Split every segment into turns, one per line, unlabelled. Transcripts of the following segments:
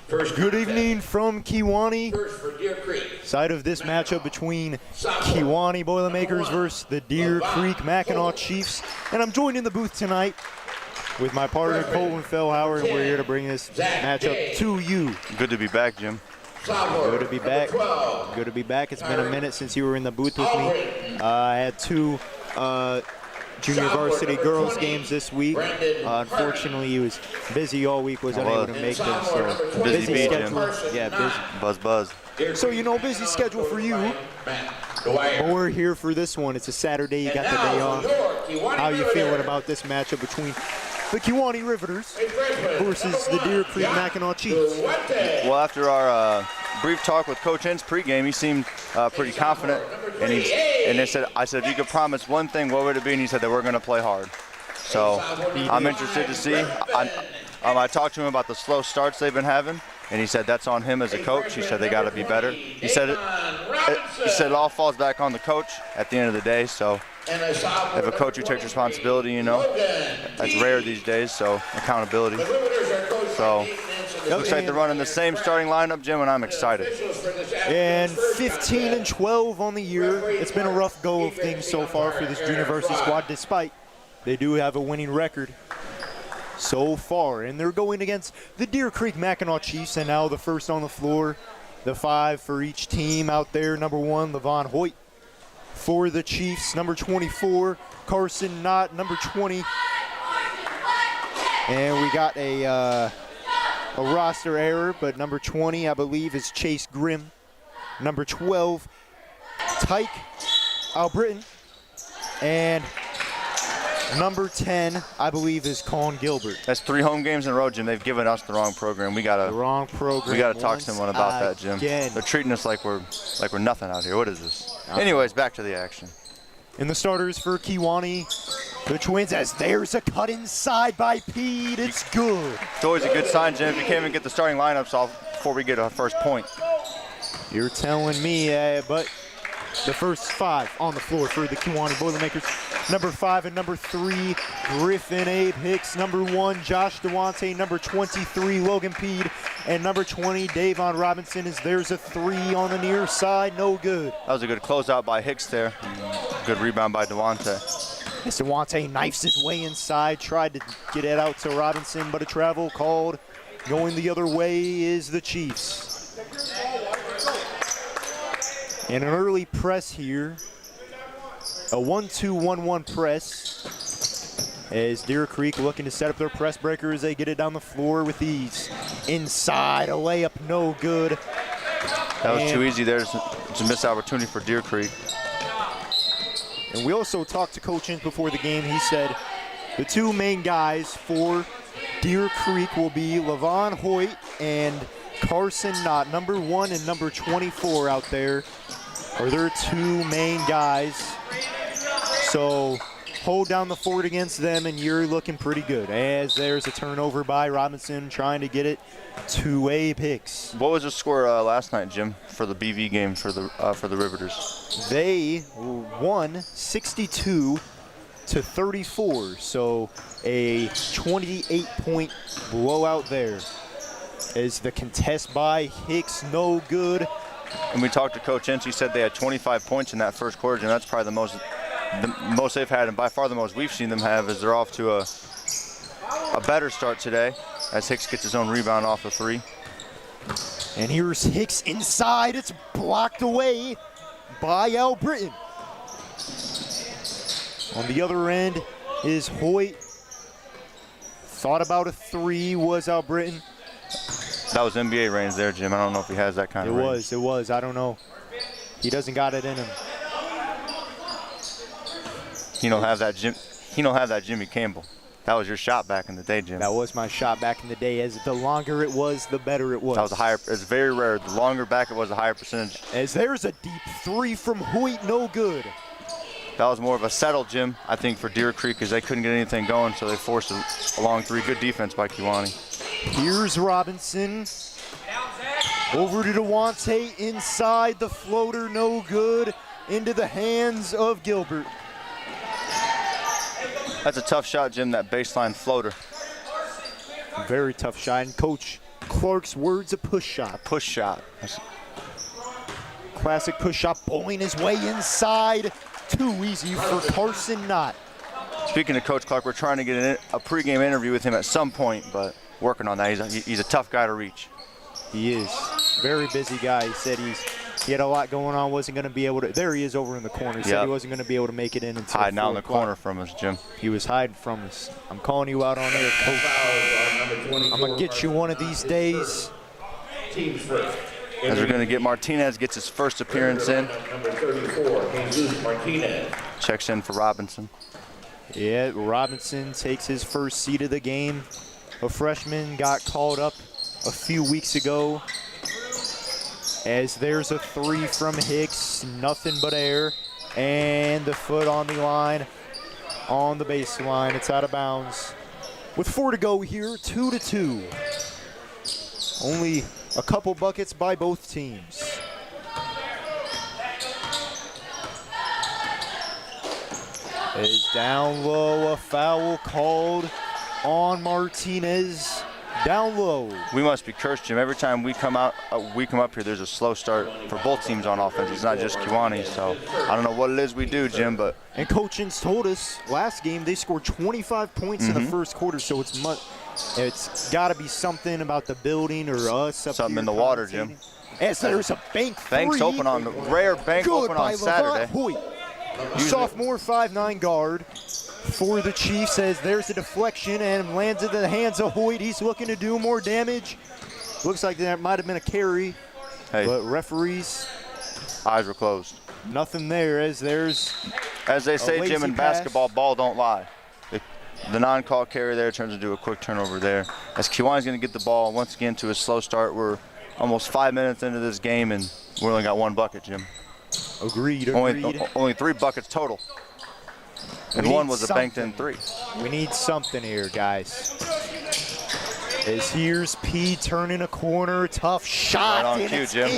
Good evening from Kewanee. Side of this matchup between Kewanee Boilermakers versus the Deer Creek Mackinaw Chiefs. And I'm joined in the booth tonight with my partner Colton Fellhauer, and we're here to bring this matchup to you.
Good to be back, Jim.
Good to be back. Good to be back. It's been a minute since you were in the booth with me. I had two junior varsity girls games this week. Unfortunately, he was busy all week, was unable to make them. So
busy
schedule. Yeah, busy.
Buzz.
So busy schedule for you. But we're here for this one. It's a Saturday. You got the day off. How you feeling about this matchup between the Kewanee Riveters versus the Deer Creek Mackinaw Chiefs?
Well, after our brief talk with Coach N's pregame, he seemed pretty confident, and I said, if you could promise one thing, what would it be? And he said that we're going to play hard. So I'm interested to see. I talked to him about the slow starts they've been having, and he said that's on him as a coach. He said they got to be better. He said it all falls back on the coach at the end of the day. So if a coach who takes responsibility, that's rare these days. So accountability. So it looks like they're running the same starting lineup, Jim, and I'm excited.
And 15-12 on the year. It's been a rough go of things so far for this junior varsity squad, despite they do have a winning record so far. And they're going against the Deer Creek Mackinaw Chiefs, and now the first on the floor, the 5 for each team out there. Number 1, Levon Hoyt for the Chiefs. Number 24, Carson Knott. Number 20. And we got a roster error, but number 20, I believe, is Chase Grimm. Number 12, Tyke Albritton. And number 10, I believe, is Colin Gilbert.
That's 3 home games in a row, Jim. They've given us the wrong program. We gotta talk to someone about that, Jim. They're treating us like we're nothing out here. What is this? Anyways, back to the action.
And the starters for Kewanee, the Twins, as there's a cut inside by Pete. It's good.
It's always a good sign, Jim. If you can't even get the starting lineups off before we get our first point.
You're telling me, but the first 5 on the floor for the Kewanee Boilermakers. Number 5 and number 3, Griffin Abe Hicks. Number 1, Josh DeWante. Number 23, Logan Pede. And number 20, Davon Robinson, as there's a 3 on the near side. No good.
That was a good closeout by Hicks there. Good rebound by DeWante.
As DeWante knifes his way inside, tried to get it out to Robinson, but a travel called. Going the other way is the Chiefs. And an early press here. A 1-2-1-1 press. As Deer Creek looking to set up their press breaker as they get it down the floor with ease. Inside, a layup, no good.
That was too easy there. It's a missed opportunity for Deer Creek.
And we also talked to Coach Ince before the game. He said the 2 main guys for Deer Creek will be Levon Hoyt and Carson Knott. Number 1 and number 24 out there are their 2 main guys. So hold down the fort against them, and you're looking pretty good. As there's a turnover by Robinson trying to get it to Abe Hicks.
What was the score last night, Jim, for the BV game for the Riveters?
They won 62-34, so a 28-point blowout there. As the contest by Hicks, no good.
And we talked to Coach Ince. He said they had 25 points in that first quarter, and that's probably the most they've had, and by far the most we've seen them have. As they're off to a better start today, as Hicks gets his own rebound off the 3.
And here's Hicks inside. It's blocked away by Albritton. On the other end is Hoyt. Thought about a 3, was Albritton.
That was NBA range there, Jim. I don't know if he has that kind of range.
It was. I don't know. He doesn't got it in him.
He don't have that Jimmy Campbell. That was your shot back in the day, Jim.
That was my shot back in the day. As the longer it was, the better it was.
That was a higher. It's very rare. The longer back it was, a higher percentage.
As there's a deep 3 from Hoyt, no good.
That was more of a settle, Jim, I think, for Deer Creek, because they couldn't get anything going, so they forced a long 3. Good defense by Kewanee.
Here's Robinson. Over to DeWante, inside the floater, no good. Into the hands of Gilbert.
That's a tough shot, Jim, that baseline floater.
Very tough shot. And Coach Clark's words, a push shot.
Push shot.
Classic push shot, bowling his way inside. Too easy for Carson Knott.
Speaking of Coach Clark, we're trying to get a pregame interview with him at some point, but working on that. He's a tough guy to reach.
He is. Very busy guy. He said he had a lot going on, wasn't going to be able to. There he is over in the corner. He said he wasn't going to be able to make it in until
hiding out in the
4 o'clock.
corner from us, Jim.
He was hiding from us. I'm calling you out on air, Coach. I'm going to get you one of these days.
Teams first.
As we're going to get Martinez, gets his first appearance in.
Number 34, Jesus Martinez.
Checks in for Robinson.
Yeah, Robinson takes his first seat of the game. A freshman got called up a few weeks ago. As there's a 3 from Hicks, nothing but air. And the foot on the line, on the baseline. It's out of bounds. With 4 to go here, 2-2. Only a couple buckets by both teams. Is down low, a foul called on Martinez. Down low.
We must be cursed, Jim. Every time we come up here, there's a slow start for both teams on offense. It's not just Kiwani, so I don't know what it is we do, Jim, but.
And Coach Ince told us last game they scored 25 points in the first quarter, so it's got to be something about the building or us up
something
here
in the water, Jim.
As there's a bank
Bank's
three.
open on the rare bank
Good
open
by
on Saturday.
Hoyt. Sophomore 5'9" guard for the Chiefs, as there's a deflection and lands in the hands of Hoyt. He's looking to do more damage. Looks like that might have been a carry, but referees.
Eyes were closed.
Nothing there, as there's.
As they say, Jim, in
pass.
basketball, ball don't lie. The non-call carry there turns into a quick turnover there. As Kiwani's going to get the ball once again to a slow start. We're almost 5 minutes into this game, and we only got 1 bucket, Jim.
Agreed.
Only 3 buckets total. And one was a banked-in 3.
We need something here, guys. As here's P turning a corner, tough shot.
Right on cue, Jim.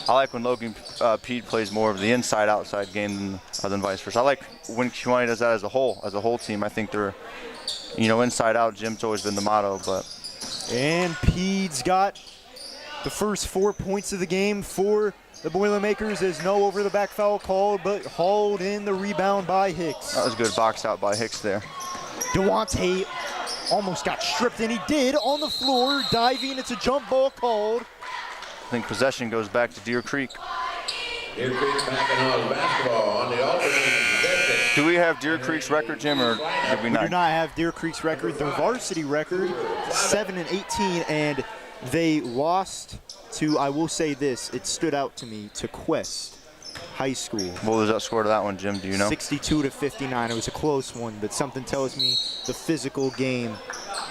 I like when Logan Pede plays more of the inside-outside game than vice versa. I like when Kiwani does that as a whole team. I think they're, inside-out. Jim's always been the motto, but.
And Pede's got the first 4 points of the game for the Boilermakers. There's no over-the-back foul called, but hauled in the rebound by Hicks.
That was a good box out by Hicks there.
Duante almost got stripped, and he did on the floor, diving. It's a jump ball called.
I think possession goes back to Deer Creek.
Deer Creek Mackinaw basketball on the alternating possession.
Do we have Deer Creek's record, Jim, or did we
We
not?
do not have Deer Creek's record. Their varsity record, 7-18, and they lost to, I will say this, it stood out to me, to Quest High School.
What was that score to that one, Jim? Do you know?
62-59. It was a close one, but something tells me the physical game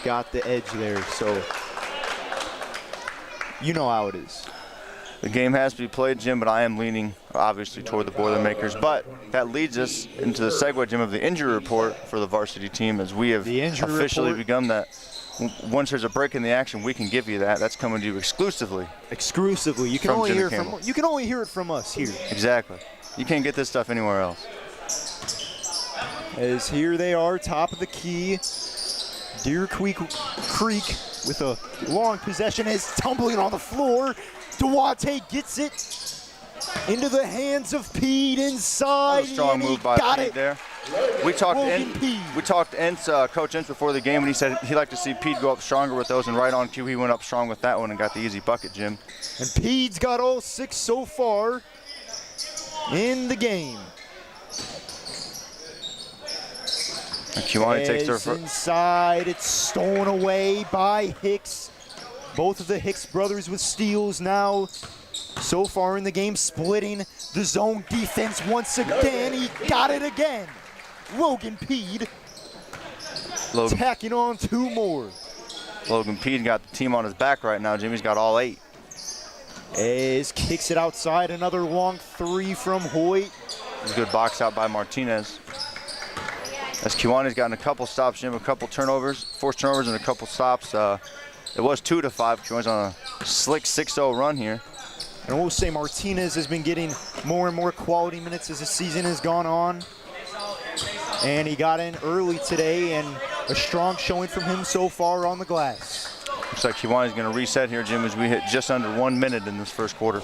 got the edge there. So you know how it is.
The game has to be played, Jim, but I am leaning, obviously, toward the Boilermakers. But that leads us into the segue, Jim, of the injury report for the varsity team, as we have officially begun that. Once there's a break in the action, we can give you that. That's coming to you exclusively.
Exclusively. You can only hear it from us here.
Exactly. You can't get this stuff anywhere else.
As here they are, top of the key. Deer Creek with a long possession is tumbling on the floor. Duarte gets it into the hands of Pede inside.
Strong move by Pede there. We talked to Coach Ince before the game, and he said he'd like to see Pede go up stronger with those, and right on cue he went up strong with that one and got the easy bucket, Jim.
And Pede's got all 6 so far in the game.
And Kiwani takes their first.
Inside, it's stolen away by Hicks. Both of the Hicks brothers with steals now. So far in the game, splitting the zone defense once again. He got it again. Logan Pede tacking on 2 more.
Logan Pede got the team on his back right now. Jimmy's got all 8.
As kicks it outside, another long 3 from Hoyt.
It's a good box out by Martinez. As Kiwani's gotten a couple stops, Jim, a couple turnovers, forced turnovers and a couple stops. It was 2-5. Kiwani's on a slick 6-0 run here.
And we'll say Martinez has been getting more and more quality minutes as the season has gone on. And he got in early today, and a strong showing from him so far on the glass.
Looks like Kiwani's going to reset here, Jim, as we hit just under 1 minute in this first quarter.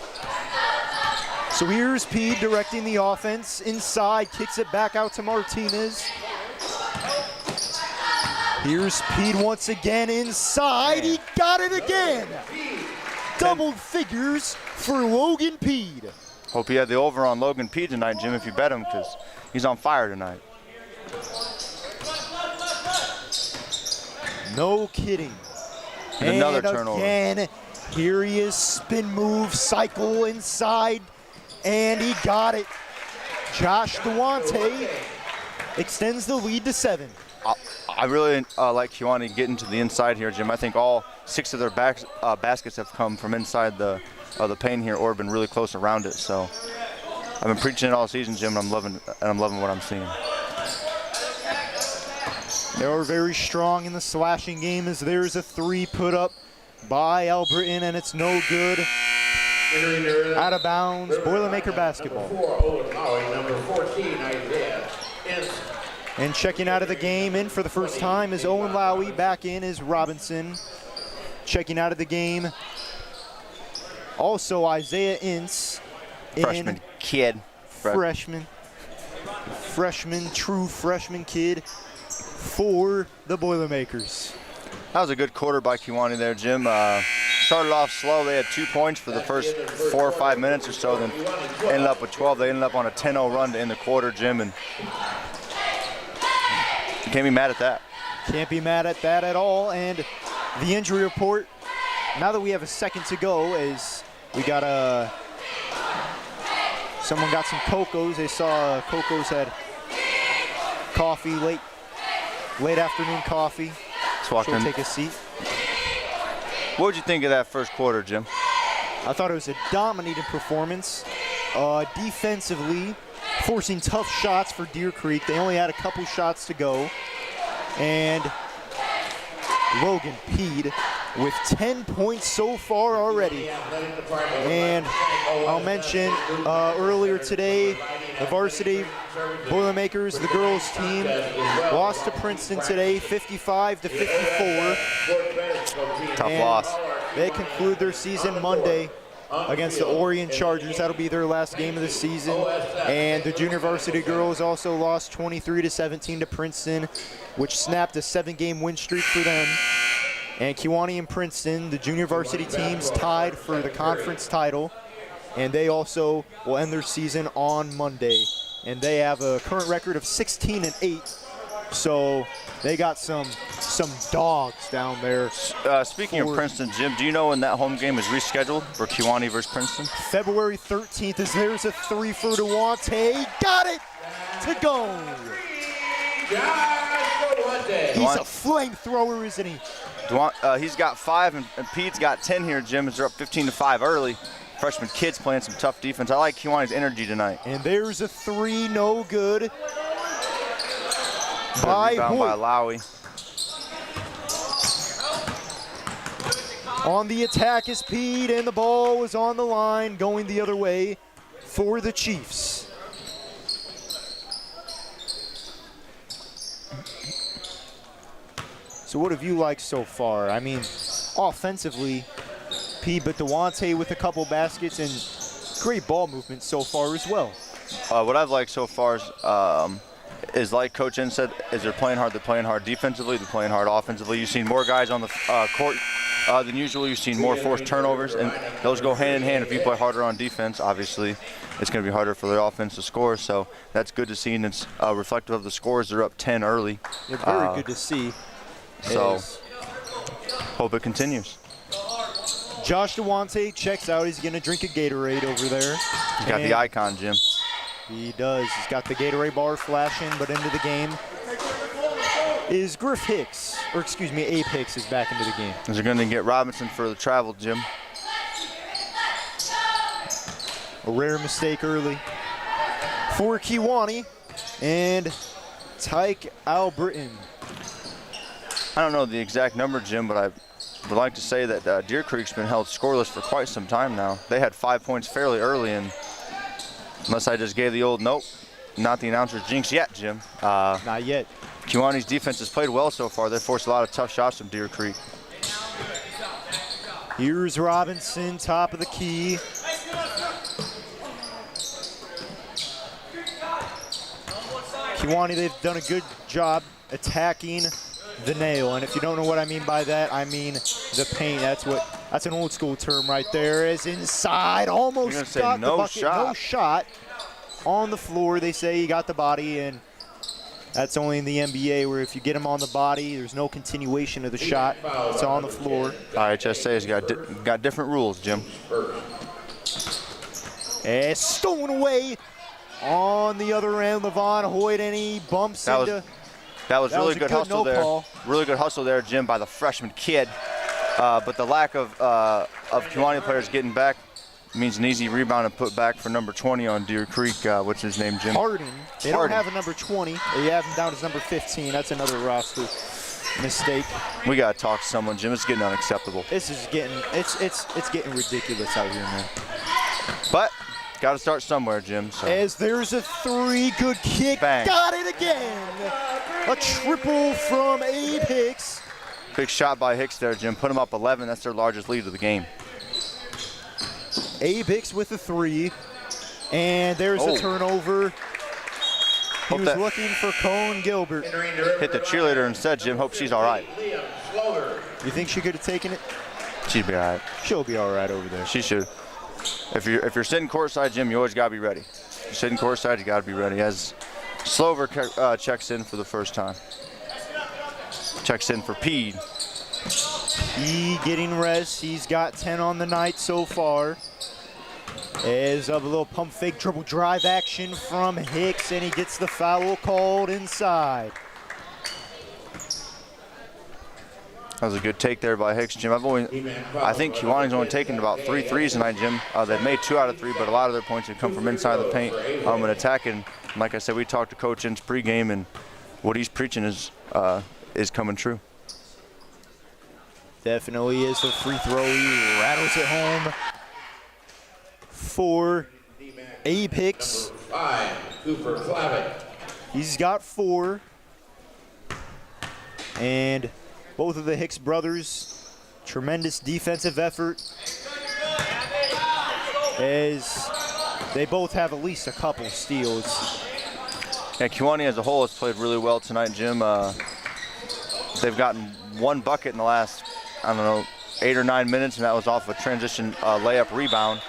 So here's Pede directing the offense. Inside, kicks it back out to Martinez. Here's Pede once again inside. He got it again. Double figures for Logan Pede.
Hope you had the over on Logan Pede tonight, Jim, if you bet him, because he's on fire tonight.
No kidding.
And another turnover.
Again, here he is, spin move, cycle inside, and he got it. Josh Duante extends the lead to 7.
I really like Kiwani getting to the inside here, Jim. I think all 6 of their baskets have come from inside the paint here, or been really close around it. So I've been preaching it all season, Jim, and I'm loving what I'm seeing.
They are very strong in the slashing game, as there's a 3 put up by Albritton, and it's no good. Out of bounds, Boilermaker basketball.
Number 14, Isaiah.
And checking out of the game in for the first time is Owen Lowy. Back in is Robinson. Checking out of the game, also Isaiah Ince.
Freshman kid.
Freshman, true freshman kid for the Boilermakers.
That was a good quarter by Kiwani there, Jim. Started off slow. They had 2 points for the first 4 or 5 minutes or so, then ended up with 12. They ended up on a 10-0 run to end the quarter, Jim, and you can't be mad at that.
Can't be mad at that at all. And the injury report, now that we have a second to go, is we got someone got some Cocos. They saw Cocos had coffee, late afternoon coffee.
So
take a seat.
What would you think of that first quarter, Jim?
I thought it was a dominating performance. Defensively, forcing tough shots for Deer Creek. They only had a couple shots to go. And Logan Pede with 10 points so far already. And I'll mention earlier today, the varsity Boilermakers, the girls team, lost to Princeton today, 55-54.
Tough loss.
They conclude their season Monday against the Orion Chargers. That'll be their last game of the season. And the junior varsity girls also lost 23-17 to Princeton, which snapped a 7-game win streak for them. And Kewanee and Princeton, the junior varsity teams, tied for the conference title. And they also will end their season on Monday. And they have a current record of 16-8. So they got some dogs down there.
Speaking of Princeton, Jim, do you know when that home game is rescheduled for Kewanee versus Princeton?
February 13th, as there's a 3 for Duante. Got it to go. He's a flamethrower, isn't he?
He's got 5, and Pete's got 10 here, Jim, as they're up 15-5 early. Freshman kids playing some tough defense. I like Kewanee's energy tonight.
And there's a 3, no good. By
Lowy.
On the attack is Pete, and the ball was on the line, going the other way for the Chiefs. So what have you liked so far? I mean, offensively, Pete, but Duante with a couple baskets and great ball movement so far as well.
What I've liked so far is like Coach N said, is they're playing hard. They're playing hard defensively. They're playing hard offensively. You've seen more guys on the court than usual. You've seen more forced turnovers, and those go hand in hand. If you play harder on defense, obviously, it's going to be harder for the offense to score. So that's good to see, and it's reflective of the scores. They're up 10 early.
They're very good to see.
So hope it continues.
Josh Duante checks out. He's going to drink a Gatorade over there.
He's got the icon, Jim.
He does. He's got the Gatorade bar flashing, but into the game is Griff Hicks, or excuse me, Abe Hicks is back into the game.
They're going to get Robinson for the travel, Jim.
A rare mistake early for Kewanee and Tyke Albritton.
I don't know the exact number, Jim, but I would like to say that Deer Creek's been held scoreless for quite some time now. They had 5 points fairly early, and unless I just gave the old nope, not the announcer's jinx yet, Jim.
Not yet.
Kiwani's defense has played well so far. They forced a lot of tough shots from Deer Creek.
Here's Robinson, top of the key. Kewanee, they've done a good job attacking the nail, and if you don't know what I mean by that, I mean the paint. That's an old school term right there. Is inside, almost got the bucket. No shot on the floor. They say he got the body, and that's only in the NBA where if you get him on the body, there's no continuation of the shot. It's on the floor.
KHS has got different rules, Jim.
And stolen away on the other end, Levon Hoyt, and he bumps into.
That was really good hustle there. Really good hustle there, Jim, by the freshman kid. But the lack of Kewanee players getting back means an easy rebound and put back for number 20 on Deer Creek. What's his name, Jim?
Harding. They don't have a number 20. They have him down as number 15. That's another roster mistake.
We got to talk to someone, Jim. It's getting unacceptable.
This is getting it's getting ridiculous out here, man.
But got to start somewhere, Jim. So.
As there's a three, good kick.
Bang.
Got it again. A triple from Abe Hicks.
Big shot by Hicks there, Jim. Put him up 11. That's their largest lead of the game.
Abe Hicks with a three. And there's a turnover. He was looking for Cone Gilbert.
Hit the cheerleader instead, Jim. Hope she's all right.
You think she could have taken it?
She'd be all right.
She'll be all right over there.
She should. If you're sitting courtside, Jim, you always got to be ready. If you're sitting courtside, you got to be ready. As Slover checks in for the first time. Checks in for Pede.
He getting rest. He's got 10 on the night so far. As a little pump fake dribble drive action from Hicks, and he gets the foul called inside.
That was a good take there by Hicks, Jim. I think Kewanee's only taken about 3 threes tonight, Jim. They've made 2 out of 3, but a lot of their points have come from inside the paint and attacking. Like I said, we talked to Coach Ince pregame, and what he's preaching is coming true.
Definitely is a free throw. He rattles it home for Abe Hicks. He's got 4. And both of the Hicks brothers, tremendous defensive effort, as they both have at least a couple steals.
Yeah, Kewanee as a whole has played really well tonight, Jim. They've gotten 1 bucket in the last, 8 or 9 minutes, and that was off a transition layup rebound.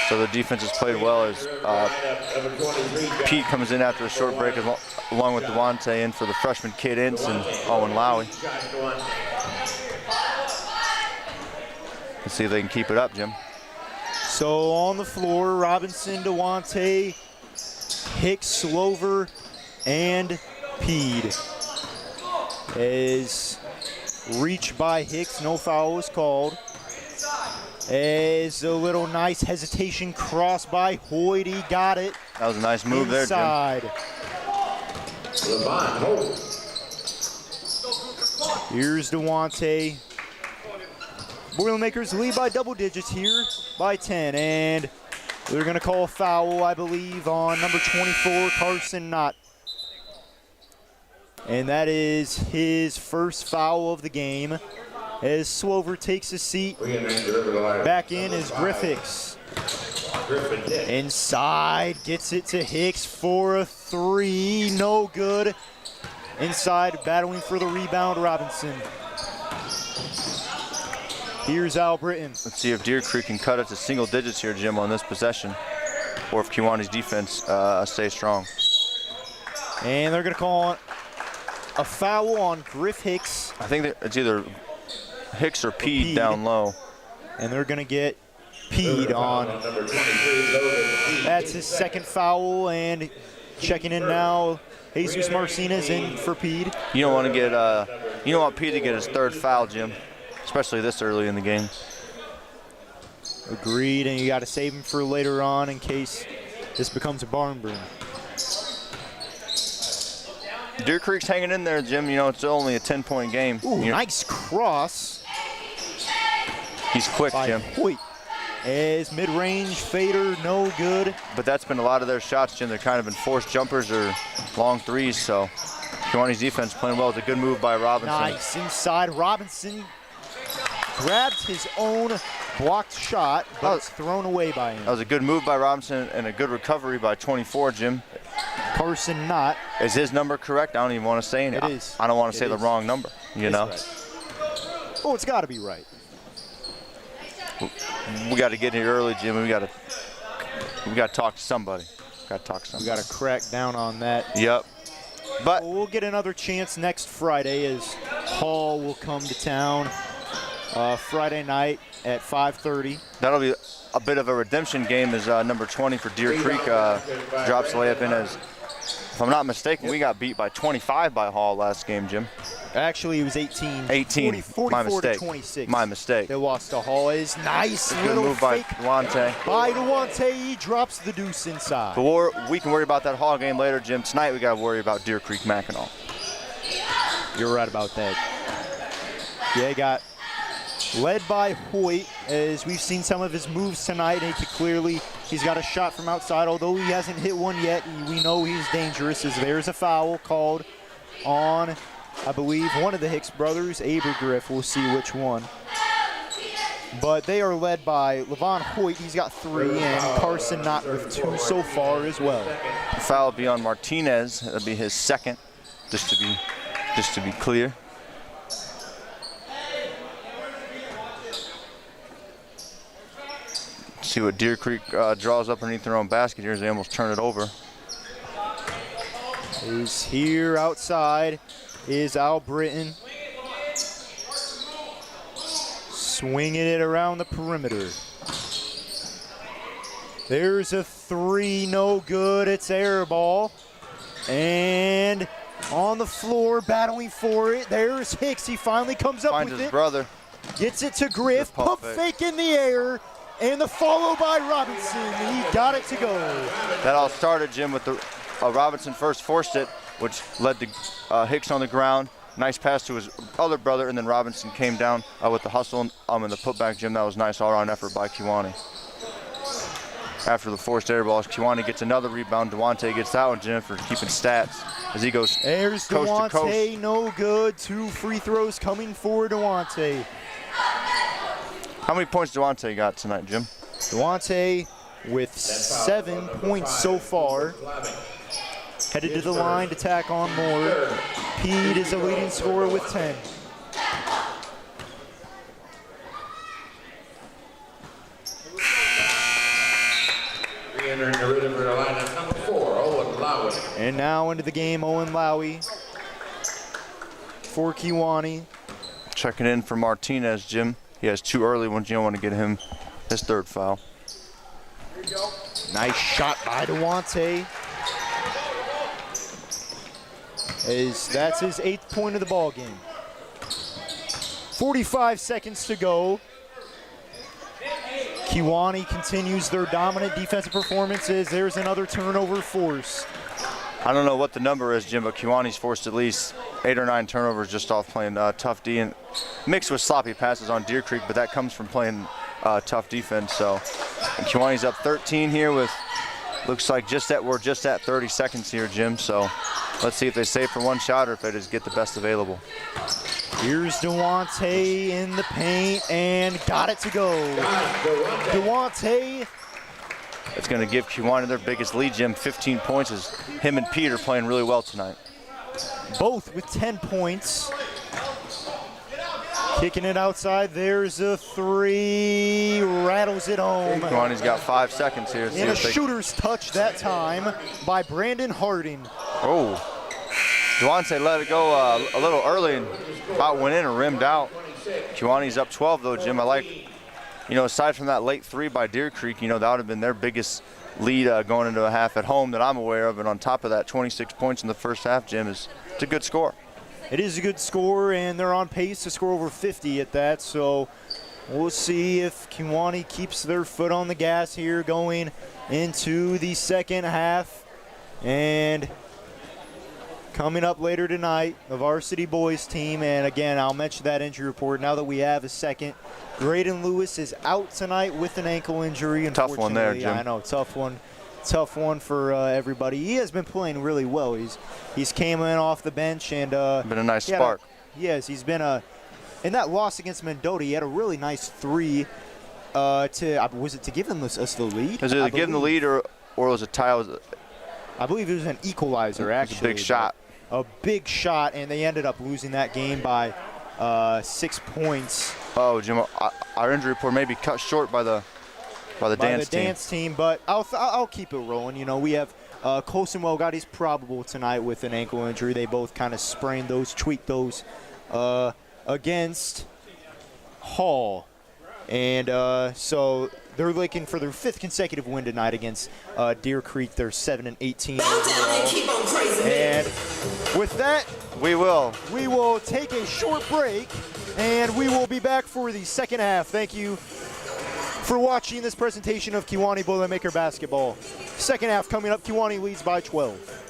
So the defense has played well as Pete comes in after a short break along with Devontae in for the freshman kid Ince and Owen Lowry. Let's see if they can keep it up, Jim.
So on the floor, Robinson, Devontae, Hicks, Slover, and Pede. As reach by Hicks, no foul was called. As a little nice hesitation cross by Hoyt, he got it.
That was a nice move
inside.
There, Jim.
Here's Devontae. Boilermakers lead by double digits here by 10, and they're going to call a foul, I believe, on number 24, Carson Knott. And that is his first foul of the game. As Slover takes a seat, back in is Griff Hicks. Inside, gets it to Hicks for a 3, no good. Inside, battling for the rebound, Robinson. Here's Al Britton.
Let's see if Deer Creek can cut it to single digits here, Jim, on this possession, or if Kewanee's defense stays strong.
And they're going to call a foul on Griff Hicks.
I think it's either Hicks or Pede down low.
And they're going to get Pede on. That's his second foul, and checking in now, Jesus Marcinez in for Pede.
You don't want to get, you don't want Pede to get his 3rd foul, Jim, especially this early in the game.
Agreed, and you got to save him for later on in case this becomes a barn burner.
Deer Creek's hanging in there, Jim. It's only a 10-point game.
Ooh, nice cross.
He's quick, Jim.
Hoyt. As mid-range fader, no good.
But that's been a lot of their shots, Jim. They're kind of been forced jumpers or long threes, so Kewaunee defense playing well. It's a good move by Robinson.
Nice inside. Robinson grabbed his own blocked shot, but it's thrown away by him.
That was a good move by Robinson and a good recovery by 24, Jim.
Carson Knott.
Is his number correct? I don't even want to say anything.
It is.
I don't want to say the wrong number, you know?
Right. Oh, it's got to be right.
We got to get here early, Jim. We got to talk to somebody.
We got to crack down on that.
Yep. But
we'll get another chance next Friday as Hall will come to town Friday night at 5:30.
That'll be a bit of a redemption game as number 20 for Deer Creek drops the layup in. As, if I'm not mistaken, we got beat by 25 by Hall last game, Jim.
Actually, it was 18.
18.
44
My mistake.
to 26.
My mistake.
They lost to Hall. Is nice
Good
little
move by
fake
Duante.
by Duante. He drops the deuce inside.
But we can worry about that Hall game later, Jim. Tonight we got to worry about Deer Creek Mackinaw.
You're right about that. Yeah, got led by Hoyt, as we've seen some of his moves tonight, and he's got a shot from outside, although he hasn't hit one yet. We know he's dangerous, as there's a foul called on, I believe, one of the Hicks brothers, Abergriff. We'll see which one. But they are led by Levon Hoyt. He's got 3, and Carson Knott with 2 so far as well.
The foul will be on Martinez. That'll be his second, just to be clear. See what Deer Creek draws up underneath their own basket here as they almost turn it over.
Is here outside is Al Britton. Swinging it around the perimeter. There's a 3, no good. It's air ball. And on the floor, battling for it. There's Hicks. He finally comes up
Finds
with
his
it.
brother.
Gets it to Griff. Pump fake in the air. And the follow by Robinson. He got it to go.
That all started, Jim, with the Robinson first forced it, which led to Hicks on the ground. Nice pass to his other brother, and then Robinson came down with the hustle and the putback, Jim. That was nice all-around effort by Kewaunee. After the forced air balls, Kewaunee gets another rebound. Duante gets that one, Jim, for keeping stats as he goes
There's
coast
Duante,
to coast.
No good. 2 free throws coming for Duante.
How many points Duante got tonight, Jim?
Duante with 7 points so far. Headed to the line to tack on more. Pete is the leading scorer with 10.
Re-entering the rhythm for the lineup, number 4, Owen Lowy.
And now into the game, Owen Lowy for Kewaunee.
Checking in for Martinez, Jim. He has 2 early ones. You don't want to get him his 3rd foul.
Nice shot by Duante. That's his 8th point of the ball game. 45 seconds to go. Kewaunee continues their dominant defensive performances. There's another turnover force.
I don't know what the number is, Jim, but Kewaunee's forced at least 8 or 9 turnovers just off playing tough D, and mixed with sloppy passes on Deer Creek, but that comes from playing tough defense. So Kewaunee's up 13 here with, looks like we're just at 30 seconds here, Jim. So let's see if they save for one shot or if they just get the best available.
Here's Duante in the paint and got it to go. Duante.
It's going to give Kewaunee their biggest lead, Jim. 15 points as him and Pete are playing really well tonight.
Both with 10 points. Kicking it outside. There's a 3. Rattles it home.
Kewaunee's got 5 seconds here.
And a shooter's touch that time by Brandon Harding.
Oh. Duante let it go a little early and about went in and rimmed out. Kewaunee's up 12 though, Jim. I like, aside from that late 3 by Deer Creek, that would have been their biggest lead going into a half at home that I'm aware of. And on top of that, 26 points in the first half, Jim, it's a good score.
It is a good score, and they're on pace to score over 50 at that. So we'll see if Kewaunee keeps their foot on the gas here going into the second half. And Coming up later tonight, the varsity boys team, and again, I'll mention that injury report now that we have a second. Graydon Lewis is out tonight with an ankle injury.
Tough one there, Jim.
I know, tough one for everybody. He has been playing really well. He's came in off the bench and
been a nice spark.
Yes, he's been in that loss against Mendota. He had a really nice three. Was it to give them us the lead?
Was it to give them the lead or was it tie?
I believe it was an equalizer. Actually,
a big shot.
A big shot, and they ended up losing that game by 6 points.
Oh, Jim, our injury report may be cut short by the dance
team, but I'll keep it rolling. You know, we have Colson Welgott. He's probable tonight with an ankle injury. They both kind of sprained those, tweaked those against Hall, and so they're looking for their 5th consecutive win tonight against Deer Creek. They're 7-18 overall. And with that,
we will
take a short break, and we will be back for the second half. Thank you for watching this presentation of Kewanee Boilermaker basketball. Second half coming up. Kewanee leads by 12.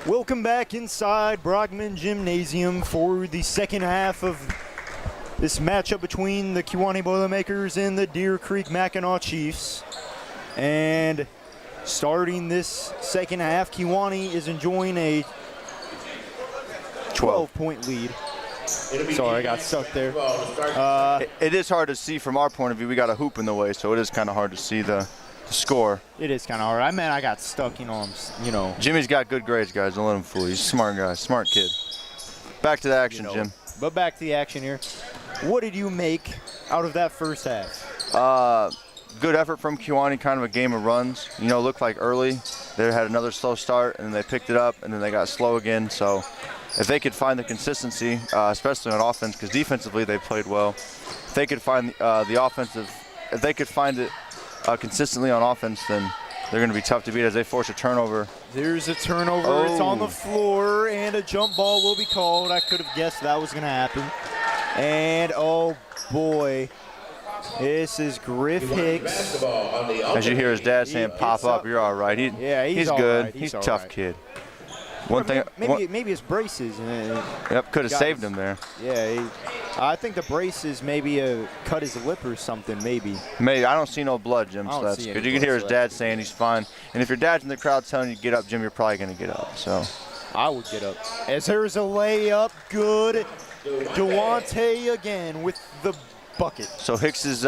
Welcome back inside Brockman Gymnasium for the second half of this matchup between the Kewanee Boilermakers and the Deer Creek Mackinaw Chiefs. And starting this second half, Kewanee is enjoying a 12-point lead. Sorry, I got stuck there.
It is hard to see from our point of view. We got a hoop in the way, so it is kind of hard to see the score.
It is kind of hard. I got stuck,
Jimmy's got good grades, guys. Don't let him fool you. He's a smart guy, smart kid. Back to the action, Jim.
But back to the action here. What did you make out of that first half?
Good effort from Kewanee, kind of a game of runs. Looked like early they had another slow start, and then they picked it up, and then they got slow again. So if they could find the consistency, especially on offense, because defensively they played well, if they could find if they could find it consistently on offense, then they're going to be tough to beat as they force a turnover.
There's a turnover. It's on the floor, and a jump ball will be called. I could have guessed that was going to happen. And, oh, boy, this is Griff Hicks.
As you hear his dad saying, pop up, you're all right. He's good.
Right.
He's a tough kid.
Maybe it's braces.
Yep, could have saved him there.
Yeah, I think the braces maybe cut his lip or something, maybe.
Maybe. I don't see no blood, Jim, so that's good. You can hear his dad saying he's fine. And if your dad's in the crowd telling you to get up, Jim, you're probably going to get up. So
I would get up. As there's a layup, good. Duante again with the bucket.
So Hicks's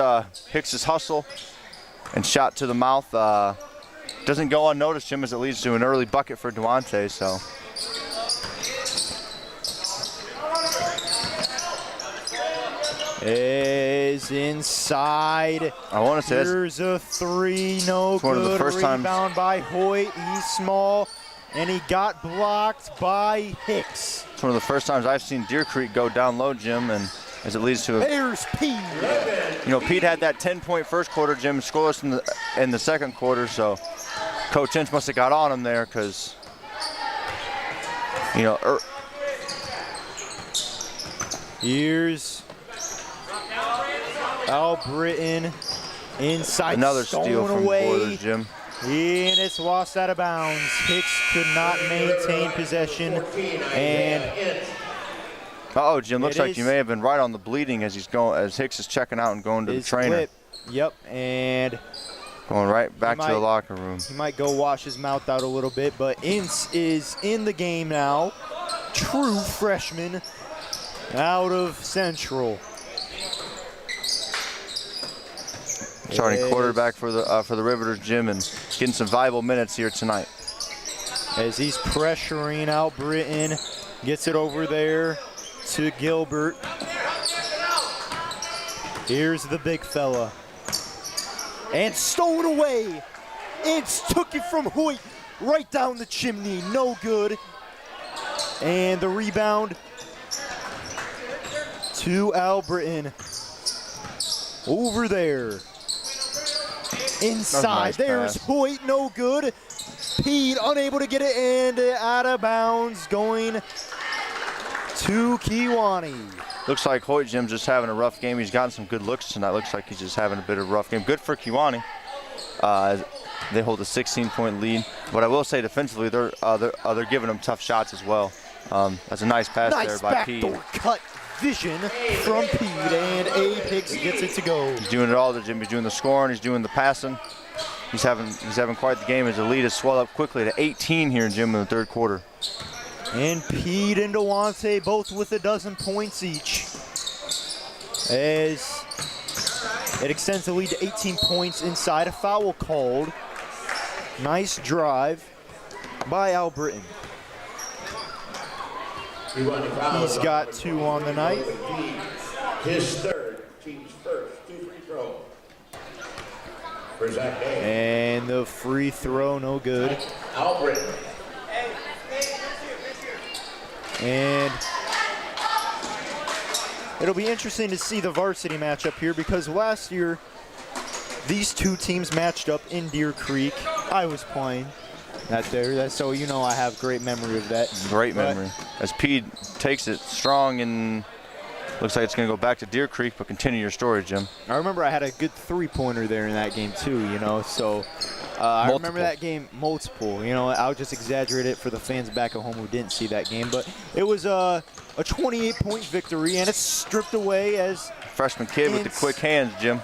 hustle and shot to the mouth doesn't go unnoticed, Jim, as it leads to an early bucket for Duante. So
is inside.
I want to say
there's a three, no good.
One of the first
rebound by Hoyt. He's small, and he got blocked by Hicks.
It's one of the first times I've seen Deer Creek go down low, Jim, and as it leads to
there's Pete.
Pete had that 10-point first quarter, Jim, scoreless in the second quarter, so Coach Ince must have got on him there because,
here's Al Britton inside.
Another steal from Boilers, Jim.
And it's lost out of bounds. Hicks could not maintain possession. And
Jim, looks like you may have been right on the bleeding as Hicks is checking out and going to the trainer.
Lip. Yep, and
going right back to the locker room.
He might go wash his mouth out a little bit, but Ince is in the game now. True freshman out of Central.
Starting quarterback for the Riveters, Jim, and getting some valuable minutes here tonight.
As he's pressuring out Britton, gets it over there to Gilbert. Here's the big fella. And stolen away. Ince took it from Hoyt right down the chimney. No good. And the rebound to Al Britton. Over there. Inside,
nice
there's
pass.
Hoyt, no good. Pete unable to get it, and out of bounds, going to Kewanee.
Looks like Hoyt, Jim's just having a rough game. He's gotten some good looks tonight. Looks like he's just having a bit of a rough game. Good for Kewanee. They hold a 16-point lead. But I will say defensively, they're giving them tough shots as well. That's a nice pass there by Pete.
Nice backdoor cut vision from Pete, and Abe Hicks gets it to go.
He's doing it all, Jim. He's doing the scoring. He's doing the passing. He's having quite the game as the lead has swelled up quickly to 18 here, Jim, in the third quarter.
And Pete and Duante both with a dozen points each. As it extends the lead to 18 points inside. A foul called. Nice drive by Al Britton. He's got 2 on the night.
His third, team's first 2 free throws. For Zach Day.
And the free throw, no good.
Albert.
And it'll be interesting to see the varsity matchup here because last year these two teams matched up in Deer Creek. I was playing that there, so I have great memory of that.
Great memory. As Pete takes it strong and Looks like it's going to go back to Deer Creek, but continue your story, Jim.
I remember I had a good three-pointer there in that game too, you know, so I remember that game multiple. You know, I'll just exaggerate it for the fans back at home who didn't see that game, but it was a 28-point victory, and it's stripped away as
freshman kid with the quick hands, Jim.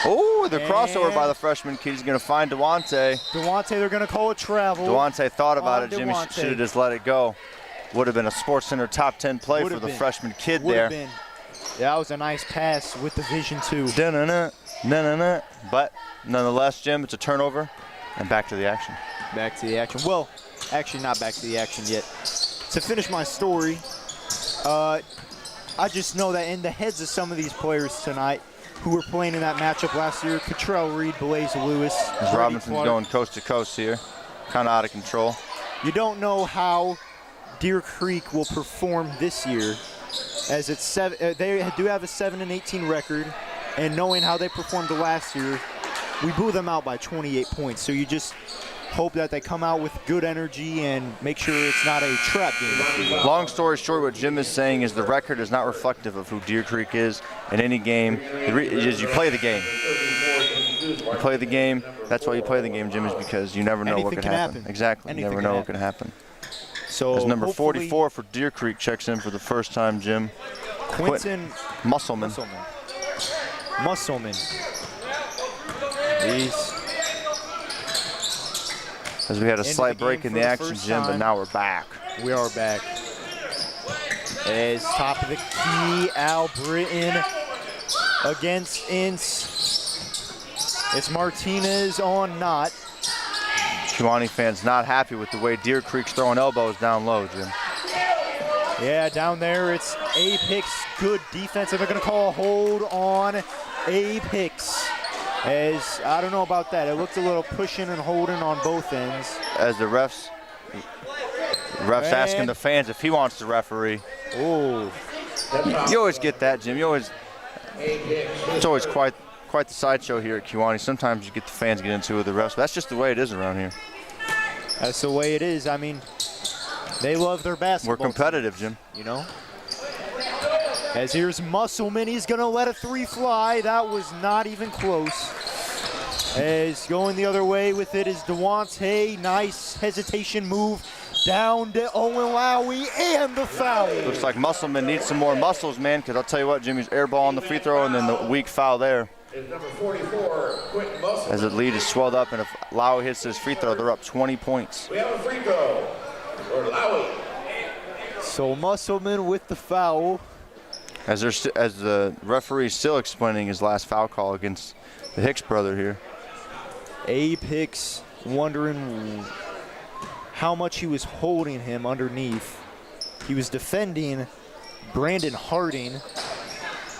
Oh, the crossover by the freshman kid. He's going to find Duante.
They're going to call it travel.
Duante thought about it, Jim. He should have just let it go. Would have been a Sports Center top 10 play for the freshman kid there.
Yeah, that was a nice pass with the vision too.
But nonetheless, Jim, it's a turnover and back to the action.
Back to the action. Well, actually not back to the action yet. To finish my story, I just know that in the heads of some of these players tonight who were playing in that matchup last year, Cottrell Reed, Blaze Lewis,
Robinson's going coast to coast here, kind of out of control.
You don't know how Deer Creek will perform this year, as it's they do have a 7-18 record, and knowing how they performed last year, we blew them out by 28 points. So you just hope that they come out with good energy and make sure it's not a trap game.
Long story short, what Jim is saying is the record is not reflective of who Deer Creek is in any game. You play the game. You play the game. That's why you play the game, Jim, is because you never know what could happen. Exactly. You never know what could happen.
So
as number 44 for Deer Creek checks in for the first time, Jim.
Quentin
Musselman. As we had a slight break in the action, Jim, but now we're back.
We are back. As top of the key, Al Britton against Ince. It's Martinez on Knott.
Kewanee fans not happy with the way Deer Creek's throwing elbows down low, Jim.
Yeah, down there it's Abe Hicks. Good defense, and they're going to call a hold on Abe Hicks. As I don't know about that. It looked a little pushing and holding on both ends.
As the refs asking the fans if he wants to referee.
Oh.
You always get that, Jim. It's always quite the sideshow here at Kewanee. Sometimes you get the fans get into it with the refs. That's just the way it is around here.
That's the way it is. I mean, they love their basketball.
We're competitive, Jim.
You know? As here's Musselman. He's going to let a three fly. That was not even close. As going the other way with it is Duante. Nice hesitation move down to Owen Lowry, and the foul.
Looks like Musselman needs some more muscles, man, because I'll tell you what, Jimmy's air ball on the free throw and then the weak foul there.
Number 44, Quentin Musselman.
As the lead is swelled up, and if Lowry hits his free throw, they're up 20 points.
We have a free throw for Lowry.
So Musselman with the foul.
As the referee is still explaining his last foul call against the Hicks brother here.
Abe Hicks wondering how much he was holding him underneath. He was defending Brandon Harding.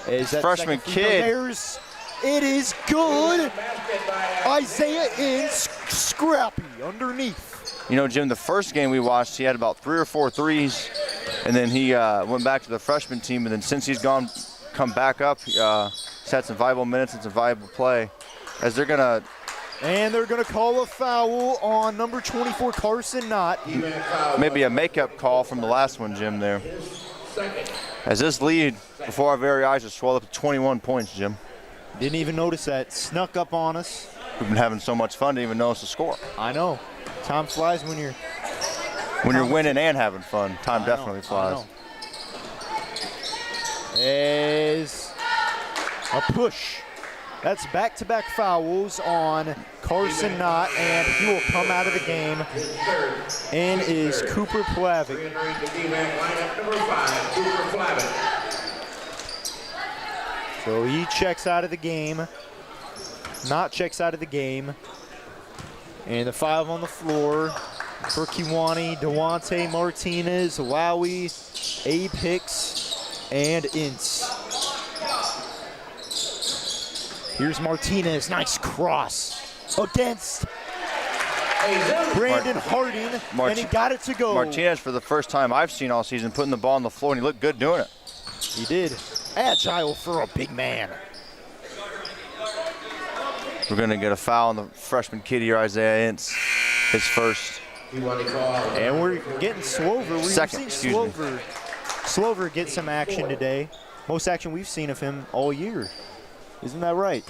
As that
freshman kid.
It is good. Isaiah Ince, scrappy underneath.
You know, Jim, the first game we watched, he had about 3 or 4 threes, and then he went back to the freshman team, and then since he's come back up, he's had some viable minutes and some viable play. As they're gonna
call a foul on number 24, Carson Knott.
Maybe a makeup call from the last one, Jim, there. As this lead before our very eyes has swelled up to 21 points, Jim.
Didn't even notice that. Snuck up on us.
We've been having so much fun to even notice the score.
I know. Time flies when you're
winning and having fun. Time definitely flies.
As a push. That's back-to-back fouls on Carson Knott, and he will come out of the game. And is Cooper Plavic. So he checks out of the game. Knott checks out of the game. And the 5 on the floor for Kewanee, Duante, Martinez, Lowry, Abe Hicks, and Ince. Here's Martinez, nice cross against Brandon Harding, and he got it to go.
Martinez, for the first time I've seen all season, putting the ball on the floor, and he looked good doing it.
He did. Agile for a big man.
We're going to get a foul on the freshman kid here, Isaiah Ince, his first.
And we're getting Slover.
Second, excuse me.
Slover gets some action today. Most action we've seen of him all year. Isn't that right?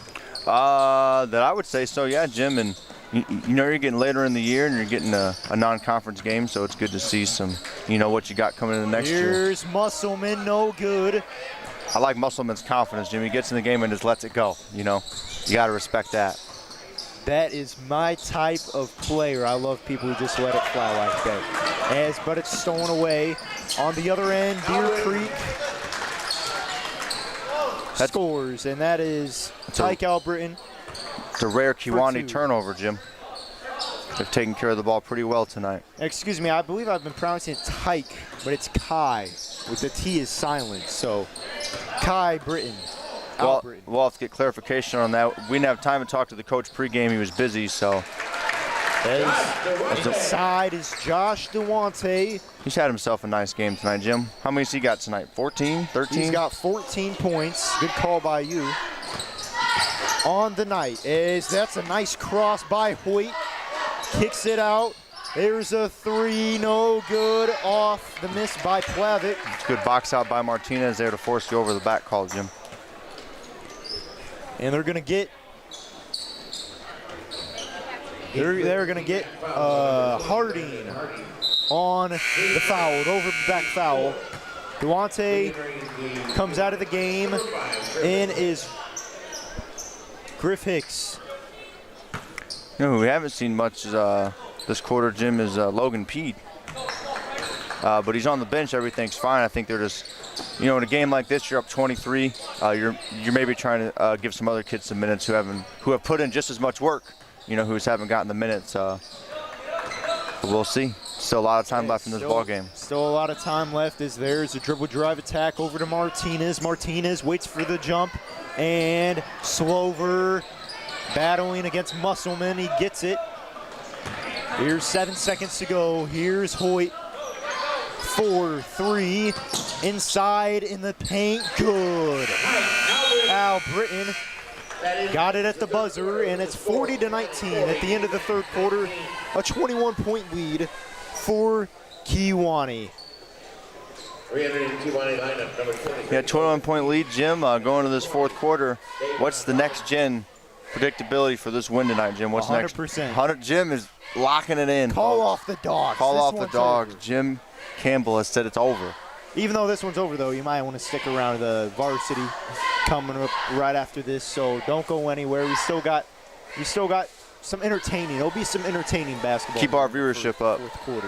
That I would say so, yeah, Jim. And you know you're getting later in the year and you're getting a non-conference game, so it's good to see some, what you got coming in the next year.
Here's Musselman, no good.
I like Musselman's confidence, Jim. He gets in the game and just lets it go, You got to respect that.
That is my type of player. I love people who just let it fly like that. But it's stolen away. On the other end, Deer Creek scores, and that is Tyke Albritton.
It's a rare Kiwani turnover, Jim. They've taken care of the ball pretty well tonight.
Excuse me, I believe I've been pronouncing it Tyke, but it's Kai, with the T is silent. So, Kai Britton.
Well, we'll have to get clarification on that. We didn't have time to talk to the coach pregame. He was busy, so.
Inside is Josh DeWante.
He's had himself a nice game tonight, Jim. How many's he got tonight? 14, 13?
He's got 14 points. Good call by you. On the night, that's a nice cross by Hoyt. Kicks it out. There's a three, no good. Off the miss by Plavitt.
Good box out by Martinez there to force you over the back call, Jim.
And they're going to get Harding on the foul, over the back foul. DeWante comes out of the game and is Griff Hicks.
Who we haven't seen much this quarter, Jim, is Logan Peed. But he's on the bench. Everything's fine. I think they're just, in a game like this, you're up 23. You're maybe trying to give some other kids some minutes who have put in just as much work. Who haven't gotten the minutes. But we'll see. Still a lot of time left in this ball game.
Still a lot of time left as there's a dribble drive attack over to Martinez. Martinez waits for the jump, and Slover battling against Musselman. He gets it. Here's 7 seconds to go. Here's Hoyt. 4-3 inside in the paint. Good. Al Britton got it at the buzzer, and it's 40-19 at the end of the third quarter. A 21-point lead for Kiwani.
Yeah, 21-point lead, Jim. Going to this fourth quarter. What's the next gen predictability for this win tonight, Jim? What's
100%.
next? 100%. Jim is locking it in.
Call off the dogs.
Call off the dogs. Jim Campbell has said it's over.
Even though this one's over, though, you might want to stick around. The Varsity coming up right after this, so don't go anywhere. We still got some entertaining. There'll be some entertaining basketball.
Keep our viewership up.
Fourth quarter,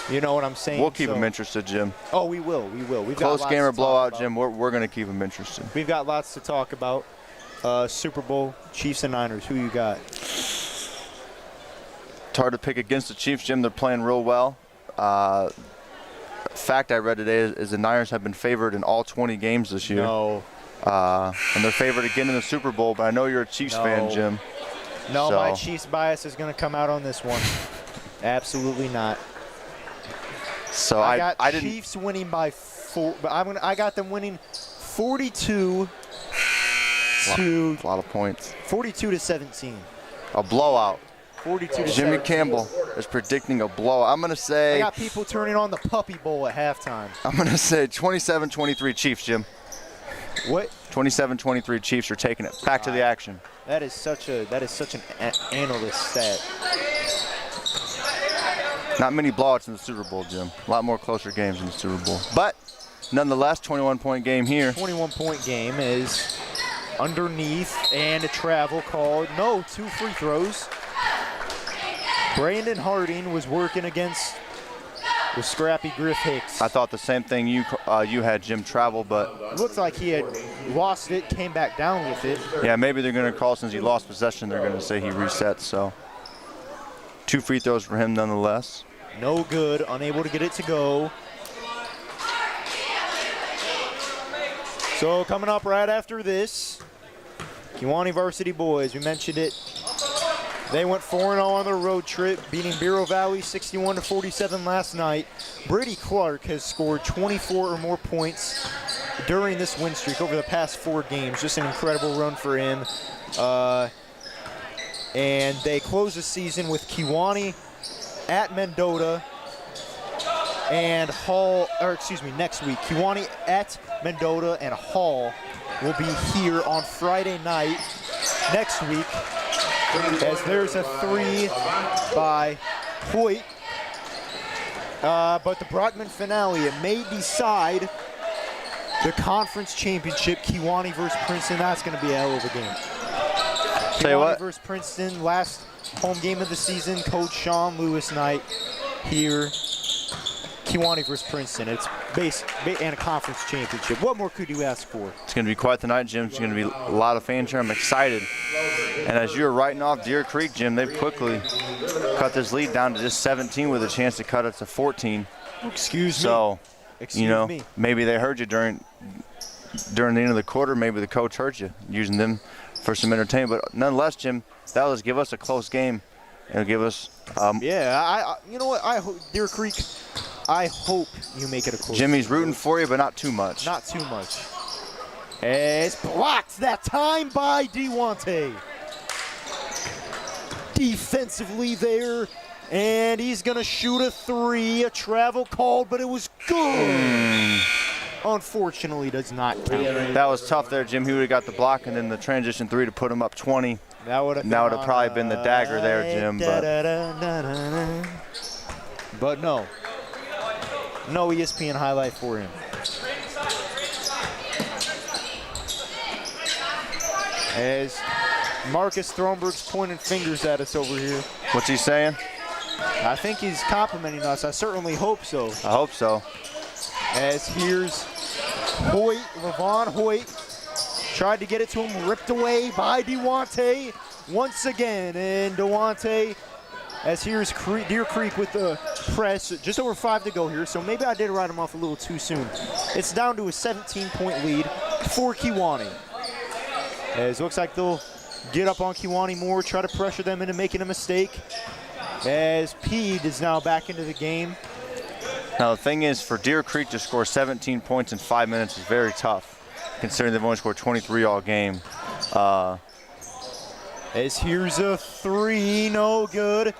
You know what I'm saying?
We'll keep them interested, Jim.
Oh, we will. We've
Close game or blowout, Jim. We're going to keep them interested.
We've got lots to talk about. Super Bowl, Chiefs and Niners. Who you got?
It's hard to pick against the Chiefs, Jim. They're playing real well. Fact I read today is the Niners have been favored in all 20 games this year.
No.
And they're favored again in the Super Bowl, but I know you're a Chiefs fan, Jim.
No, my Chiefs bias is going to come out on this one. Absolutely not.
So
I got Chiefs winning by 4, but I got them winning 42 to
a lot of points.
42 to 17.
A blowout.
42 to
Jimmy
17.
Campbell is predicting a blowout. I'm going to say.
I got people turning on the Puppy Bowl at halftime.
I'm going to say 27-23 Chiefs, Jim.
What?
27-23 Chiefs are taking it. Back to the action.
That is such an analyst stat.
Not many blowouts in the Super Bowl, Jim. A lot more closer games in the Super Bowl. But nonetheless, 21-point game here.
21-point game is underneath and a travel called. No, 2 free throws. Brandon Harding was working against the scrappy Griff Hicks.
I thought the same thing you had, Jim, travel, but.
It looks like he had lost it, came back down with it.
Yeah, maybe they're going to call, since he lost possession, they're going to say he resets. So 2 free throws for him nonetheless.
No good, unable to get it to go. So coming up right after this, Kiwani Varsity boys, we mentioned it. They went 4-0 on their road trip, beating Bureau Valley 61-47 last night. Brady Clark has scored 24 or more points during this win streak over the past 4 games. Just an incredible run for him. And they close the season with Kiwani at Mendota and Hall, or excuse me, next week. Kewanee at Mendota, and Hall will be here on Friday night next week, as there's a 3 by Hoyt. But the Brockman finale, it may decide the conference championship, Kewanee versus Princeton. That's going to be a hell of a game.
Tell you
Kewanee
what.
versus Princeton, last home game of the season. Coach Sean Lewis night here. Kewanee versus Princeton. It's and a conference championship. What more could you ask for?
It's going to be quite the night, Jim. It's going to be a lot of fans here. I'm excited. And as you're writing off Deer Creek, Jim, they've quickly cut this lead down to just 17 with a chance to cut it to 14.
Excuse me.
So,
Excuse me.
maybe they heard you during the end of the quarter. Maybe the coach heard you, using them for some entertainment. But nonetheless, Jim, that'll just give us a close game. It'll give us
yeah, you know what? I hope Deer Creek, I hope you make it a close
Jimmy's
game.
rooting for you, but not too much.
Not too much. It's blocked that time by Dewante. Defensively there, and he's gonna shoot a 3. A travel called, but it was good. Unfortunately, does not count.
That was tough there, Jim. He would have got the block and then the transition 3 to put him up 20.
That would have
probably been the dagger there, Jim.
But no ESPN highlight for him. As Marcus Thronberg's pointing fingers at us over here.
What's he saying?
I think he's complimenting us. I certainly hope so.
I hope so.
As here's Hoyt, Levon Hoyt. Tried to get it to him, ripped away by Dewante once again. And Dewante, as here's Deer Creek with the press. Just over 5 to go here, so maybe I did write him off a little too soon. It's down to a 17-point lead for Kewanee. As it looks like they'll get up on Kewanee more, try to pressure them into making a mistake. As Pede is now back into the game.
Now, the thing is, for Deer Creek to score 17 points in 5 minutes is very tough, considering they've only scored 23 all game.
As here's a 3, no good.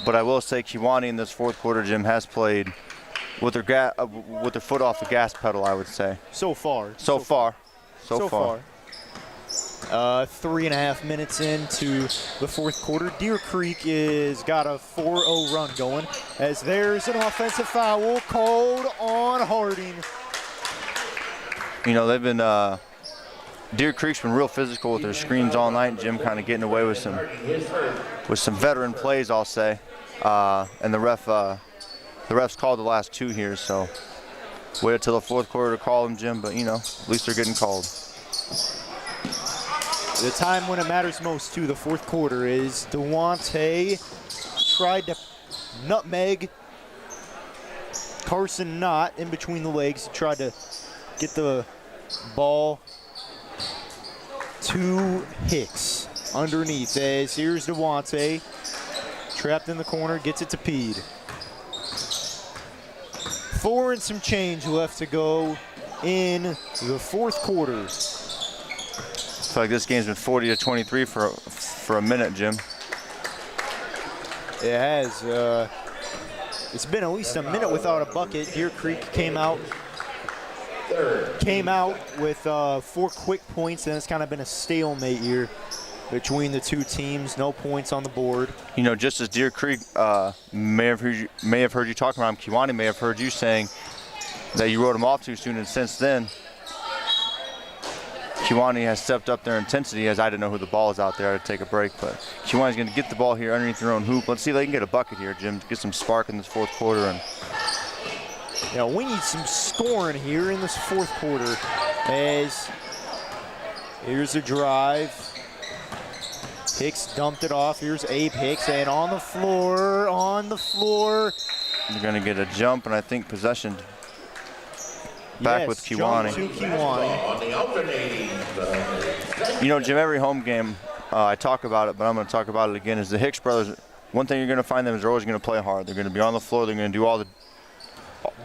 But I will say Kewanee in this fourth quarter, Jim, has played with their foot off the gas pedal, I would say.
So far.
So far.
3.5 minutes into the fourth quarter. Deer Creek is got a 4-0 run going, as there's an offensive foul called on Harding.
You know, they've been Deer Creek's been real physical with their screens all night. Jim kind of getting away with some veteran plays, I'll say. And the refs called the last 2 here, so wait until the fourth quarter to call them, Jim. But you know, at least they're getting called.
The time when it matters most, too, the fourth quarter, is Dewante tried to nutmeg Carson Knott in between the legs. Tried to get the ball to Hicks underneath. As here's Dewante, trapped in the corner, gets it to Pede. 4 and some change left to go in the fourth quarter.
I feel like this game's been 40-23 for a minute, Jim.
It has. It's been at least a minute without a bucket. Deer Creek came out with 4 quick points, and it's kind of been a stalemate here between the two teams. No points on the board.
You know, just as Deer Creek may have heard you talking about him, Kewanee may have heard you saying that you wrote him off too soon, and since then, Kewanee has stepped up their intensity, as I didn't know who the ball is out there to take a break. But Kewanee's going to get the ball here underneath their own hoop. Let's see if they can get a bucket here, Jim, to get some spark in this fourth quarter. And
yeah, we need some scoring here in this fourth quarter. As here's a drive. Hicks dumped it off. Here's Abe Hicks, and on the floor.
They're going to get a jump, and I think possession back with Kewanee.
Jump to Kewanee.
You know, Jim, every home game, I talk about it, but I'm going to talk about it again, is the Hicks brothers. One thing you're going to find them is they're always going to play hard. They're going to be on the floor. They're going to do all the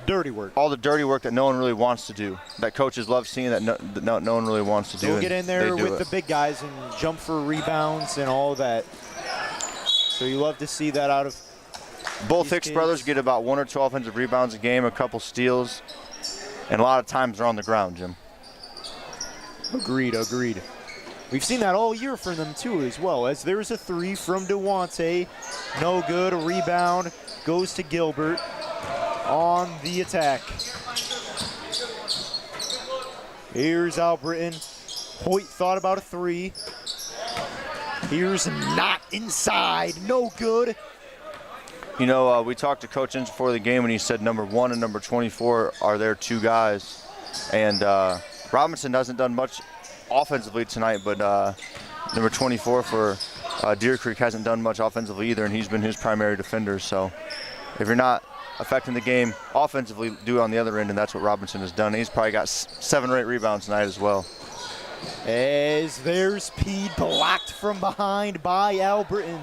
dirty work.
All the dirty work that no one really wants to do. That coaches love seeing that no one really wants to do.
They'll get in there with the big guys and jump for rebounds and all that. So you love to see that out of
Both
These
Hicks
kids-
brothers get about 1 or 2 offensive rebounds a game, a couple steals, and a lot of times they're on the ground, Jim.
Agreed. We've seen that all year from them too as well, as there's a 3 from Dewante. No good, a rebound goes to Gilbert on the attack. Here's Albritton. Hoyt thought about a 3. Here's not inside, no good.
You know, we talked to Coach Inch before the game, and he said number 1 and number 24 are their 2 guys. And Robinson hasn't done much offensively tonight, but number 24 for Deer Creek hasn't done much offensively either, and he's been his primary defender. So if you're not affecting the game offensively, do it on the other end, and that's what Robinson has done. He's probably got 7 or 8 rebounds tonight as well.
As there's Pede blocked from behind by Albritton.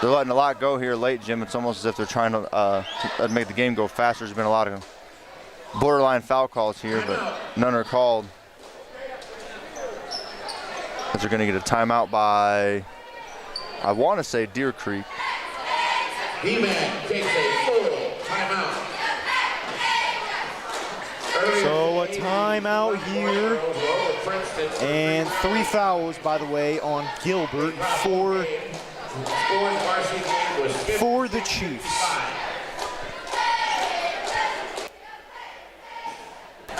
They're letting a lot go here late, Jim. It's almost as if they're trying to make the game go faster. There's been a lot of borderline foul calls here, but none are called. As they're going to get a timeout by, I want to say, Deer Creek.
D-Man takes a full timeout.
So a timeout here, and 3 fouls, by the way, on Gilbert for the Chiefs.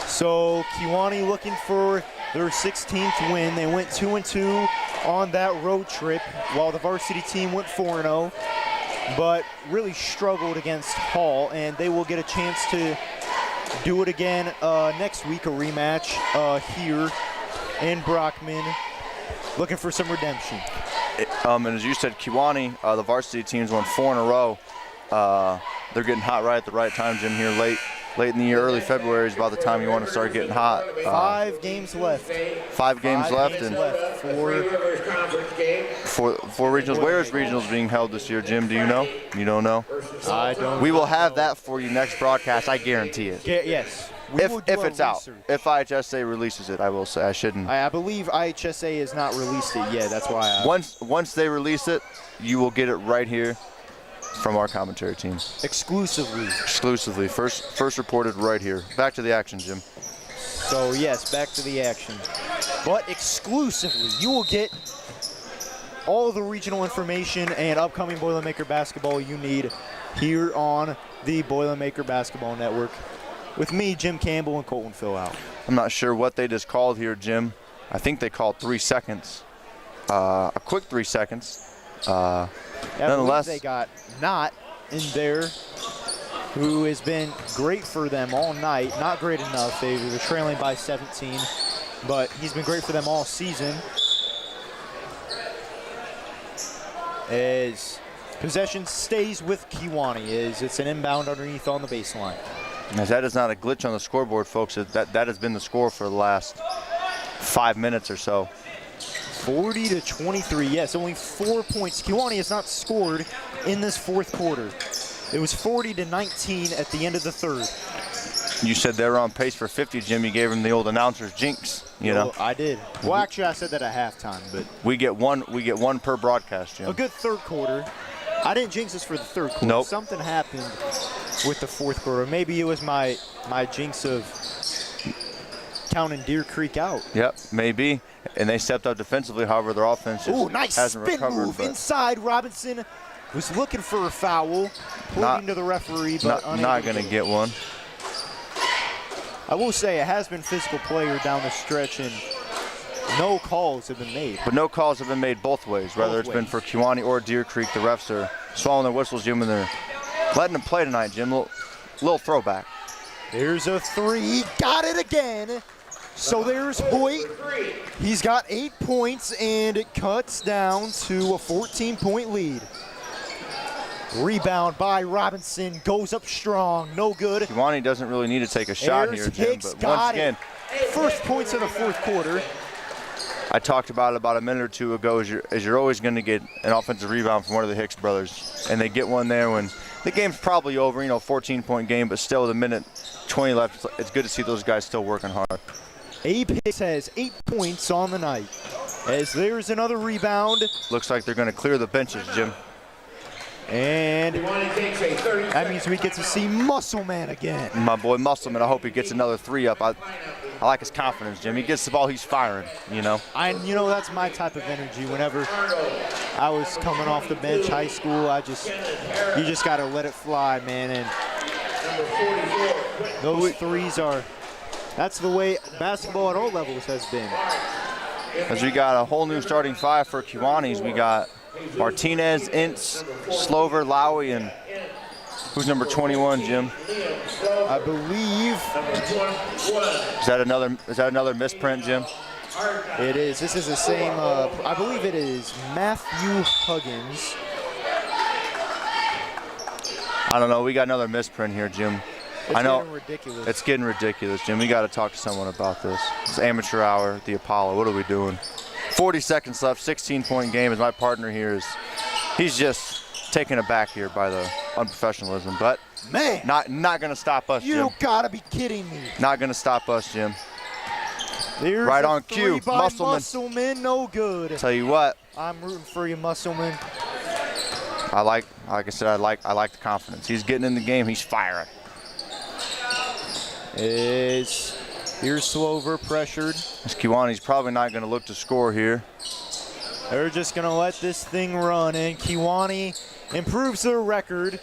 So Kewanee looking for their 16th win. They went 2-2 on that road trip, while the varsity team went 4-0, but really struggled against Hall, and they will get a chance to do it again next week, a rematch here in Brockman, looking for some redemption.
And as you said, Kewanee, the varsity teams won 4 in a row. They're getting hot right at the right time, Jim, here late in the year. Early February is about the time you want to start getting hot.
5 games left.
5 games left, and for regionals. Where is regionals being held this year, Jim? Do you know? You don't know?
I don't.
We will have that for you next broadcast. I guarantee it.
Yes.
If it's out, if IHSA releases it, I will say. I shouldn't.
I believe IHSA has not released it yet. That's why.
Once they release it, you will get it right here from our commentary team.
Exclusively.
First reported right here. Back to the action, Jim.
So yes, back to the action. But exclusively, you will get all the regional information and upcoming Boilermaker basketball you need here on the Boilermaker Basketball Network. With me, Jim Campbell, and Colton Phil out.
I'm not sure what they just called here, Jim. I think they called 3 seconds. A quick 3 seconds. Nonetheless,
they got Knott in there, who has been great for them all night. Not great enough. They were trailing by 17, but he's been great for them all season. As possession stays with Kewanee, as it's an inbound underneath on the baseline.
As that is not a glitch on the scoreboard, folks. That has been the score for the last 5 minutes or so.
40-23, yes, only 4 points. Kewanee has not scored in this 4th quarter. It was 40-19 at the end of the 3rd.
You said they were on pace for 50, Jim. You gave them the old announcer's jinx, you know.
I did. Well, actually, I said that at halftime, but
we get one per broadcast, Jim.
A good 3rd quarter. I didn't jinx this for the 3rd quarter.
Nope.
Something happened with the 4th quarter. Maybe it was my jinx of counting Deer Creek out.
Yep, maybe. And they stepped up defensively. However, their offense just
nice
hasn't
spin
recovered.
Move inside. Robinson was looking for a foul, pointing to the referee, but
not going to get one.
I will say it has been physical player down the stretch, and no calls have been made.
But no calls have been made both ways, whether it's been for Kewanee or Deer Creek. The refs are swallowing their whistles, Jim, and they're letting them play tonight, Jim. Little throwback.
There's a 3. Got it again. So there's Hoyt. He's got 8 points, and it cuts down to a 14-point lead. Rebound by Robinson, goes up strong, no good.
Kewanee doesn't really need to take a shot here, Jim,
Hicks
but once again,
first points of the 4th quarter.
I talked about it about a minute or two ago, as you're always going to get an offensive rebound from one of the Hicks brothers, and they get one there when the game's probably over, 14-point game, but still with a minute 20 left, it's good to see those guys still working hard.
Abe Hicks has 8 points on the night. As there's another rebound.
Looks like they're going to clear the benches, Jim.
And
Kiwani takes a 30
that means we get to see Muscle Man again.
My boy Musselman, I hope he gets another 3 up. I like his confidence, Jim. He gets the ball, he's firing, you know.
You know, that's my type of energy. Whenever I was coming off the bench, high school, you just got to let it fly, man. And those threes that's the way basketball at all levels has been.
As we got a whole new starting 5 for Kiwanis. We got Martinez, Ince, Slover, Lowy, and who's number 21, Jim?
I believe
Is that another misprint, Jim?
it is. This is the same. I believe it is Matthew Huggins.
I don't know. We got another misprint here, Jim.
It's
know
getting ridiculous.
It's getting ridiculous, Jim. We got to talk to someone about this. It's amateur hour at the Apollo. What are we doing? 40 seconds left, 16-point game. As my partner here he's just taken aback here by the unprofessionalism, but
Man,
not going to stop us, Jim.
you gotta be kidding me.
Not going to stop us, Jim.
There's
Right
a
on cue,
three by
Musselman.
Musselman, no good.
Tell you what,
I'm rooting for you, Musselman.
like I said, I like the confidence. He's getting in the game. He's firing.
Here's Slover pressured.
This Kiwani's probably not going to look to score here.
They're just gonna let this thing run, and Kiwani improves their record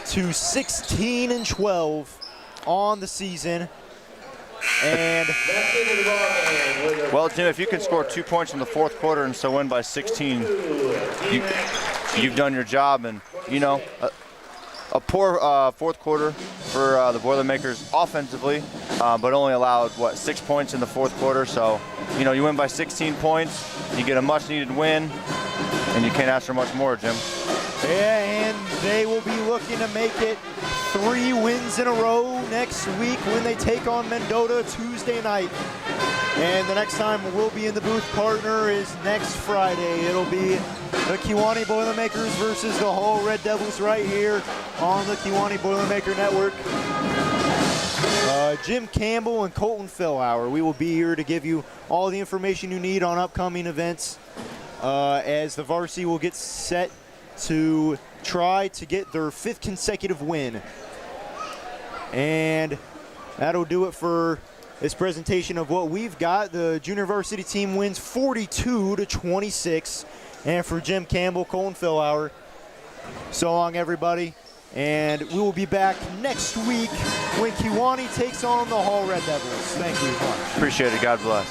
to 16-12 on the season. And
Well, Jim, if you can score 2 points in the fourth quarter and so win by 16, you've done your job. And you know, a poor fourth quarter for the Boilermakers offensively, but only allowed 6 points in the fourth quarter. So, you know, you win by 16 points, you get a much-needed win, and you can't ask for much more, Jim.
yeah, and they will be looking to make it 3 wins in a row next week when they take on Mendota Tuesday night. And the next time we'll be in the booth, partner, is next Friday. It'll be the Kiwani Boilermakers versus the Hall Red Devils right here on the Kiwani Boilermaker Network. Jim Campbell and Colton Fillhour, we will be here to give you all the information you need on upcoming events as the Varsity will get set to try to get their 5th consecutive win. And that'll do it for this presentation of what we've got. The junior varsity team wins 42-26. And for Jim Campbell, Colton Fillhour, so long, everybody. And we will be back next week when Kiwani takes on the Hall Red Devils. Thank you much.
Appreciate it. God bless.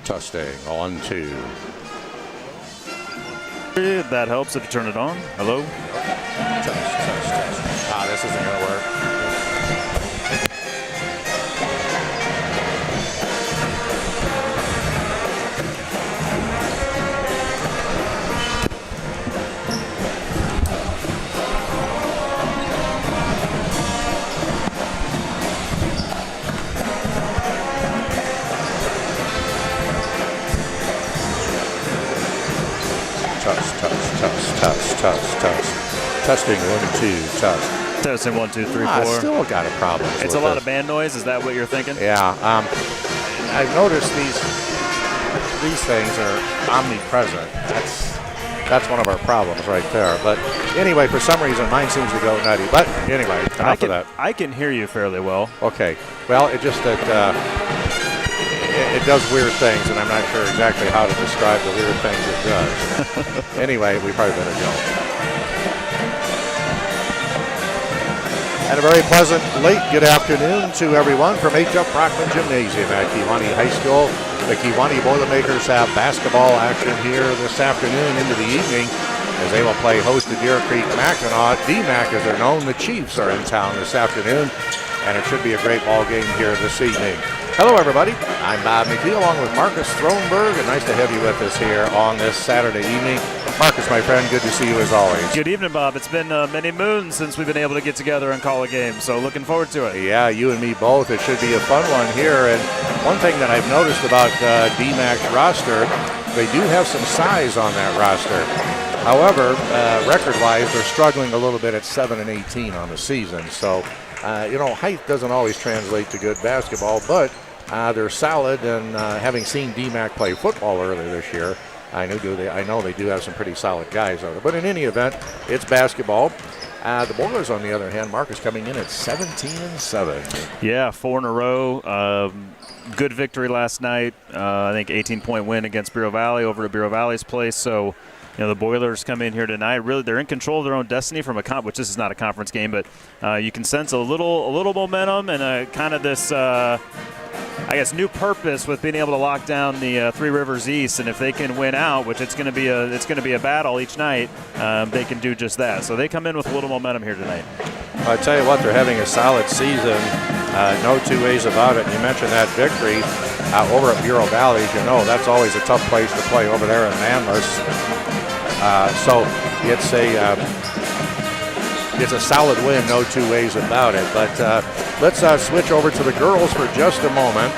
Testing. 1, 2.
That helps if you turn it on. Hello?
Test. Ah, this isn't going to work. Test. Testing 1, 2. Test.
Testing 1, 2, 3, 4.
I still got a problem.
It's a lot of band noise. Is that what you're thinking?
Yeah. I've noticed these things are omnipresent. That's one of our problems right there. But anyway, for some reason, mine seems to go nutty. But anyway, enough of that.
I can hear you fairly well.
Okay. Well, it just that it does weird things, and I'm not sure exactly how to describe the weird things it does. Anyway, we probably better go. And a very pleasant late good afternoon to everyone from H.F. Brockman Gymnasium at Kewanee High School. The Kewanee Boilermakers have basketball action here this afternoon into the evening as they will play host to Deer Creek Mackinaw. DMAC, as they're known, the Chiefs are in town this afternoon, and it should be a great ball game here this evening. Hello, everybody. I'm Bob McKee along with Marcus Thronberg, and nice to have you with us here on this Saturday evening. Marcus, my friend, good to see you as always.
Good evening, Bob. It's been many moons since we've been able to get together and call a game, so looking forward to it.
Yeah, you and me both. It should be a fun one here. And one thing that I've noticed about DMAC's roster, they do have some size on that roster. However, record-wise, they're struggling a little bit at 7-18 on the season. So, height doesn't always translate to good basketball, but they're solid. And having seen DMAC play football earlier this year, I know they do have some pretty solid guys out there. But in any event, it's basketball. The Boilers, on the other hand, Marcus, coming in at 17-7.
Yeah, 4 in a row. Good victory last night. I think 18-point win against Bureau Valley over to Bureau Valley's place. So, the Boilers come in here tonight. Really, they're in control of their own destiny from which this is not a conference game, but you can sense a little momentum and kind of this. New purpose with being able to lock down the Three Rivers East, and if they can win out, which it's going to be a battle each night, they can do just that. So they come in with a little momentum here tonight.
I tell you what, they're having a solid season. No two ways about it. You mentioned that victory over at Bureau Valley. That's always a tough place to play over there in Manlius. So it's a solid win, no two ways about it. But let's switch over to the girls for just a moment.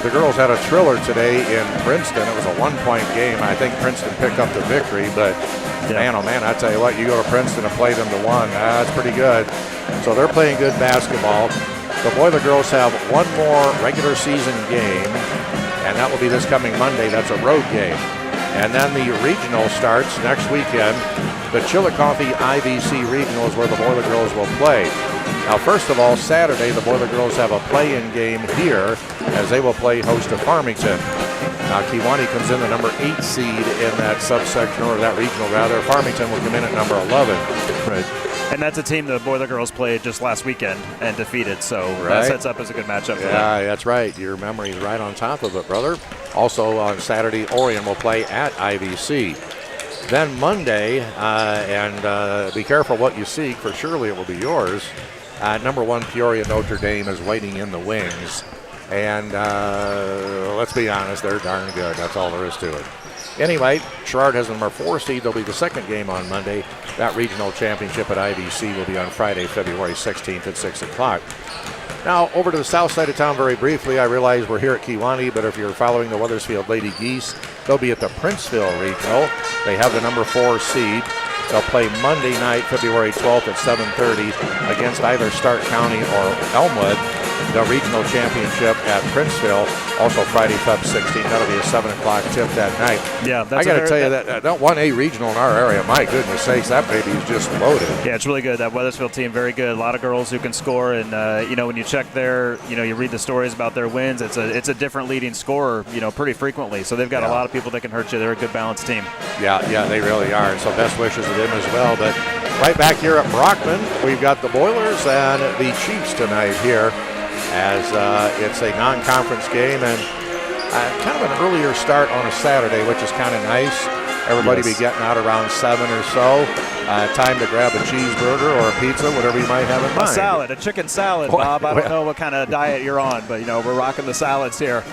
The girls had a thriller today in Princeton. It was a 1-point game. I think Princeton picked up the victory, but man, oh man, I tell you what, you go to Princeton and play them to 1. That's pretty good. So they're playing good basketball. The Boiler girls have one more regular season game, and that will be this coming Monday. That's a road game. And then the regional starts next weekend. The Chillicothe IVC Regional is where the Boiler girls will play. Now, first of all, Saturday, the Boiler girls have a play-in game here as they will play host to Farmington. Now, Kewanee comes in the number 8 seed in that subsection, or that regional rather. Farmington will come in at number 11.
Right. And that's a team the Boiler girls played just last weekend and defeated, so that sets up as a good matchup for them.
Yeah, that's right. Your memory is right on top of it, brother. Also on Saturday, Orion will play at IVC. Then Monday, and be careful what you seek, for surely it will be yours. Number 1 Peoria Notre Dame is waiting in the wings. And let's be honest, they're darn good. That's all there is to it. Anyway, Sherrard has the number 4 seed. They'll be the second game on Monday. That regional championship at IVC will be on Friday, February 16th at 6 o'clock. Now, over to the south side of town very briefly. I realize we're here at Kewanee, but if you're following the Weathersfield Lady Geese, they'll be at the Princeville Regional. They have the number 4 seed. They'll play Monday night, February 12th at 7:30 against either Stark County or Elmwood. The regional championship at Princeville, also Friday, Feb 16th. That'll be a 7 o'clock tip that night.
Yeah,
I got to tell you that 1A regional in our area, my goodness sakes, that baby is just loaded.
Yeah, it's really good. That Weathersfield team, very good. A lot of girls who can score, and when you check their, you read the stories about their wins. It's a different leading scorer, pretty frequently. So they've got a lot of people that can hurt you. They're a good balanced team. Yeah, they really are. And so best wishes to them as well. But right back here at Brockman, we've got the Boilers and the Chiefs tonight here, as it's a non-conference game. And
Kind of an earlier start on a Saturday, which is kind of nice. Everybody be getting out around 7 or so. Time to grab a cheeseburger or a pizza, whatever you might have in mind.
A salad, a chicken salad, Bob. I don't know what kind of diet you're on, but, we're rocking the salads here.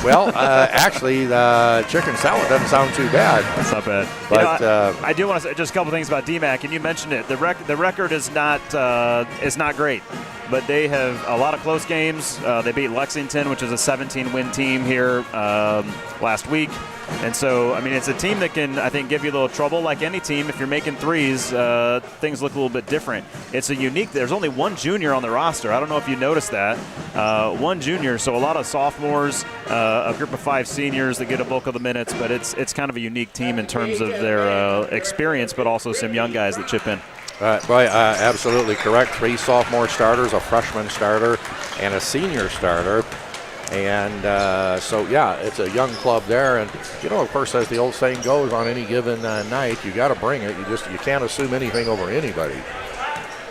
Well, actually, the chicken salad doesn't sound too bad.
That's not bad.
But
I do want to say just a couple things about DMAC, and you mentioned it. The record is not great, but they have a lot of close games. They beat Lexington, which is a 17-win team here last week. And so, it's a team that can, I think, give you a little trouble. Like any team, if you're making threes, things look a little bit different. It's a unique, there's only one junior on the roster. I don't know if you noticed that. One junior, so a lot of sophomores, a group of 5 seniors that get a bulk of the minutes, but it's kind of a unique team in terms of their experience, but also some young guys that chip in.
Absolutely correct. 3 sophomore starters, a freshman starter, and a senior starter. And it's a young club there. And, of course, as the old saying goes, on any given night, you got to bring it. You can't assume anything over anybody.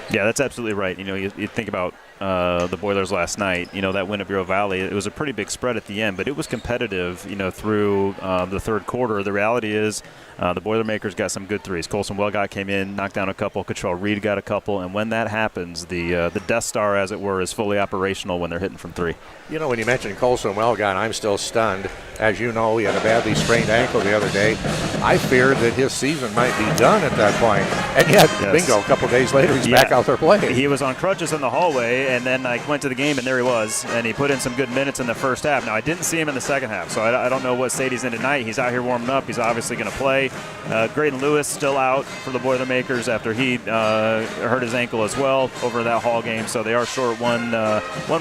Yeah, that's absolutely right. You think about the Boilers last night, that win at Bureau Valley, it was a pretty big spread at the end, but it was competitive, through the third quarter. The reality is the Boilermakers got some good threes. Colson Wellgott came in, knocked down a couple. Cottrell Reed got a couple. And when that happens, the Death Star, as it were, is fully operational when they're hitting from 3.
When you mentioned Colson Wellgott, I'm still stunned. As you know, he had a badly sprained ankle the other day. I feared that his season might be done at that point. And yet, bingo, a couple days later, he's back out there playing.
He was on crutches in the hallway, and then I went to the game, and there he was. And he put in some good minutes in the first half. Now, I didn't see him in the second half, so I don't know what state he's in tonight. He's out here warming up. He's obviously going to play. Graydon Lewis still out for the Boilermakers after he hurt his ankle as well over that Hall game. So they are short one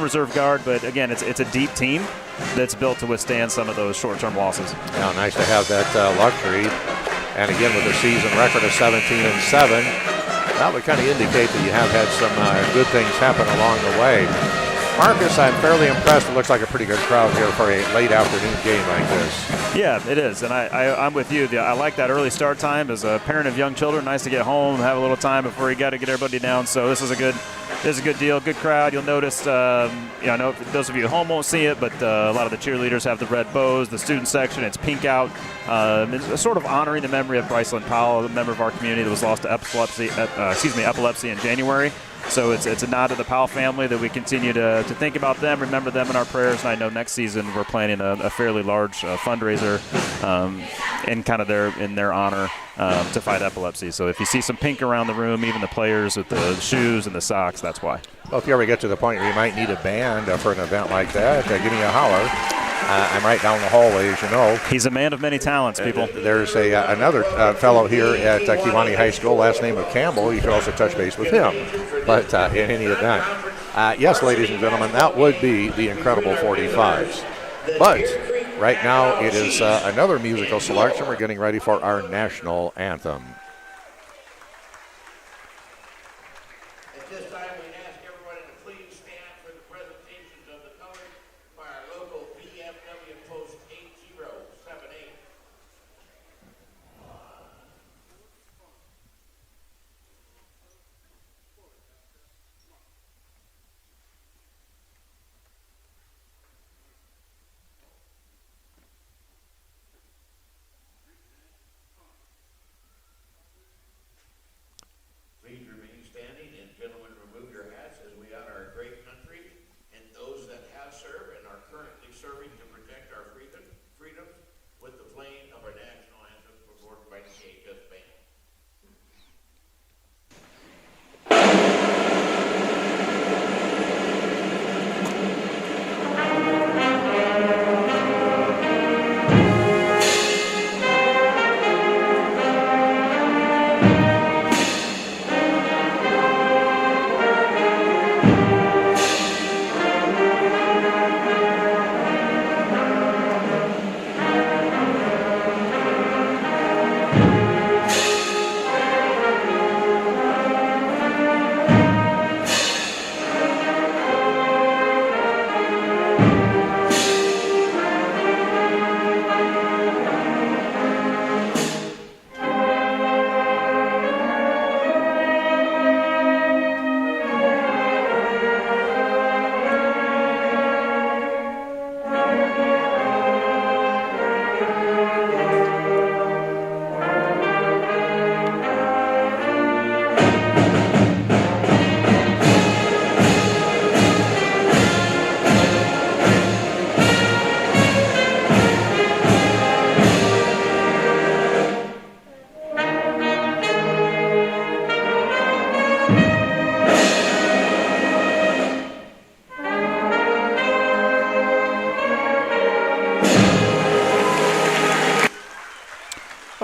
reserve guard. But, again, it's a deep team that's built to withstand some of those short-term losses.
Yeah, nice to have that luxury. And, again, with a season record of 17-7, that would kind of indicate that you have had some good things happen along the way. Marcus, I'm fairly impressed. It looks like a pretty good crowd here for a late afternoon game like this.
Yeah, it is, and I'm with you. I like that early start time. As a parent of young children, nice to get home, have a little time before you got to get everybody down. So this is a good deal, good crowd. You'll notice, I know those of you at home won't see it, but a lot of the cheerleaders have the red bows. The student section, it's pink out. It's sort of honoring the memory of Brycelyn Powell, a member of our community that was lost to epilepsy in January. So it's a nod to the Powell family that we continue to think about them, remember them in our prayers. And I know next season we're planning a fairly large fundraiser in their honor to fight epilepsy. So if you see some pink around the room, even the players with the shoes and the socks, that's why.
Well, if you ever get to the point where you might need a band for an event like that, give me a holler. I'm right down the hallway, as you know.
He's a man of many talents, people.
There's another fellow here at Kewanee High School, last name of Campbell. You can also touch base with him. But in any event, yes, ladies and gentlemen, that would be the Incredible 45s. But right now it is another musical selection. We're getting ready for our national anthem.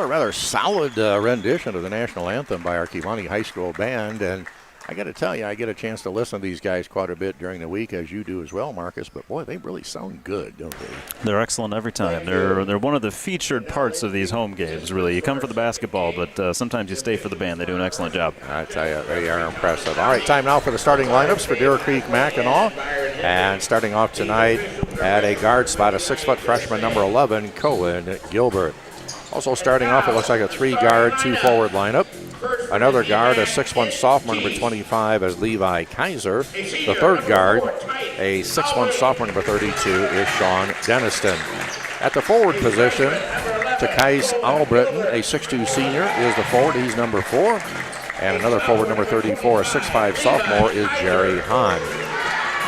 a rather solid rendition of the national anthem by our Kewanee High School band. And I got to tell you, I get a chance to listen to these guys quite a bit during the week, as you do as well, Marcus. But, boy, they really sound good, don't they?
They're excellent every time. They're one of the featured parts of these home games, really. You come for the basketball, but sometimes you stay for the band. They do an excellent job.
I tell you, they are impressive. All right, time now for the starting lineups for Deer Creek Mackinaw. And starting off tonight at a guard spot, a 6-foot freshman, number 11, Cohen Gilbert. Also starting off, it looks like a 3-guard, 2-forward lineup. Another guard, a 6'1 sophomore, number 25, is Levi Kaiser. The third guard, a 6'1 sophomore, number 32, is Sean Deniston. At the forward position, Takais Albritton, a 6'2 senior, is the forward. He's number 4. And another forward, number 34, a 6'5 sophomore, is Jerry Hahn.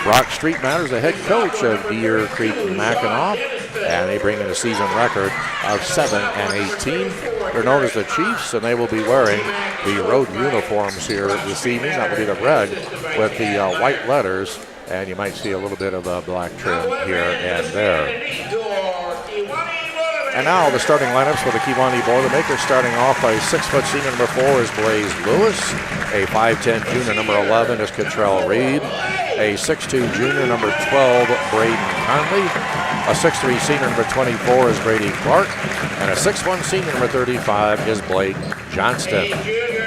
Brock Streetmatter is the head coach of Deer Creek Mackinaw, and they bring in a season record of 7-18. They're known as the Chiefs, and they will be wearing the road uniforms here this evening. That will be the red with the white letters, and you might see a little bit of a black trim here and there. And now the starting lineups for the Kewanee Boilermakers. Starting off by 6-foot senior number 4 is Blaze Lewis. A 5'10 junior number 11 is Cottrell Reed. A 6'2 junior number 12, Braden Conley. A 6'3 senior number 24 is Brady Clark. And a 6'1 senior number 35 is Blake Johnston.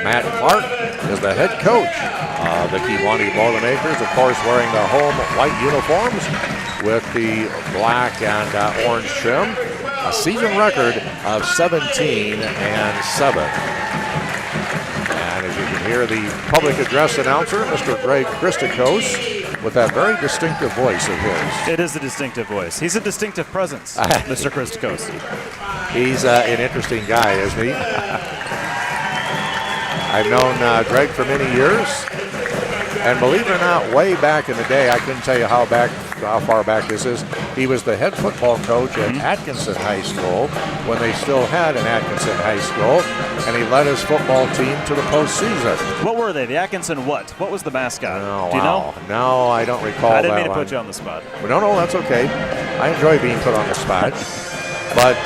Matt Clark is the head coach of the Kewanee Boilermakers, of course wearing the home white uniforms with the black and orange trim. A season record of 17-7. And as you can hear, the public address announcer, Mr. Greg Christakos, with that very distinctive voice of his.
It is a distinctive voice. He's a distinctive presence, Mr. Christakos.
He's an interesting guy, isn't he? I've known Greg for many years. And believe it or not, way back in the day, I couldn't tell you how far back this is, he was the head football coach at Atkinson High School when they still had an Atkinson High School, and he led his football team to the postseason.
What were they? The Atkinson what? What was the mascot?
Oh,
do you know?
No, I don't recall that.
I didn't mean to put you on the spot.
No, that's okay. I enjoy being put on the spot. But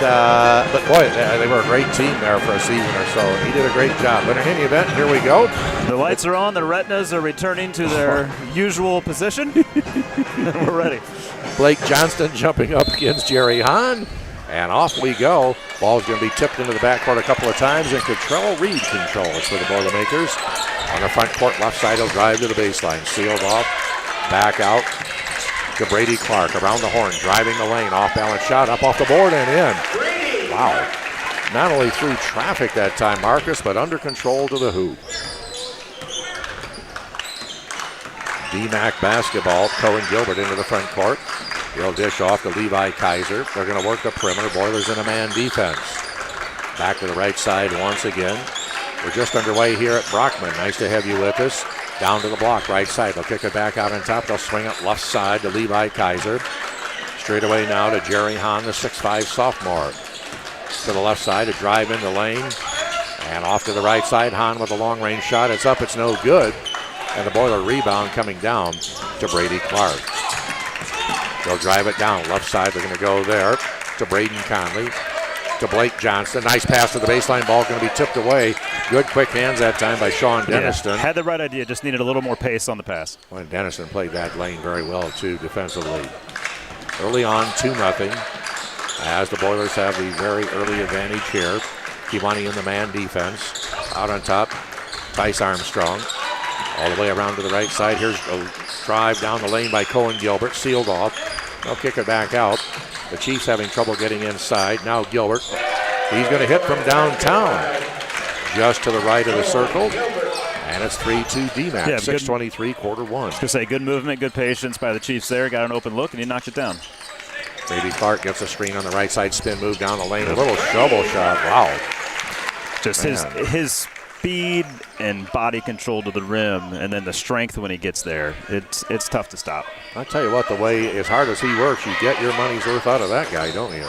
boy, they were a great team there for a season or so. He did a great job. But in any event, here we go.
The lights are on. The retinas are returning to their usual position. We're ready.
Blake Johnston jumping up against Jerry Hahn. And off we go. Ball's going to be tipped into the backcourt a couple of times, and Cottrell Reed controls for the Boilermakers. On the front court left side, he'll drive to the baseline. Sealed off. Back out to Brady Clark. Around the horn, driving the lane. Off-balance shot, up off the board and in. Wow. Not only through traffic that time, Marcus, but under control to the hoop. DMAC basketball. Cohen Gilbert into the front court. He'll dish off to Levi Kaiser. They're going to work the perimeter. Boilers in a man defense. Back to the right side once again. We're just underway here at Brockman. Nice to have you with us. Down to the block, right side. They'll kick it back out on top. They'll swing it left side to Levi Kaiser. Straight away now to Jerry Hahn, the 6'5 sophomore. To the left side, a drive in the lane. And off to the right side, Hahn with a long-range shot. It's up, it's no good. And the Boiler rebound coming down to Brady Clark. They'll drive it down. Left side, they're going to go there to Braden Conley. To Blake Johnston. Nice pass to the baseline. Ball going to be tipped away. Good quick hands that time by Sean Deniston.
Had the right idea, just needed a little more pace on the pass.
Well, Deniston played that lane very well, too, defensively. Early on, 2-0, as the Boilers have the very early advantage here. Kewanee in the man defense. Out on top, Tice Armstrong. All the way around to the right side. Here's a drive down the lane by Cohen Gilbert. Sealed off. They'll kick it back out. The Chiefs having trouble getting inside. Now Gilbert. He's going to hit from downtown. Just to the right of the circle. And it's 3-2 DMAC.
Yeah,
6:23, quarter one.
I was going to say, good movement, good patience by the Chiefs there. Got an open look, and he knocked it down.
Brady Clark gets a screen on the right side. Spin move down the lane. A little shovel shot. Wow.
Just his speed and body control to the rim, and then the strength when he gets there. It's tough to stop.
I tell you what, the way, as hard as he works, you get your money's worth out of that guy, don't you?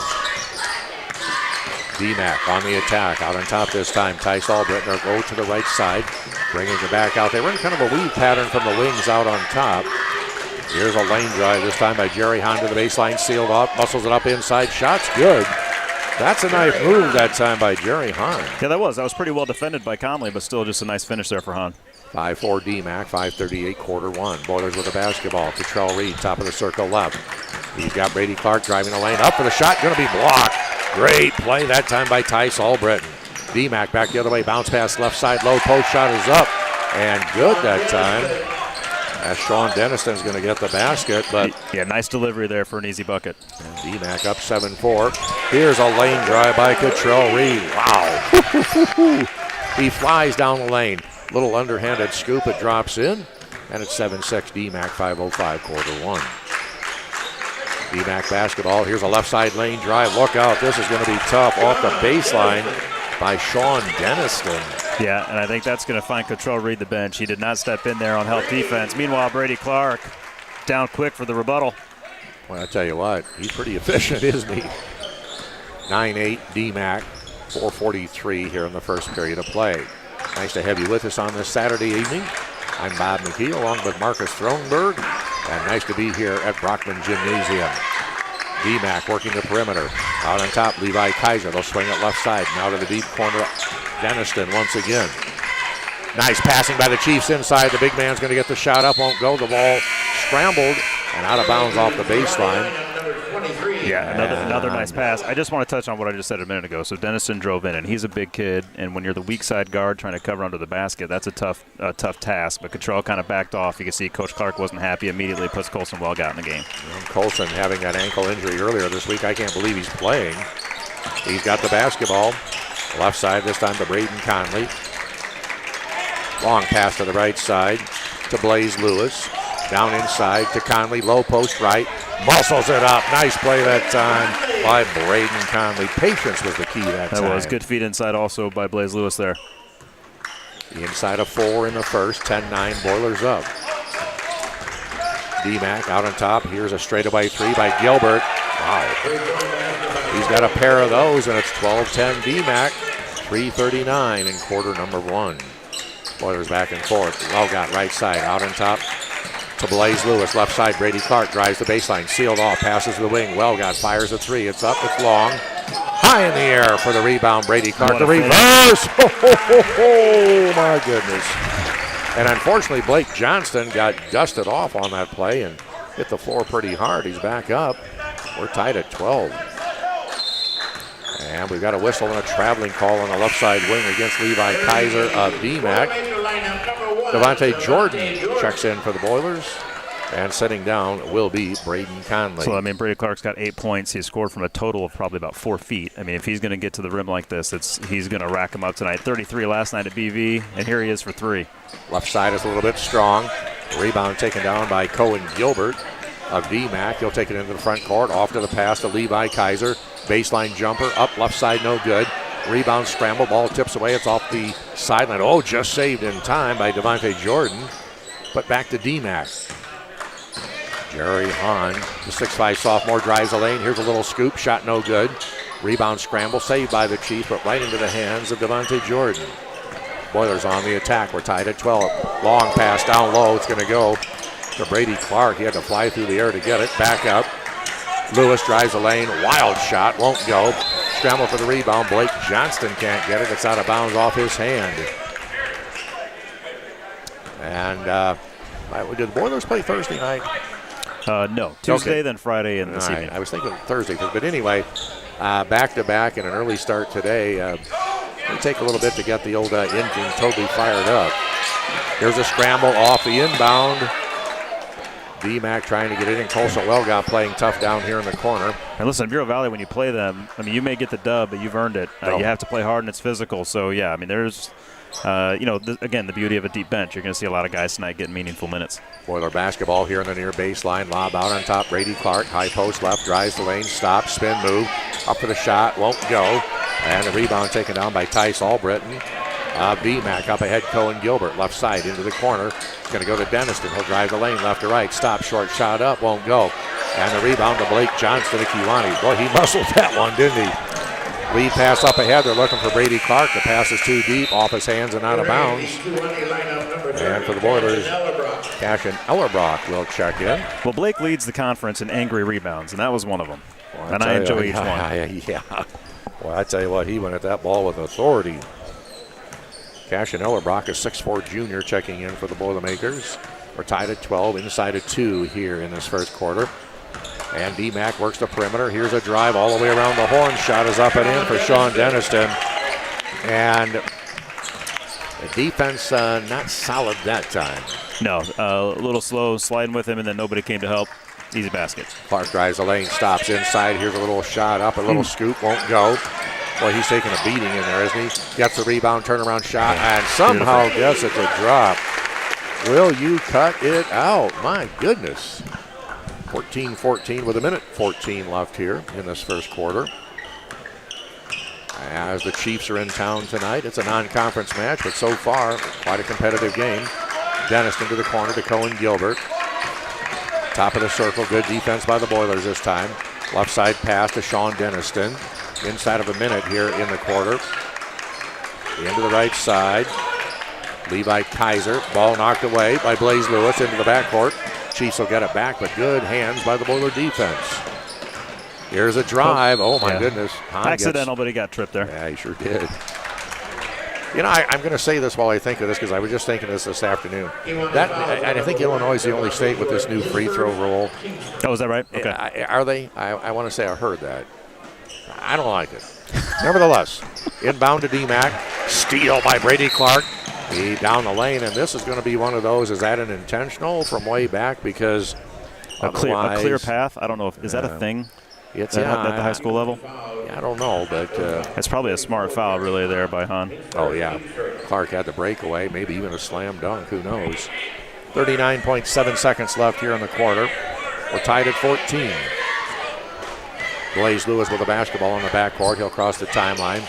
DMAC on the attack, out on top this time. Tice Albritton will go to the right side, bringing it back out. They run kind of a weave pattern from the wings out on top. Here's a lane drive this time by Jerry Hahn to the baseline, sealed off, muscles it up inside, shots good. That's a nice move that time by Jerry Hahn.
Yeah, that was pretty well defended by Conley, but still just a nice finish there for Hahn.
5-4 DMAC, 5:38, quarter one. Boilers with the basketball. Cottrell Reed, top of the circle left. He's got Brady Clark driving the lane. Up for the shot, going to be blocked. Great play that time by Tice Albritton. DMAC back the other way, bounce pass left side, low post shot is up. And good that time. As Sean Deniston's going to get the basket, but
yeah, nice delivery there for an easy bucket.
DMAC up 7-4. Here's a lane drive by Cottrell Reed. Wow. He flies down the lane. Little underhanded scoop, it drops in, and it's 7-6 DMAC, 5:05, quarter one. DMAC basketball. Here's a left side lane drive. Look out, this is going to be tough. Off the baseline by Sean Deniston.
Yeah, and I think that's going to find Cottrell Reed the bench. He did not step in there on help defense. Meanwhile, Brady Clark down quick for the rebuttal.
Well, I tell you what, he's pretty efficient, isn't he? 9-8 DMAC, 4:43 here in the first period of play. Nice to have you with us on this Saturday evening. I'm Bob McKee along with Marcus Thronberg, and nice to be here at Brockman Gymnasium. DMAC working the perimeter. Out on top, Levi Kaiser. They'll swing it left side. Now to the deep corner, Deniston once again. Nice passing by the Chiefs inside. The big man's going to get the shot up. Won't go. The ball scrambled and out of bounds off the baseline.
Yeah, another nice pass. I just want to touch on what I just said a minute ago. So Deniston drove in, and he's a big kid. And when you're the weak side guard trying to cover under the basket, that's a tough task. But Cottrell kind of backed off. You can see Coach Clark wasn't happy. Immediately puts Colson Welgott in the game.
And Colson having that ankle injury earlier this week. I can't believe he's playing. He's got the basketball. Left side this time to Braden Conley. Long pass to the right side to Blaze Lewis. Down inside to Conley. Low post right. Muscles it up. Nice play that time by Braden Conley. Patience was the key that time.
That was good feed inside also by Blaze Lewis there.
The inside of 4 in the first. 10-9 Boilers up. DMAC out on top. Here's a straightaway 3 by Gilbert. Wow. He's got a pair of those, and it's 12-10 DMAC. 3:39 in quarter number one. Boilers back and forth. Welgott right side. Out on top to Blaze Lewis. Left side, Brady Clark drives the baseline. Sealed off. Passes to the wing. Welgott fires a 3. It's up. It's long. High in the air for the rebound. Brady Clark. The reverse. Oh, my goodness. And unfortunately, Blake Johnston got dusted off on that play and hit the floor pretty hard. He's back up. We're tied at 12. And we've got a whistle and a traveling call on the left side wing against Levi Kaiser of DMAC. Devontae Jordan checks in for the Boilers. And sitting down will be Braden Conley.
So, I mean, Brady Clark's got 8 points. He scored from a total of probably about 4 feet. I mean, if he's going to get to the rim like this, he's going to rack him up tonight. 33 last night at BV, and here he is for 3.
Left side is a little bit strong. Rebound taken down by Cohen Gilbert of DMAC. He'll take it into the front court. Off to the pass to Levi Kaiser. Baseline jumper. Up left side, no good. Rebound scramble. Ball tips away. It's off the sideline. Oh, just saved in time by Devontae Jordan. But back to DMAC. Jerry Hahn, the 6'5 sophomore, drives the lane. Here's a little scoop. Shot no good. Rebound scramble. Saved by the Chief, but right into the hands of Devontae Jordan. Boilers on the attack. We're tied at 12. Long pass down low. It's going to go to Brady Clark. He had to fly through the air to get it. Back up. Lewis drives the lane. Wild shot. Won't go. Scramble for the rebound. Blake Johnston can't get it. It's out of bounds off his hand. And did the Boilers play Thursday night?
No. Tuesday, then Friday, and this evening.
I was thinking Thursday. But anyway, back-to-back and an early start today. It'll take a little bit to get the old engine totally fired up. There's a scramble off the inbound. DMAC trying to get it in. Colson Welgott playing tough down here in the corner.
And listen, Bureau Valley, when you play them, I mean, you may get the dub, but you've earned it. You have to play hard and it's physical. So, yeah, I mean, there's, again, the beauty of a deep bench. You're going to see a lot of guys tonight getting meaningful minutes.
Boiler basketball here in the near baseline. Lob out on top. Brady Clark, high post left, drives the lane, stops, spin move. Up for the shot, won't go. And the rebound taken down by Tice Albritton. DMAC up ahead, Cohen Gilbert, left side into the corner. It's going to go to Deniston. He'll drive the lane left to right. Stop, short shot up, won't go. And the rebound to Blake Johnston of Kiwani. Boy, he muscled that one, didn't he? Lead pass up ahead. They're looking for Brady Clark. The pass is too deep, off his hands and out of bounds. And for the Boilers, Cashin Ellerbrock will check in.
Well, Blake leads the conference in angry rebounds, and that was one of them.
Well,
and I enjoy each one.
Yeah. Well, I tell you what, he went at that ball with authority. Cashin Ellerbrock, a 6'4 junior, checking in for the Boilermakers. We're tied at 12, inside of 2 here in this first quarter. And D-Mac works the perimeter. Here's a drive all the way around the horn. Shot is up and in for Sean Deniston. And the defense not solid that time.
No, a little slow, sliding with him, and then nobody came to help. Easy basket.
Clark drives the lane, stops inside. Here's a little shot up, a little scoop, won't go. Boy, he's taking a beating in there, isn't he? Gets the rebound, turnaround shot, and somehow gets it to drop. Will you cut it out? My goodness. 14-14 with a minute 14 left here in this first quarter. As the Chiefs are in town tonight, it's a non-conference match, but so far, quite a competitive game. Deniston to the corner to Cohen Gilbert. Top of the circle, good defense by the Boilers this time. Left side pass to Sean Deniston. Inside of a minute here in the quarter. Into the right side. Levi Kaiser, ball knocked away by Blaze Lewis into the backcourt. Chiefs will get it back, but good hands by the Boiler defense. Here's a drive. Oh, my goodness.
Accidental, but he got tripped there.
Yeah, he sure did. You know, I'm going to say this while I think of this because I was just thinking this afternoon. And I think Illinois is the only state with this new free throw rule.
Oh, is that right? Okay.
Are they? I want to say I heard that. I don't like it. Nevertheless, inbound to D-Mac. Steal by Brady Clark. He down the lane, and this is going to be one of those. Is that an intentional from way back? Because
a clear path. I don't know if is that a thing.
It's
at the high school level.
Yeah, I don't know, but
it's probably a smart foul, really, there by Hahn.
Oh yeah, Clark had the breakaway, maybe even a slam dunk. Who knows? 39.7 seconds left here in the quarter. We're tied at 14. Blaze Lewis with the basketball on the backcourt. He'll cross the timeline.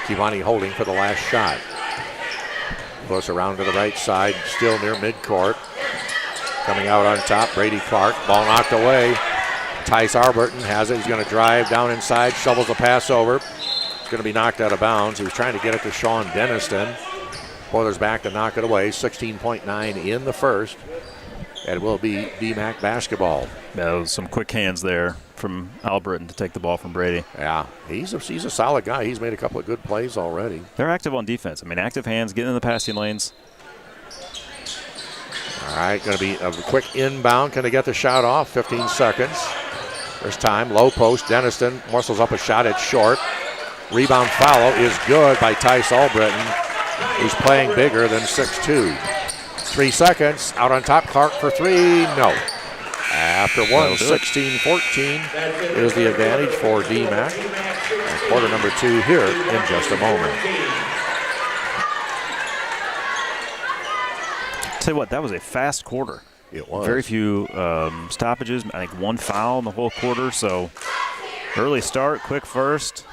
Kivani holding for the last shot. Lewis around to the right side, still near midcourt. Coming out on top, Brady Clark. Ball knocked away. Tice Arburton has it. He's going to drive down inside, shovels the pass over. It's going to be knocked out of bounds. He was trying to get it to Sean Deniston. Boilers back to knock it away. 16.9 in the first. And it will be D-Mac basketball.
Some quick hands there from Albritton to take the ball from Brady.
Yeah, he's a solid guy. He's made a couple of good plays already.
They're active on defense. I mean, active hands, getting in the passing lanes.
All right, going to be a quick inbound. Can they get the shot off? 15 seconds. There's time. Low post. Deniston muscles up a shot. It's short. Rebound follow is good by Tice Albritton, who's playing bigger than 6'2". 3 seconds. Out on top. Clark for three. No. After one, 16-14 is the advantage for D-Mac. And quarter number 2 here in just a moment.
Tell you what, that was a fast quarter.
It was.
Very few stoppages. I think one foul in the whole quarter. So early start, quick first.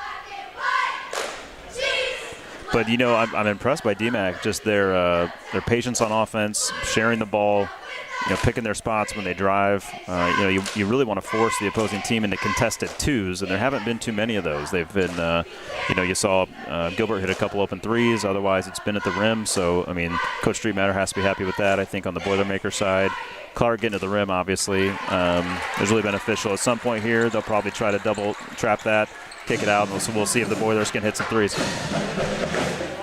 But, you know, I'm impressed by D-Mac, just their patience on offense, sharing the ball, you know, picking their spots when they drive. You really want to force the opposing team into contested twos, and there haven't been too many of those. They've been, you saw Gilbert hit a couple open threes. Otherwise, it's been at the rim. So, I mean, Coach Streetmatter has to be happy with that, I think, on the Boilermaker side. Clark getting to the rim, obviously, is really beneficial. At some point here, they'll probably try to double trap that, kick it out, and so we'll see if the Boilers can hit some threes.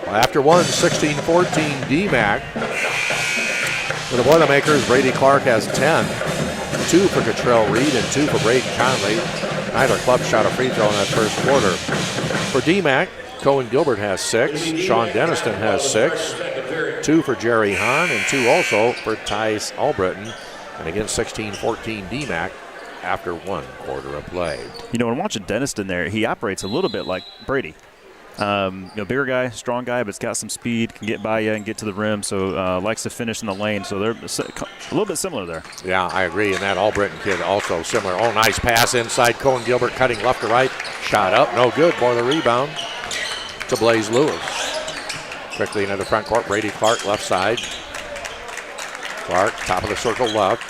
Well, after one, 16-14 D-Mac. For the Boilermakers, Brady Clark has 10. 2 for Cottrell Reed and 2 for Braden Conley. Neither club shot a free throw in that first quarter. For D-Mac, Cohen Gilbert has 6. Sean Deniston has 6. 2 for Jerry Hahn and 2 also for Tice Albritton. And again, 16-14 D-Mac after 1 quarter of play.
You know, when watching Deniston there, he operates a little bit like Brady. Bigger guy, strong guy, but it's got some speed, can get by you and get to the rim, so likes to finish in the lane. So they're a little bit similar there. Yeah,
I agree. And that Albritton kid also similar. Oh, nice pass inside. Cohen Gilbert cutting left to right. Shot up, no good. Boiler rebound to Blaze Lewis. Quickly into the front court. Brady Clark, left side. Clark, top of the circle left.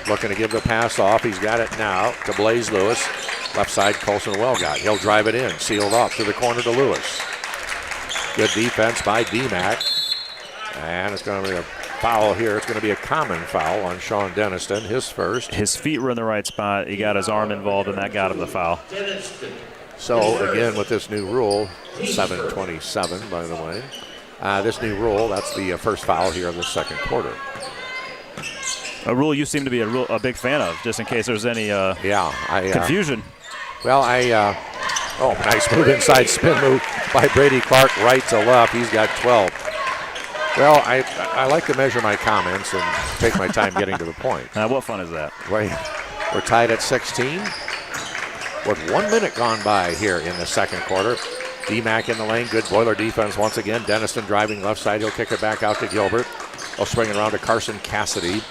Looking to give the pass off. He's got it now to Blaze Lewis. Left side, Colson Wellgott. He'll drive it in. Sealed off to the corner to Lewis. Good defense by D-Mac. And it's going to be a foul here. It's going to be a common foul on Sean Deniston, his first.
His feet were in the right spot. He got his arm involved, and that got him the foul.
So again, with this new rule, 7:27 by the way, this new rule, that's the first foul here of the second quarter.
A rule you seem to be a big fan of, just in case there's any confusion.
Well, nice move inside spin move by Brady Clark, right to left. He's got 12. Well, I like to measure my comments and take my time getting to the point.
What fun is that?
Right. We're tied at 16 with 1 minute gone by here in the second quarter. D-Mac in the lane, good Boiler defense once again. Denniston driving left side. He'll kick it back out to Gilbert. He'll swing it around to Carson Cassidy.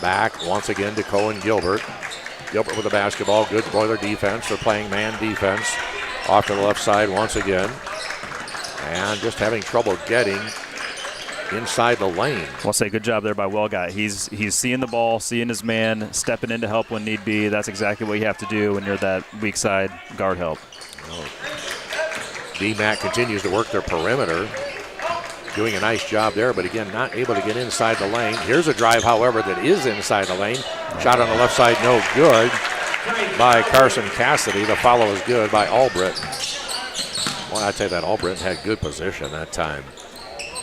Back once again to Cohen Gilbert. Gilbert with the basketball. Good Boiler defense. They're playing man defense. Off to the left side once again. And just having trouble getting inside the lane.
I'll say good job there by Wellgott. He's seeing the ball, seeing his man, stepping in to help when need be. That's exactly what you have to do when you're that weak side guard help.
D-Mac continues to work their perimeter. Doing a nice job there, but again, not able to get inside the lane. Here's a drive, however, that is inside the lane. Shot on the left side, no good by Carson Cassidy. The follow is good by Albritton. Well, I'd say that Albritton had good position that time.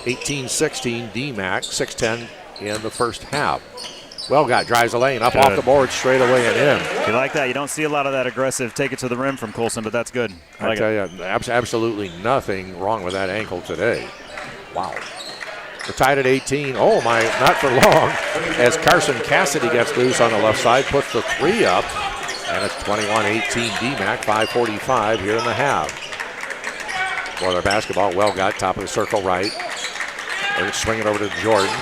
18-16, D-Mac, 6:10 in the first half. Wellgott drives the lane, up off the board, straight away and in.
You like that? You don't see a lot of that aggressive take it to the rim from Colson, but that's good.
I tell you, absolutely nothing wrong with that ankle today. Wow. We're tied at 18. Oh, my, not for long. As Carson Cassidy gets loose on the left side, puts the three up. And it's 21-18 D-Mac, 5:45 here in the half. Boiler basketball, Wellgott, top of the circle right. They're swinging over to Jordan.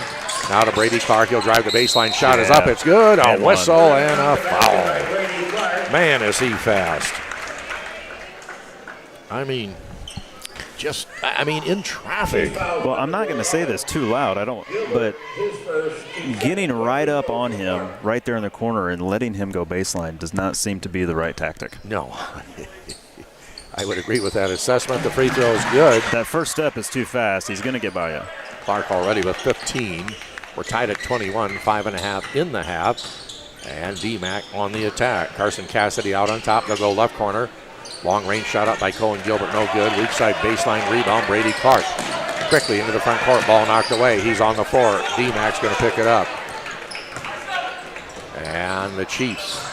Now to Brady Clark. He'll drive the baseline. Shot is up. It's good. A whistle and a foul. Man, is he fast. I mean, in traffic.
Well, I'm not going to say this too loud. But getting right up on him right there in the corner and letting him go baseline does not seem to be the right tactic.
No. I would agree with that assessment. The free throw is good.
That first step is too fast. He's going to get by you.
Clark already with 15. We're tied at 21, 5.5 in the half. And D-Mac on the attack. Carson Cassidy out on top. They'll go left corner. Long range shot up by Cohen Gilbert, no good. Weak side baseline rebound, Brady Clark. Quickly into the front court, ball knocked away. He's on the floor. D-Mac's going to pick it up. And the Chiefs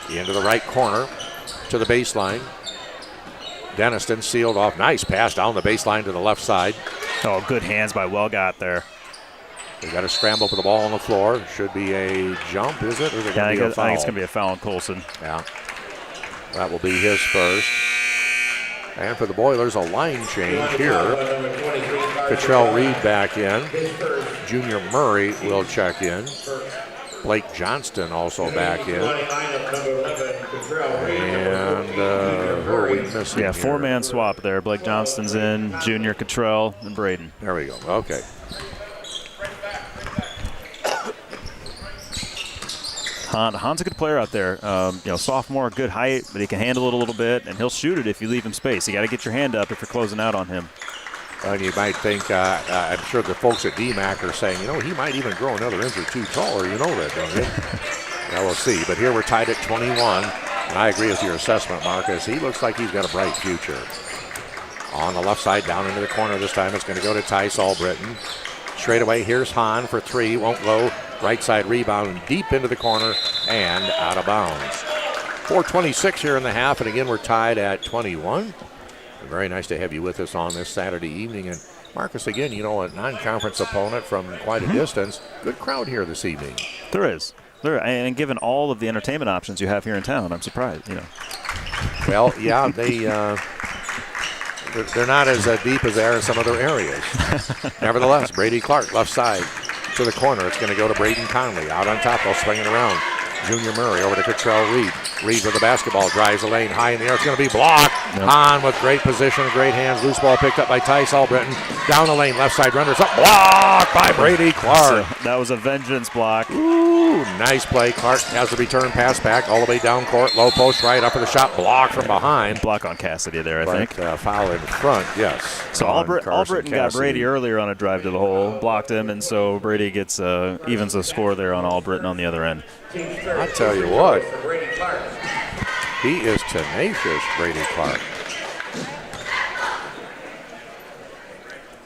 into the right corner to the baseline. Denniston sealed off. Nice pass down the baseline to the left side.
Oh, good hands by Wellgott there.
They got to scramble for the ball on the floor. Should be a jump, is it? Or is it
I think
a foul?
it's going to be a foul on Colson.
Yeah. That will be his first. And for the Boilers, a line change here. Cottrell Reed back in. Junior Murray will check in. Blake Johnston also back in. And who are we missing?
Yeah, four-man swap there. Blake Johnston's in, Junior, Cottrell, and Braden.
There we go. Okay.
Han's a good player out there. Sophomore, good height, but he can handle it a little bit, and he'll shoot it if you leave him space. You got to get your hand up if you're closing out on him.
And you might think, I'm sure the folks at DMAC are saying, he might even grow another inch or two taller. You know that, don't you? Yeah, we'll see. But here we're tied at 21, and I agree with your assessment, Marcus. He looks like he's got a bright future. On the left side, down into the corner this time, it's going to go to Tice Albritton. Straight away, here's Hahn for three. Won't go. Right side rebound deep into the corner and out of bounds. 4:26 here in the half, and again, we're tied at 21. Very nice to have you with us on this Saturday evening. And Marcus, again, a non-conference opponent from quite a distance. Good crowd here this evening.
There is. And given all of the entertainment options you have here in town, I'm surprised,
Well, yeah, they're not as deep as they are in some other areas. Nevertheless, Brady Clark, left side to the corner. It's going to go to Braden Conley. Out on top, they'll swing it around. Junior Murray over to Cottrell Reed. Reed with the basketball, drives the lane, high in the air. It's going to be blocked. Yep. Hahn with great position, great hands. Loose ball picked up by Tice Albritton. Down the lane, left side runners up. Blocked by Brady Clark.
So that was a vengeance block.
Ooh, nice play. Clark has the return pass back all the way down court. Low post right up for the shot. Blocked from behind.
Block on Cassidy there, I think.
Foul in front, yes.
So Albritton got Brady earlier on a drive to the hole, blocked him, and so Brady gets evens a score there on Albritton on the other end.
I tell you what, He is tenacious, Brady Clark.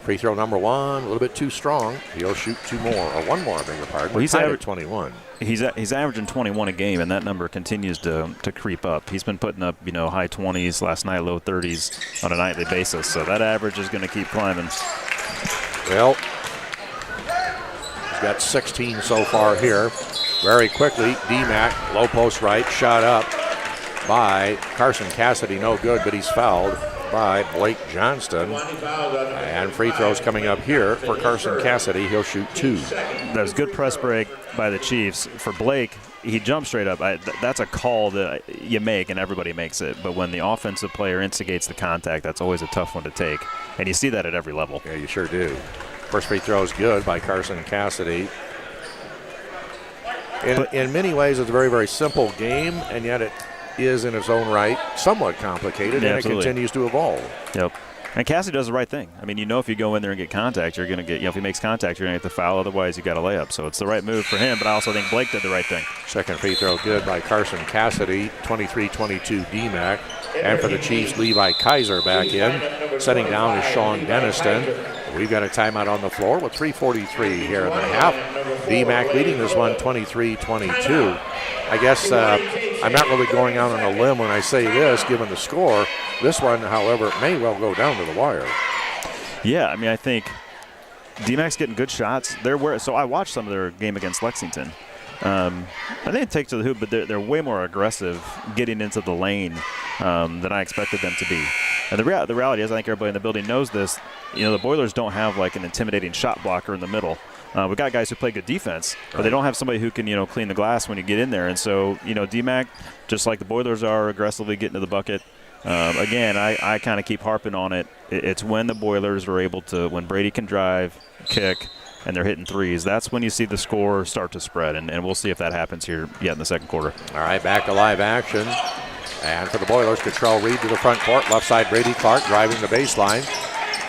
Free throw number one, a little bit too strong. He'll shoot two more, or one more, I beg your pardon.
Well, he's
tied at 21.
He's averaging 21 a game, and that number continues to creep up. He's been putting up, high 20s last night, low 30s on a nightly basis. So that average is going to keep climbing.
Well, he's got 16 so far here. Very quickly, D-Mac, low post right, shot up by Carson Cassidy, no good, but he's fouled by Blake Johnston. And free throws coming up here for Carson Cassidy. He'll shoot two.
That was good press break by the Chiefs. For Blake, he jumped straight up. That's a call that you make, and everybody makes it. But when the offensive player instigates the contact, that's always a tough one to take. And you see that at every level.
Yeah, you sure do. First free throw is good by Carson Cassidy. In many ways, it's a very, very simple game, and yet it is in its own right somewhat complicated, and
absolutely.
it continues to evolve.
Yep. And Cassidy does the right thing. I mean, if you go in there and get contact, you're going to get, if he makes contact, you're going to get the foul. Otherwise, you got a layup. So it's the right move for him, but I also think Blake did the right thing.
Second free throw good by Carson Cassidy, 23-22 D-Mac. And for the Chiefs, Levi Kaiser back in. Setting down is Sean Deniston. We've got a timeout on the floor with 3:43 here in the half. D-Mac leading this one 23-22. I guess I'm not really going out on a limb when I say this, given the score. This one, however, may well go down to the wire.
Yeah, I mean, I think D-Mac's getting good shots. So I watched some of their game against Lexington. I didn't take to the hoop, but they're way more aggressive getting into the lane than I expected them to be. And the reality is, I think everybody in the building knows this. The Boilers don't have like an intimidating shot blocker in the middle. We've got guys who play good defense, but they don't have somebody who can, clean the glass when you get in there. And so, D-Mac, just like the Boilers are aggressively getting to the bucket. Again, I kind of keep harping on it. It's when the Boilers are able to, when Brady can drive, kick, and they're hitting threes, that's when you see the score start to spread. And we'll see if that happens here yet in the second quarter.
All right, back to live action. And for the Boilers, Cottrell Reed to the front court. Left side, Brady Clark driving the baseline.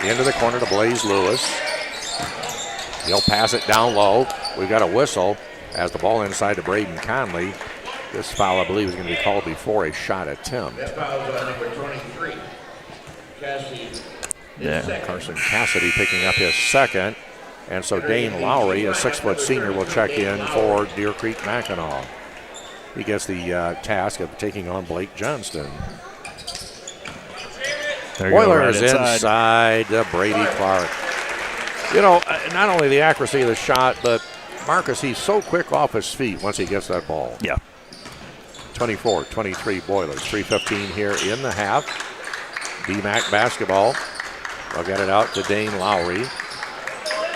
Into the corner to Blaze Lewis. He'll pass it down low. We've got a whistle as the ball inside to Braden Conley. This foul, I believe, is going to be called before a shot attempt.
That foul is on number 23. Cassidy.
Yeah, Carson Cassidy picking up his second. And so Dane Lowry, a 6-foot senior, will check in for Deer Creek Mackinaw. He gets the task of taking on Blake Johnston. Boilers right inside to Brady Clark. Not only the accuracy of the shot, but Marcus, he's so quick off his feet once he gets that ball.
Yeah.
24-23 Boilers. 3:15 here in the half. D-Mac basketball. They'll get it out to Dane Lowry.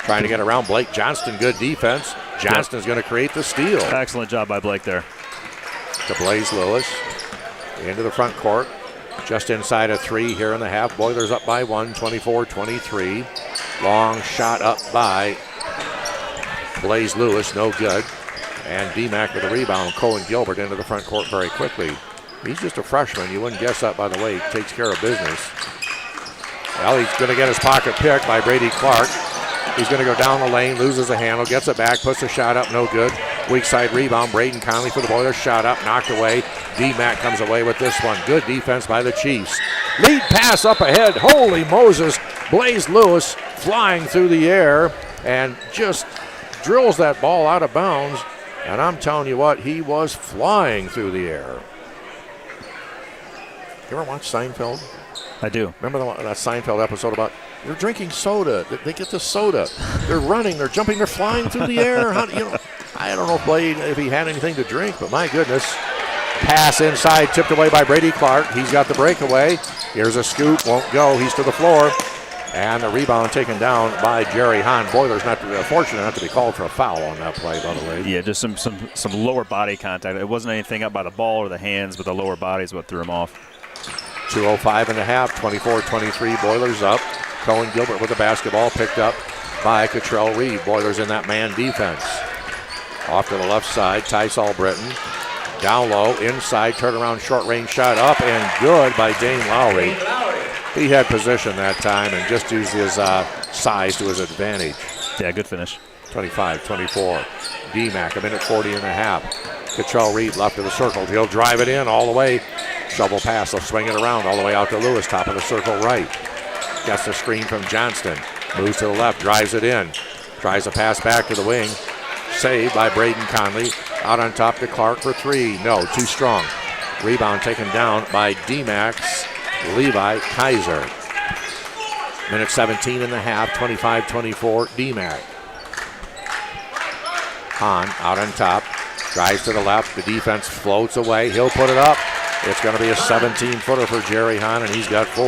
Trying to get around Blake Johnston. Good defense. Johnston's going to create the steal.
Excellent job by Blake there.
To Blaze Lewis. Into the front court. Just inside of three here in the half. Boilers up by one, 24-23. Long shot up by Blaze Lewis, no good. And D-Mac with a rebound. Cohen Gilbert into the front court very quickly. He's just a freshman. You wouldn't guess that, by the way. He takes care of business. Well, he's going to get his pocket picked by Brady Clark. He's going to go down the lane, loses a handle, gets it back, puts a shot up, no good. Weak side rebound, Braden Conley for the Boilers, shot up, knocked away. D-Mac comes away with this one. Good defense by the Chiefs. Lead pass up ahead. Holy Moses. Blaze Lewis flying through the air and just drills that ball out of bounds. And I'm telling you what, he was flying through the air. You ever watch Seinfeld?
I do.
Remember that Seinfeld episode about they're drinking soda. They get the soda. They're running. They're jumping. They're flying through the air. I don't know if he had anything to drink, but my goodness. Pass inside, tipped away by Brady Clark. He's got the breakaway. Here's a scoop. Won't go. He's to the floor. And the rebound taken down by Jerry Hahn. Boilers fortunate not to be called for a foul on that play, by the way.
Yeah, just some lower body contact. It wasn't anything up by the ball or the hands, but the lower body is what threw him off.
2:05 and a half, 24-23, Boilers up. Cohen Gilbert with the basketball, picked up by Cottrell Reed. Boilers in that man defense. Off to the left side, Tysall Britton. Down low, inside, turnaround, short range shot up and good by Dane Lowry. He had position that time and just used his size to his advantage.
Yeah, good finish.
25-24. D-Mac, a minute 40 and a half. Cottrell Reed left of the circle. He'll drive it in all the way Shovel pass, they'll swing it around all the way out to Lewis, top of the circle right. Gets the screen from Johnston. Moves to the left, drives it in. Tries to pass back to the wing. Saved by Braden Conley. Out on top to Clark for three. No, too strong. Rebound taken down by D-Max Levi Kaiser. Minute 17 in the half, 25-24, D-Mac. Hahn out on top. Drives to the left. The defense floats away. He'll put it up. It's going to be a 17-footer for Jerry Hahn, and he's got 4.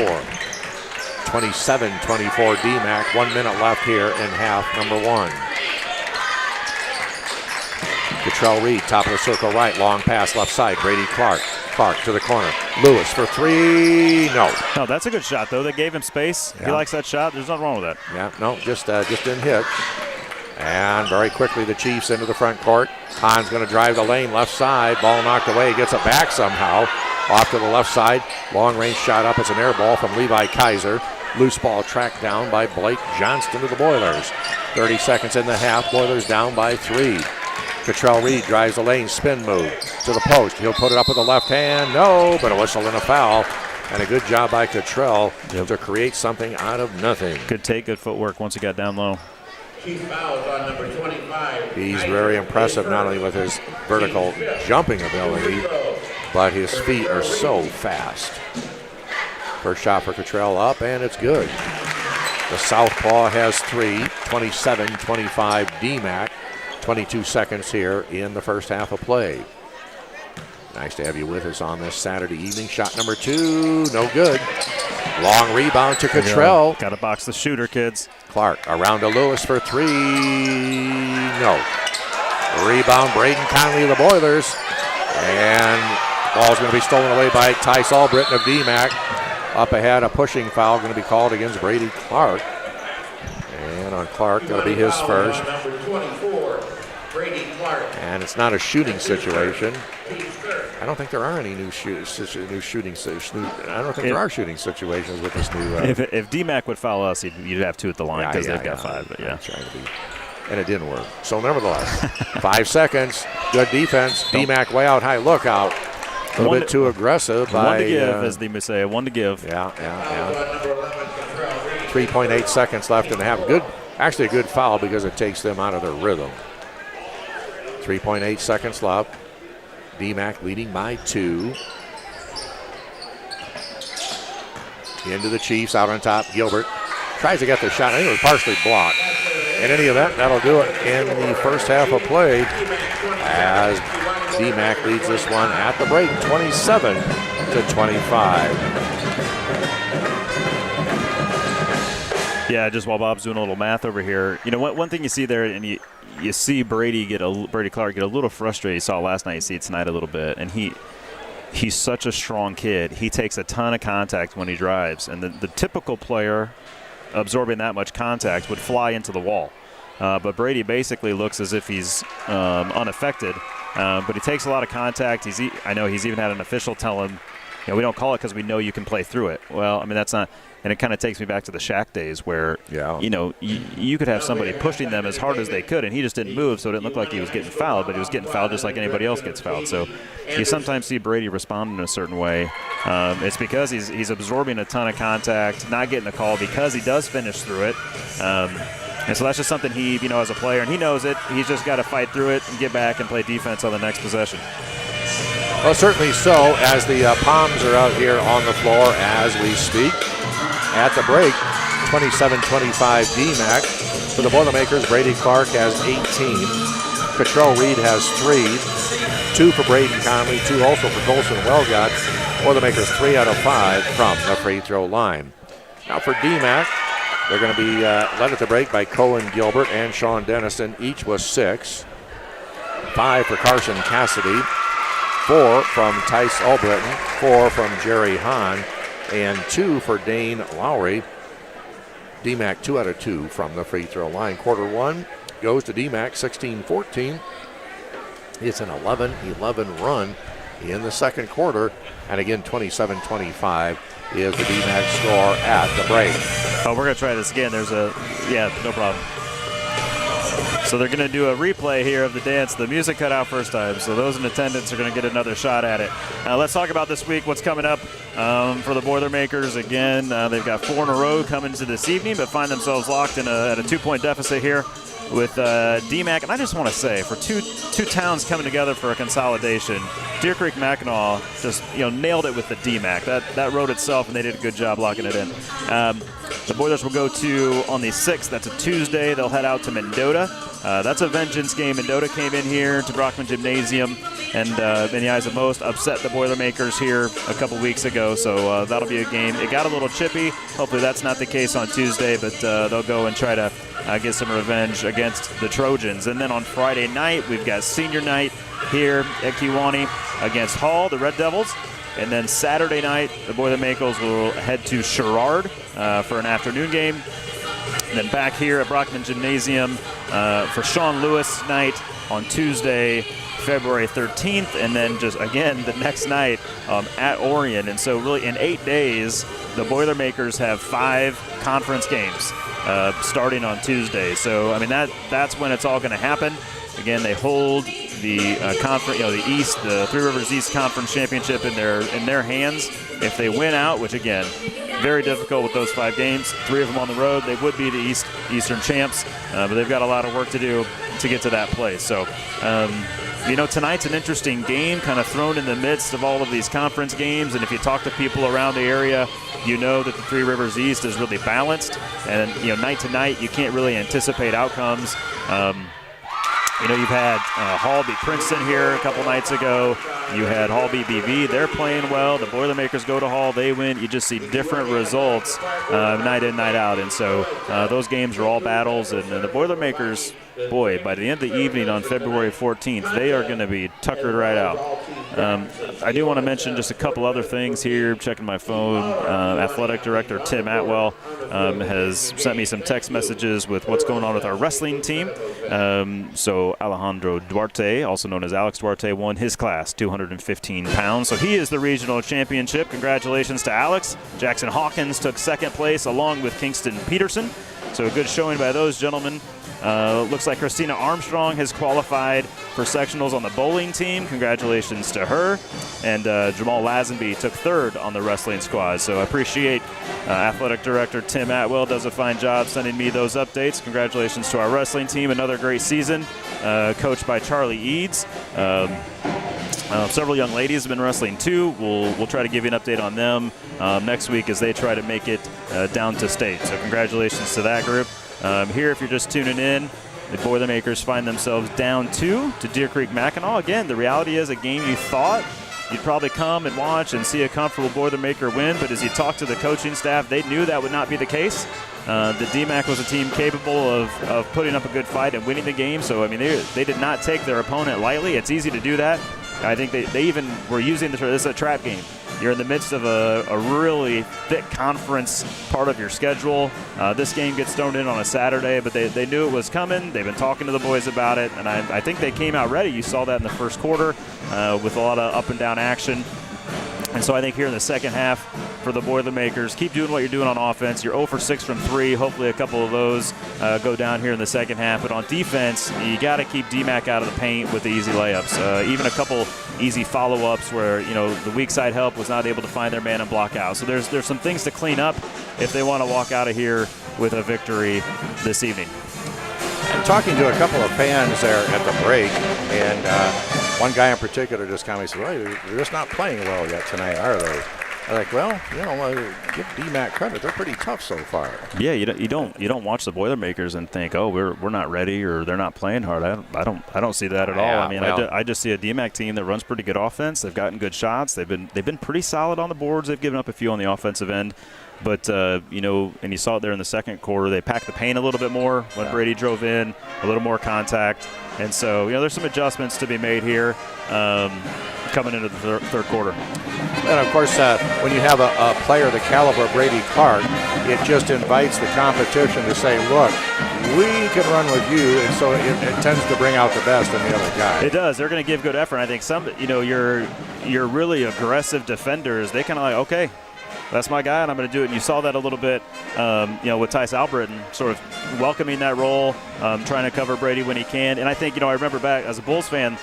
27-24 D-Mac. 1 minute left here in half number 1. Cottrell Reed, top of the circle right. Long pass left side. Brady Clark. Clark to the corner. Lewis for three. No.
No, that's a good shot, though. They gave him space.
Yeah.
He likes that shot. There's nothing wrong with that.
Yeah, no, just didn't hit. And very quickly the Chiefs into the front court. Hahn's going to drive the lane left side. Ball knocked away. Gets it back somehow. Off to the left side. Long range shot up. It's an air ball from Levi Kaiser. Loose ball tracked down by Blake Johnston to the Boilers. 30 seconds in the half. Boilers down by 3. Cottrell Reed drives the lane. Spin move to the post. He'll put it up with the left hand. No, but a whistle and a foul. And a good job by Cottrell to create something out of nothing.
Good take, good footwork once he got down low.
Chief fouls on number 25.
He's very impressive not only with his vertical jumping ability, but his feet are so fast. First shot for Cottrell up, and it's good. The southpaw has 3, 27-25 D-Mac. 22 seconds here in the first half of play. Nice to have you with us on this Saturday evening. Shot number 2, no good. Long rebound to Cottrell.
Got to box the shooter, kids.
Clark around to Lewis for 3. No. Rebound, Braden Conley of the Boilers. And ball's going to be stolen away by Tice Albritton of D-Mac. Up ahead, a pushing foul going to be called against Brady Clark. And on Clark, that'll be his first.
Number 24, Brady Clark.
And it's not a shooting situation. I don't think there are any new shooting situations. I don't think there are shooting situations with this new.
If D-Mac would foul us, you'd have 2 at the line because they've got 5. But yeah,
trying to be, and it didn't work. So nevertheless, 5 seconds. Good defense. D-Mac way out high. Look out. A little bit too aggressive.
One to give, as they may say. 1 to give.
Yeah. 3.8 seconds left in the half. Good, actually a good foul because it takes them out of their rhythm. 3.8 seconds left. D-Mac leading by 2. Into the Chiefs, out on top. Gilbert tries to get the shot. I think it was partially blocked. In any event, that'll do it in the first half of play as D-Mac leads this one at the break, 27-25.
Yeah, just while Bob's doing a little math over here, you know, one thing you see there, and you see Brady Clark get a little frustrated. You saw it last night, you see it tonight a little bit, and he's such a strong kid. He takes a ton of contact when he drives, and the typical player absorbing that much contact would fly into the wall. But Brady basically looks as if he's unaffected, but he takes a lot of contact. I know he's even had an official tell him, you know, we don't call it because we know you can play through it. Well, I mean, that's not – and it kind of takes me back to the Shaq days where, you know, you could have somebody pushing them as hard as they could, and he just didn't move, so it didn't look like he was getting fouled, but he was getting fouled just like anybody else gets fouled. So you sometimes see Brady respond in a certain way. It's because he's absorbing a ton of contact, not getting the call because he does finish through it. And so that's just something he, you know, as a player, and he knows it. He's just got to fight through it and get back and play defense on the next possession.
Well, certainly so, as the Palms are out here on the floor as we speak. At the break, 27-25 D-Mac. For the Boilermakers, Brady Clark has 18. Cottrell Reed has 3. 2 for Braden Conley, 2 also for Colson Wellgott. Boilermakers 3 out of 5 from the free throw line. Now for D-Mac, they're going to be led at the break by Cohen Gilbert and Sean Dennison, each with 6. 5 for Carson Cassidy. 4 from Tice Albritton. 4 from Jerry Hahn. And 2 for Dane Lowry. D-Mac 2 out of 2 from the free throw line. Quarter 1 goes to D-Mac, 16-14. It's an 11-11 run in the second quarter. And again, 27-25 is the D-Mac score at the break.
Oh, we're going to try this again. No problem. So they're going to do a replay here of the dance. The music cut out first time, so those in attendance are going to get another shot at it. Let's talk about this week, what's coming up for the Boilermakers. Again, they've got 4 in a row coming to this evening, but find themselves locked in at a 2-point deficit here with DMAC. And I just want to say, for two towns coming together for a consolidation, Deer Creek Mackinaw just nailed it with the DMAC. That wrote itself, and they did a good job locking it in. The Boilers will go to, on the 6th, that's a Tuesday, they'll head out to Mendota. That's a vengeance game. Mendota came in here to Brockman Gymnasium and, in the eyes of most, upset the Boilermakers here a couple weeks ago. So that'll be a game. It got a little chippy. Hopefully that's not the case on Tuesday, but they'll go and try to get some revenge against the Trojans. And then on Friday night, we've got senior night here at Kewanee against Hall, the Red Devils. And then Saturday night, the Boilermakers will head to Sherrard for an afternoon game. And then back here at Brockman Gymnasium for Sean Lewis night on Tuesday, February 13th. And then just, again, the next night at Orion. And so really in 8 days, the Boilermakers have 5 conference games starting on Tuesday. So, I mean, that's when it's all going to happen. Again, they hold the conference, the East, the Three Rivers East Conference Championship in their hands. If they win out, which again, very difficult with those 5 games, 3 of them on the road, they would be the Eastern champs, but they've got a lot of work to do to get to that place. So, tonight's an interesting game, kind of thrown in the midst of all of these conference games. And if you talk to people around the area, you know that the Three Rivers East is really balanced. And night to night, you can't really anticipate outcomes. You've had Hall beat Princeton here a couple nights ago. You had Hall beat BV. They're playing well. The Boilermakers go to Hall. They win. You just see different results night in, night out. And so those games are all battles. And the Boilermakers, boy, by the end of the evening on February 14th, they are going to be tuckered right out. I do want to mention just a couple other things here. Checking my phone. Athletic Director Tim Atwell has sent me some text messages with what's going on with our wrestling team. So Alejandro Duarte, also known as Alex Duarte, won his class, 215 pounds. So he is the regional championship. Congratulations to Alex. Jackson Hawkins took 2nd place along with Kingston Peterson. So a good showing by those gentlemen. Looks like Christina Armstrong has qualified for sectionals on the bowling team. Congratulations to her. And Jamal Lazenby took 3rd on the wrestling squad. So I appreciate Athletic Director Tim Atwell does a fine job sending me those updates. Congratulations to our wrestling team. Another great season, coached by Charlie Eads. Several young ladies have been wrestling too. We'll try to give you an update on them next week as they try to make it down to state. So congratulations to that group. Here, if you're just tuning in, the Boilermakers find themselves down 2 to Deer Creek Mackinaw. Again, the reality is a game you thought you'd probably come and watch and see a comfortable Boilermaker win, but as you talk to the coaching staff, they knew that would not be the case. The DMAC was a team capable of putting up a good fight and winning the game. So, I mean, they did not take their opponent lightly. It's easy to do that. I think they even were using this is a trap game. You're in the midst of a really thick conference part of your schedule. This game gets thrown in on a Saturday, but they knew it was coming. They've been talking to the boys about it, and I think they came out ready. You saw that in the first quarter with a lot of up and down action. And so I think here in the second half for the Boilermakers, keep doing what you're doing on offense. You're 0 for 6 from 3. Hopefully a couple of those go down here in the second half. But on defense, you got to keep DMAC out of the paint with the easy layups. Even a couple easy follow-ups where, the weak side help was not able to find their man and block out. So there's some things to clean up if they want to walk out of here with a victory this evening.
And talking to a couple of fans there at the break, and one guy in particular just commented, said, well, you're just not playing well yet tonight, are they? I'm like, well, give DMAC credit. They're pretty tough so far.
Yeah, you don't watch the Boilermakers and think, oh, we're not ready or they're not playing hard. I don't see that at all.
Yeah,
I mean, I just see a DMAC team that runs pretty good offense. They've gotten good shots. They've been pretty solid on the boards. They've given up a few on the offensive end. But, and you saw it there in the second quarter. They packed the paint a little bit more when Brady drove in, a little more contact. And so, there's some adjustments to be made here coming into the third quarter.
And, of course, when you have a player the caliber of Brady Clark, it just invites the competition to say, look, we can run with you. And so it tends to bring out the best in the other guy.
It does. They're going to give good effort. I think some, your really aggressive defenders, they kind of like, okay, that's my guy, and I'm going to do it. And you saw that a little bit, with Tice Albritton sort of welcoming that role, trying to cover Brady when he can. And I think, I remember back as a Bulls fan,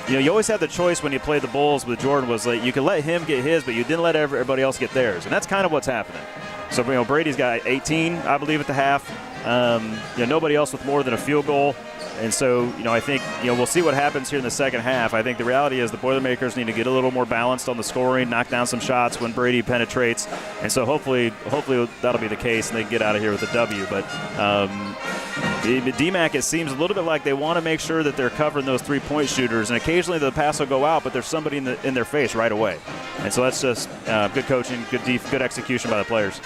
you always had the choice when you played the Bulls with Jordan was like you could let him get his, but you didn't let everybody else get theirs. And that's kind of what's happening. So, Brady's got 18, I believe, at the half. Nobody else with more than a field goal. And so, I think, we'll see what happens here in the second half. I think the reality is the Boilermakers need to get a little more balanced on the scoring, knock down some shots when Brady penetrates. And so hopefully that'll be the case and they can get out of here with a W. But DMAC, it seems a little bit like they want to make sure that they're covering those three-point shooters. And occasionally the pass will go out, but there's somebody in their face right away. And so that's just good coaching, good execution by the players.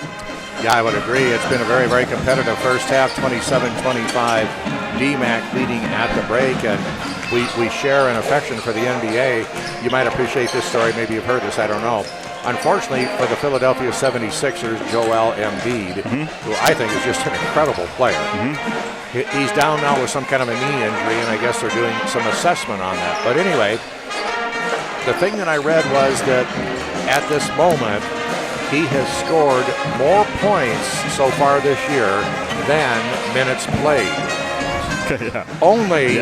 Yeah, I would agree. It's been a very, very competitive first half, 27-25. DMAC leading at the break, and we share an affection for the NBA. You might appreciate this story. Maybe you've heard this. I don't know. Unfortunately for the Philadelphia 76ers, Joel Embiid, who I think is just an incredible player. He's down now with some kind of a knee injury, and I guess they're doing some assessment on that. But anyway, the thing that I read was that at this moment, he has scored more points so far this year than minutes played. Only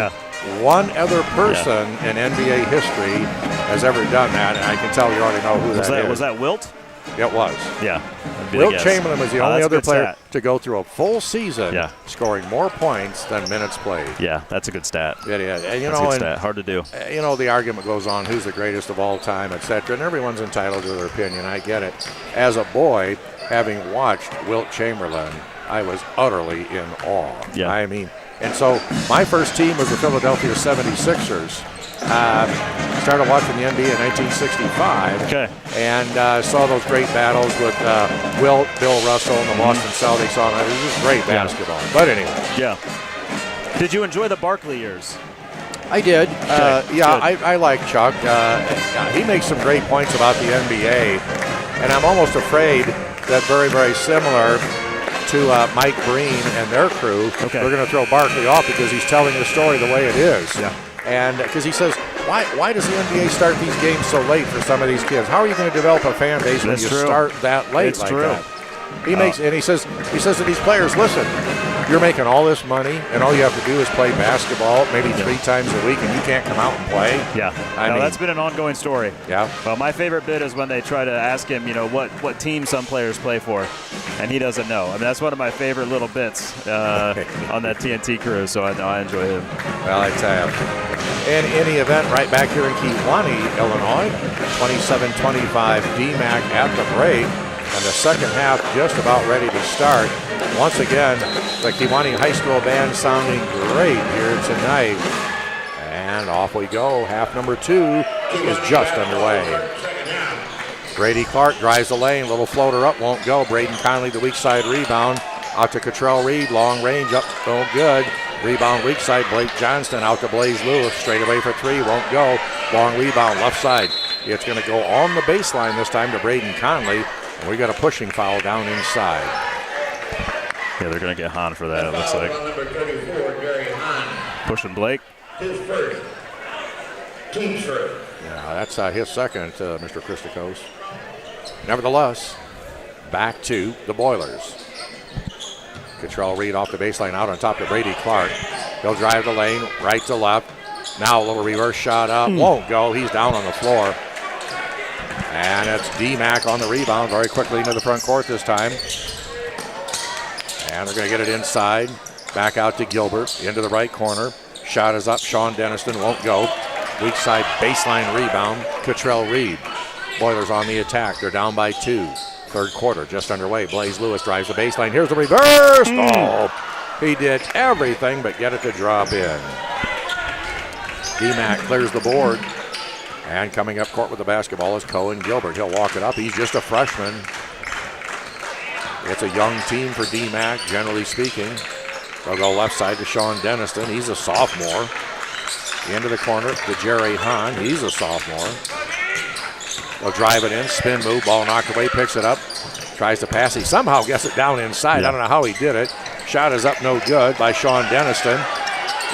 one other person in NBA history has ever done that, and I can tell you already know who that is.
Was that Wilt?
It was.
Yeah.
Wilt Chamberlain was the only other player
stat
to go through a full season scoring more points than minutes played.
Yeah, that's a good stat.
Yeah. And,
that's a good stat. Hard to do.
The argument goes on, who's the greatest of all time, etc., and everyone's entitled to their opinion. I get it. As a boy, having watched Wilt Chamberlain, I was utterly in awe.
Yeah.
I mean, and so my first team was the Philadelphia 76ers. Started watching the NBA in 1965 and saw those great battles with Wilt, Bill Russell, and the Boston Celtics on it. It was just great basketball. But anyway.
Yeah. Did you enjoy the Barkley years?
I did. I like Chuck. He makes some great points about the NBA, and I'm almost afraid that very, very similar to Mike Breen and their crew, they're going to throw Barkley off because he's telling the story the way it is.
Yeah.
And because he says, why does the NBA start these games so late for some of these kids? How are you going to develop a fan base when you start that late
it's
like
true.
that? He says to these players, listen, you're making all this money, and all you have to do is play basketball maybe 3 times a week, and you can't come out and play.
Yeah, I mean, that's been an ongoing story.
Yeah.
Well, my favorite bit is when they try to ask him, what team some players play for, and he doesn't know. I mean, that's one of my favorite little bits on that TNT crew, so I enjoy him.
Well, I tell you. In any event, right back here in Kewanee, Illinois, 27-25 DMAC at the break. And the second half just about ready to start. Once again, the Kewanee High School band sounding great here tonight. And off we go. Half number 2 is just underway. Brady Clark drives the lane. Little floater up, won't go. Braden Conley, the weak side rebound. Out to Cottrell Reed, long range up, no good. Rebound weak side, Blake Johnston out to Blaze Lewis. Straight away for 3, won't go. Long rebound left side. It's going to go on the baseline this time to Braden Conley. And we got a pushing foul down inside.
Yeah, they're going to get Hahn for that, it looks like.
Number 34, Gary Hahn.
Pushing Blake.
His first. Team's first.
Yeah, that's his second, Mr. Christakos. Nevertheless, back to the Boilers. Cottrell Reed off the baseline out on top to Brady Clark. He'll drive the lane right to left. Now a little reverse shot up. Won't go. He's down on the floor. And it's DMAC on the rebound very quickly into the front court this time. And they're going to get it inside. Back out to Gilbert into the right corner. Shot is up. Sean Denniston won't go. Weak side baseline rebound. Cottrell Reed. Boilers on the attack. They're down by 2. Third quarter just underway. Blaze Lewis drives the baseline. Here's the reverse. Oh, he did everything but get it to drop in. DMAC clears the board. And coming up court with the basketball is Cohen Gilbert. He'll walk it up. He's just a freshman. It's a young team for DMAC, generally speaking. They'll go left side to Sean Denniston. He's a sophomore. Into the corner to Jerry Hahn. He's a sophomore. They'll drive it in. Spin move. Ball knocked away. Picks it up. Tries to pass. He somehow gets it down inside. I don't know how he did it. Shot is up no good by Sean Denniston.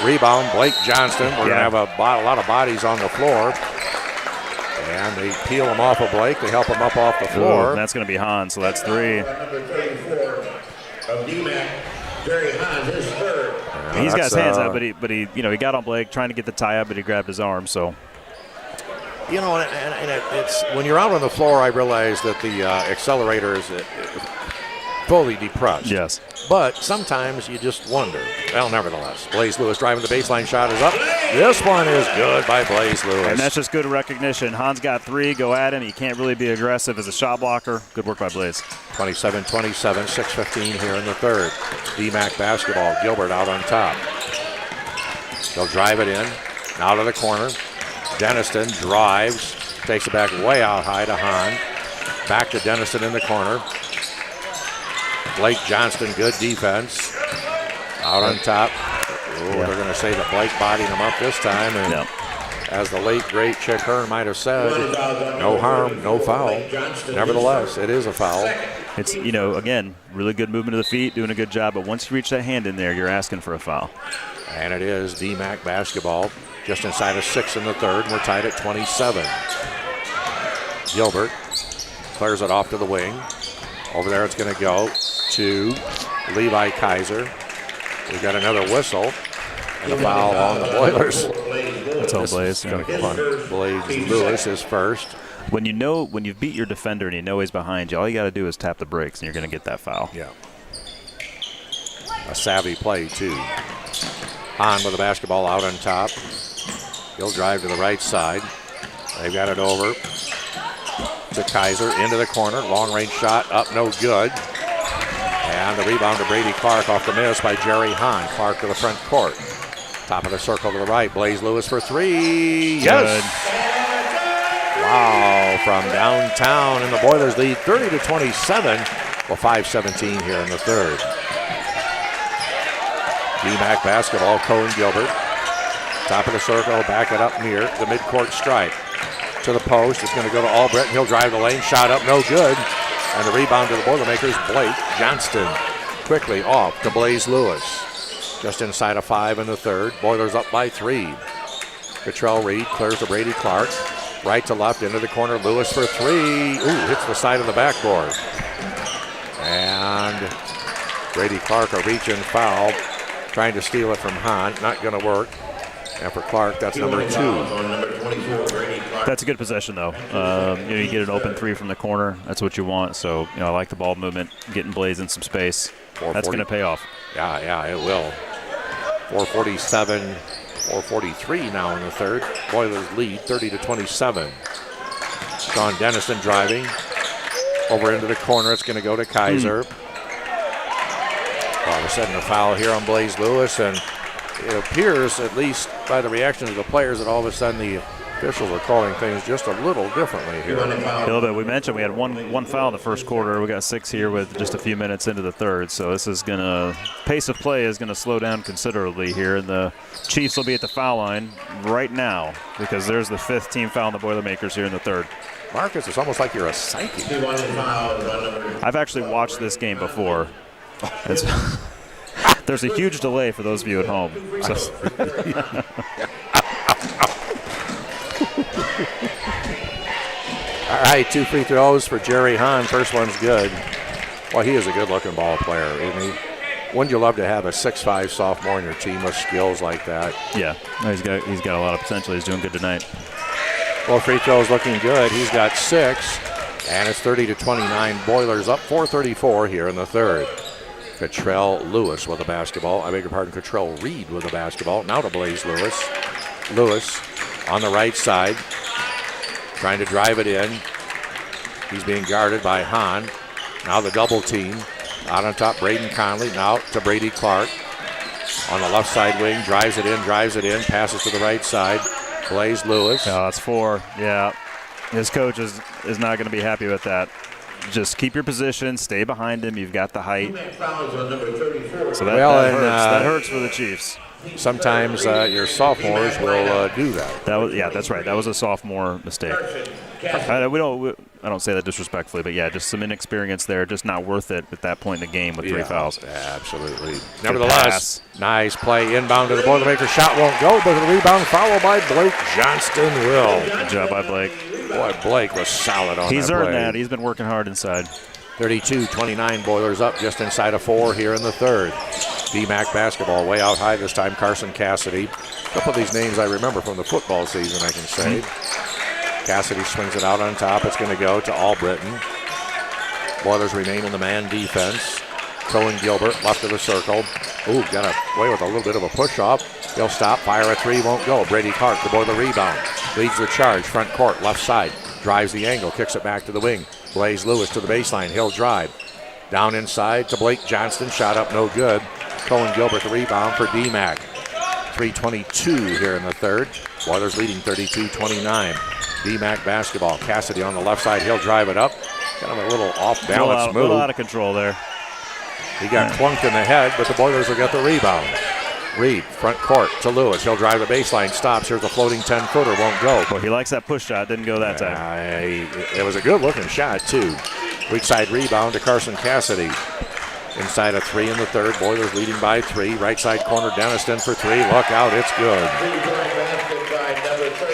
Rebound, Blake Johnston. We're going to have a lot of bodies on the floor. And they peel him off of Blake. They help him up off the floor.
Ooh, that's going to be Hahn, so that's 3.
Number 34 of DMAC, Jerry Hahn, his third.
He's got his hands up, but he he got on Blake trying to get the tie up, but he grabbed his arm. So,
it's when you're out on the floor, I realize that the accelerator is fully depressed.
yes.
But sometimes you just wonder. Well, nevertheless, Blaze Lewis driving the baseline shot is up. This one is good by Blaze Lewis.
And that's just good recognition. Hahn's got 3. Go at him. He can't really be aggressive as a shot blocker. Good work by Blaze.
27-27, 6:15 here in the third. DMAC basketball. Gilbert out on top. They'll drive it in. Now to the corner. Denniston drives. Takes it back way out high to Hahn. Back to Denniston in the corner. Blake Johnston, good defense. Out on top. They're going to say that Blake bodied him up this time. And as the late, great Chick Hearn might have said, no harm, no foul. Nevertheless, it is a foul.
It's, again, really good movement of the feet, doing a good job. But once you reach that hand in there, you're asking for a foul.
And it is DMAC basketball. Just inside of 6 in the third. We're tied at 27. Gilbert clears it off to the wing. Over there it's going to go to Levi Kaiser. We've got another whistle and a foul on the Boilers.
That's all Blaze.
Going to come on Blaze Lewis is first.
When you've beat your defender and you know he's behind you, all you got to do is tap the brakes and you're going to get that foul.
Yeah. A savvy play, too. Hahn with the basketball out on top. He'll drive to the right side. They've got it over to Kaiser into the corner. Long-range shot up, no good. And the rebound to Brady Clark off the miss by Jerry Hahn. Clark to the front court. Top of the circle to the right. Blaze Lewis for 3. Yes! Wow, from downtown, and the Boilers lead 30-27. Well, 5:17 here in the third. DMAC basketball, Cohen Gilbert. Top of the circle, back it up near the midcourt stripe. To the post, it's going to go to Albrecht. He'll drive the lane, shot up, no good. And the rebound to the Boilermakers, Blake Johnston. Quickly off to Blaze Lewis. Just inside of 5 in the third. Boilers up by 3. Cottrell Reed clears to Brady Clark. Right to left into the corner, Lewis for 3. Ooh, hits the side of the backboard. And Brady Clark, a reach-in foul. Trying to steal it from Hahn, not going to work. And for Clark, that's number 2.
That's a good possession, though. You get an open 3 from the corner. That's what you want. So, I like the ball movement, getting Blaze in some space. That's going to pay off.
Yeah, it will. 4:47, 4:43 now in the third. Boilers lead 30-27. Sean Dennison driving over into the corner. It's going to go to Kaiser. All of a sudden, a foul here on Blaze Lewis, and it appears, at least by the reaction of the players, that all of a sudden the officials are calling things just a little differently here.
A little bit. We mentioned we had one foul in the first quarter. We got 6 here with just a few minutes into the third. So this is going to – pace of play is going to slow down considerably here. And the Chiefs will be at the foul line right now because there's the 5th team foul on the Boilermakers here in the third.
Marcus, it's almost like you're a psychic.
I've actually watched this game before. There's a huge delay for those of you at home. So.
All right, 2 free throws for Jerry Hahn. First one's good. Well, he is a good-looking ball player, isn't he? Wouldn't you love to have a 6'5" sophomore on your team with skills like that?
Yeah, he's got a lot of potential. He's doing good tonight.
Well, free throws looking good. He's got 6, and it's 30-29. Boilers up 4:34 here in the third. Cottrell Lewis with the basketball. I beg your pardon, Cottrell Reed with the basketball. Now to Blaze Lewis. Lewis on the right side, trying to drive it in. He's being guarded by Hahn. Now the double team. Out on top, Braden Conley. Now to Brady Clark. On the left side wing, drives it in, passes to the right side. Blaze Lewis.
Oh, that's 4. Yeah. His coach is not going to be happy with that. Just keep your position, stay behind him. You've got the height. So that hurts for the Chiefs.
Sometimes your sophomores will do that.
That's right. That was a sophomore mistake. I don't say that disrespectfully, but just some inexperience there. Just not worth it at that point in the game with 3 fouls.
Absolutely. Nevertheless, nice play inbound to the Boilermakers. Shot won't go, but the rebound followed by Blake Johnston will.
Good job by Blake.
Boy, Blake was solid on
He's
that
earned
play.
that. He's been working hard inside.
32-29 Boilers up just inside of 4 here in the third. DMAC basketball way out high this time. Carson Cassidy. A couple of these names I remember from the football season, I can say. Cassidy swings it out on top. It's going to go to Albritton. Boilers remain in the man defense. Cohen Gilbert left of the circle. Ooh, got away with a little bit of a push-off. He'll stop, fire a three, won't go. Brady Clark, the Boiler rebound. Leads the charge, front court, left side. Drives the angle, kicks it back to the wing. Blaze Lewis to the baseline, he'll drive. Down inside to Blake Johnston, shot up no good. Cohen Gilbert the rebound for DMAC. 3:22 here in the third. Boilers leading 32-29. DMAC basketball. Cassidy on the left side, he'll drive it up. Kind of a little off-balance move.
A little out of control there.
He got clunked in the head, but the Boilers will get the rebound. Reed, front court to Lewis. He'll drive the baseline, stops. Here's a floating 10-footer, won't go.
Well, he likes that push shot. Didn't go that time.
It was a good-looking shot, too. Weak side rebound to Carson Cassidy. Inside of 3 in the third. Boilers leading by 3. Right side corner, Deniston for 3. Look out, it's good.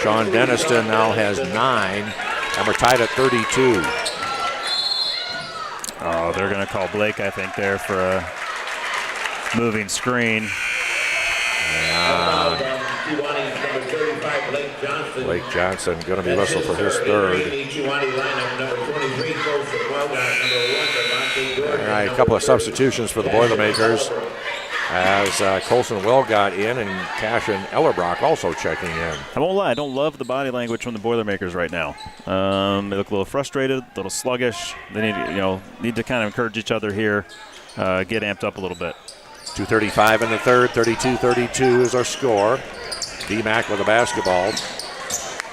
Sean Deniston now has 9, and we're tied at 32.
Oh, they're going to call Blake, I think, there for a moving screen.
Blake Johnson going to be whistled for his third. All right, a couple of substitutions for the Boilermakers as Colson Will got in and Cashin Ellerbrock also checking in.
I won't lie, I don't love the body language from the Boilermakers right now. They look a little frustrated, a little sluggish. They need to kind of encourage each other here, get amped up a little bit.
2:35 in the third, 32-32 is our score. DMAC with the basketball.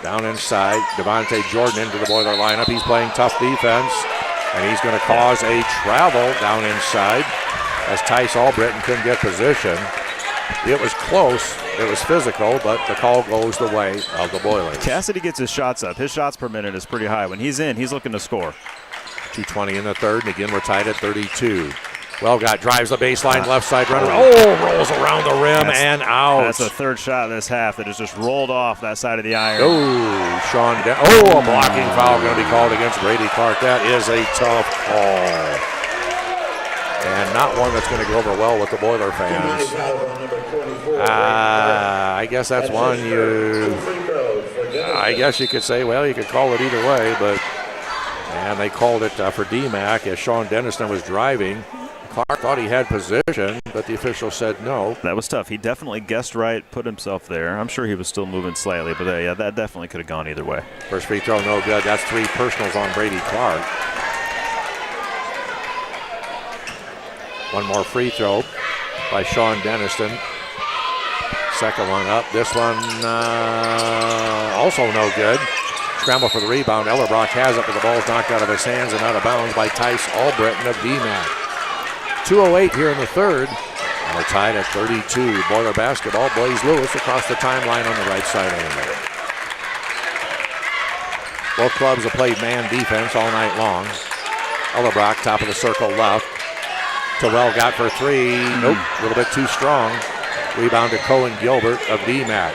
Down inside, Devontae Jordan into the Boiler lineup. He's playing tough defense, and he's going to cause a travel down inside as Tice Albritton couldn't get position. It was close, it was physical, but the call goes the way of the Boilers.
Cassidy gets his shots up. His shots per minute is pretty high. When he's in, he's looking to score.
2:20 in the third, and again we're tied at 32. Wellgott drives the baseline, left side runner. Oh, rolls around the rim and out.
That's the third shot this half that has just rolled off that side of the iron.
A blocking foul going to be called against Brady Clark. That is a tough call. And not one that's going to go over well with the Boiler fans. I guess that's one I guess you could say, well, you could call it either way, and they called it for DMAC as Sean Deniston was driving. Clark thought he had position, but the official said no.
That was tough. He definitely guessed right, put himself there. I'm sure he was still moving slightly, but yeah, that definitely could have gone either way.
First free throw, no good. That's 3 personals on Brady Clark. One more free throw by Sean Deniston. Second one up. This one also no good. Scramble for the rebound. Ellerbrock has it, but the ball's knocked out of his hands and out of bounds by Tice Albritton of DMAC. 2:08 here in the third, and we're tied at 32. Boiler basketball. Blaze Lewis across the timeline on the right side angle. Both clubs have played man defense all night long. Ellerbrock, top of the circle left. Terrell got for 3. Nope, a little bit too strong. Rebound to Cohen Gilbert of DMAC.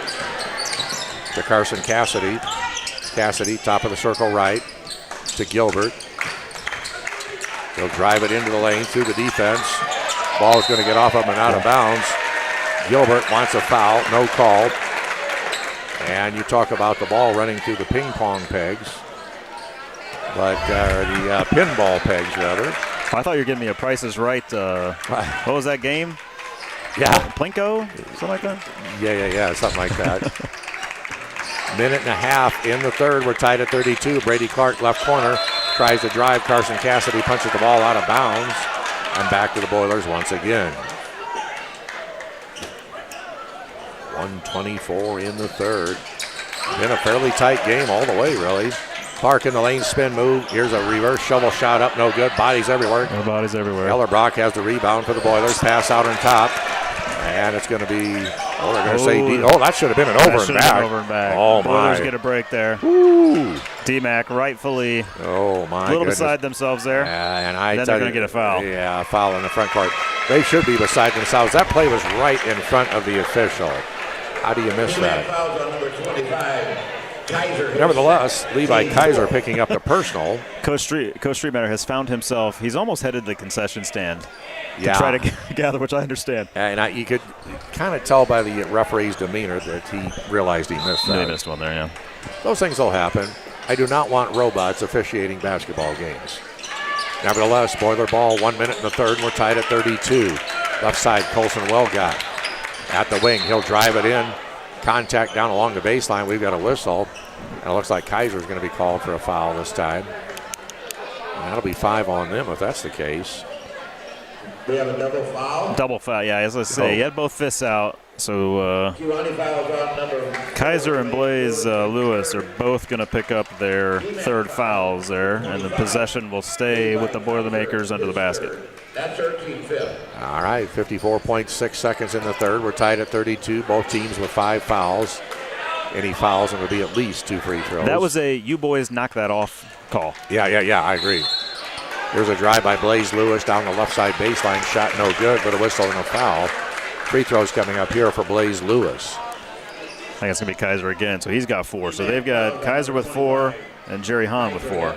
To Carson Cassidy. Cassidy, top of the circle right. To Gilbert. He'll drive it into the lane through the defense. Ball is going to get off him and out of bounds. Gilbert wants a foul, no call. And you talk about the ball running through the ping pong pegs. But the pinball pegs, rather.
I thought you were giving me a Price is Right. What was that game?
Yeah.
Plinko? Something like that?
Yeah, something like that. Minute and a half in the third. We're tied at 32. Brady Clark, left corner, tries to drive. Carson Cassidy punches the ball out of bounds. And back to the Boilers once again. 1:24 in the third. Been a fairly tight game all the way, really. Clark in the lane, spin move. Here's a reverse shovel shot up, no good. Bodies everywhere.
No bodies everywhere.
Ellerbrock has the rebound for the Boilers. Pass out on top. And it's going to be, they're going to say, that should have been an over and back.
Over and back.
Oh,
Boilers
my.
get a break there.
Ooh.
DMAC rightfully
a
little beside themselves there.
And
then they're going to get a foul.
Yeah, a foul in the front court. They should be beside themselves. That play was right in front of the official. How do you miss that? Nevertheless, Levi Kaiser picking up the personal.
Coach Streetmatter has found himself. He's almost headed to the concession stand to
Yeah.
try to gather, which I understand.
And you could kind of tell by the referee's demeanor that he realized he missed that.
He missed one there, yeah.
Those things will happen. I do not want robots officiating basketball games. Nevertheless, Boiler ball, 1 minute in the third, and we're tied at 32. Left side, Colson Wellgott at the wing. He'll drive it in. Contact down along the baseline. We've got a whistle. And it looks like Kaiser's going to be called for a foul this time. And that'll be 5 on them if that's the case.
We have a double foul.
Double foul, yeah, as I say, he had both fists out. So
Kiwani fouls on number
Kaiser and Blaze Lewis are both going to pick up their third fouls there, and the possession will stay with the Boilermakers under the basket.
That's 13 fifth.
All right, 54.6 seconds in the third. We're tied at 32. Both teams with 5 fouls. Any fouls, and it'll be at least 2 free throws.
That was a you boys knock that off call.
Yeah, I agree. Here's a drive by Blaze Lewis down the left side baseline. Shot no good, but a whistle and a foul. Free throws coming up here for Blaze Lewis.
I think it's going to be Kaiser again, so he's got 4. So they've got Kaiser with 4 and Jerry Hahn with 4.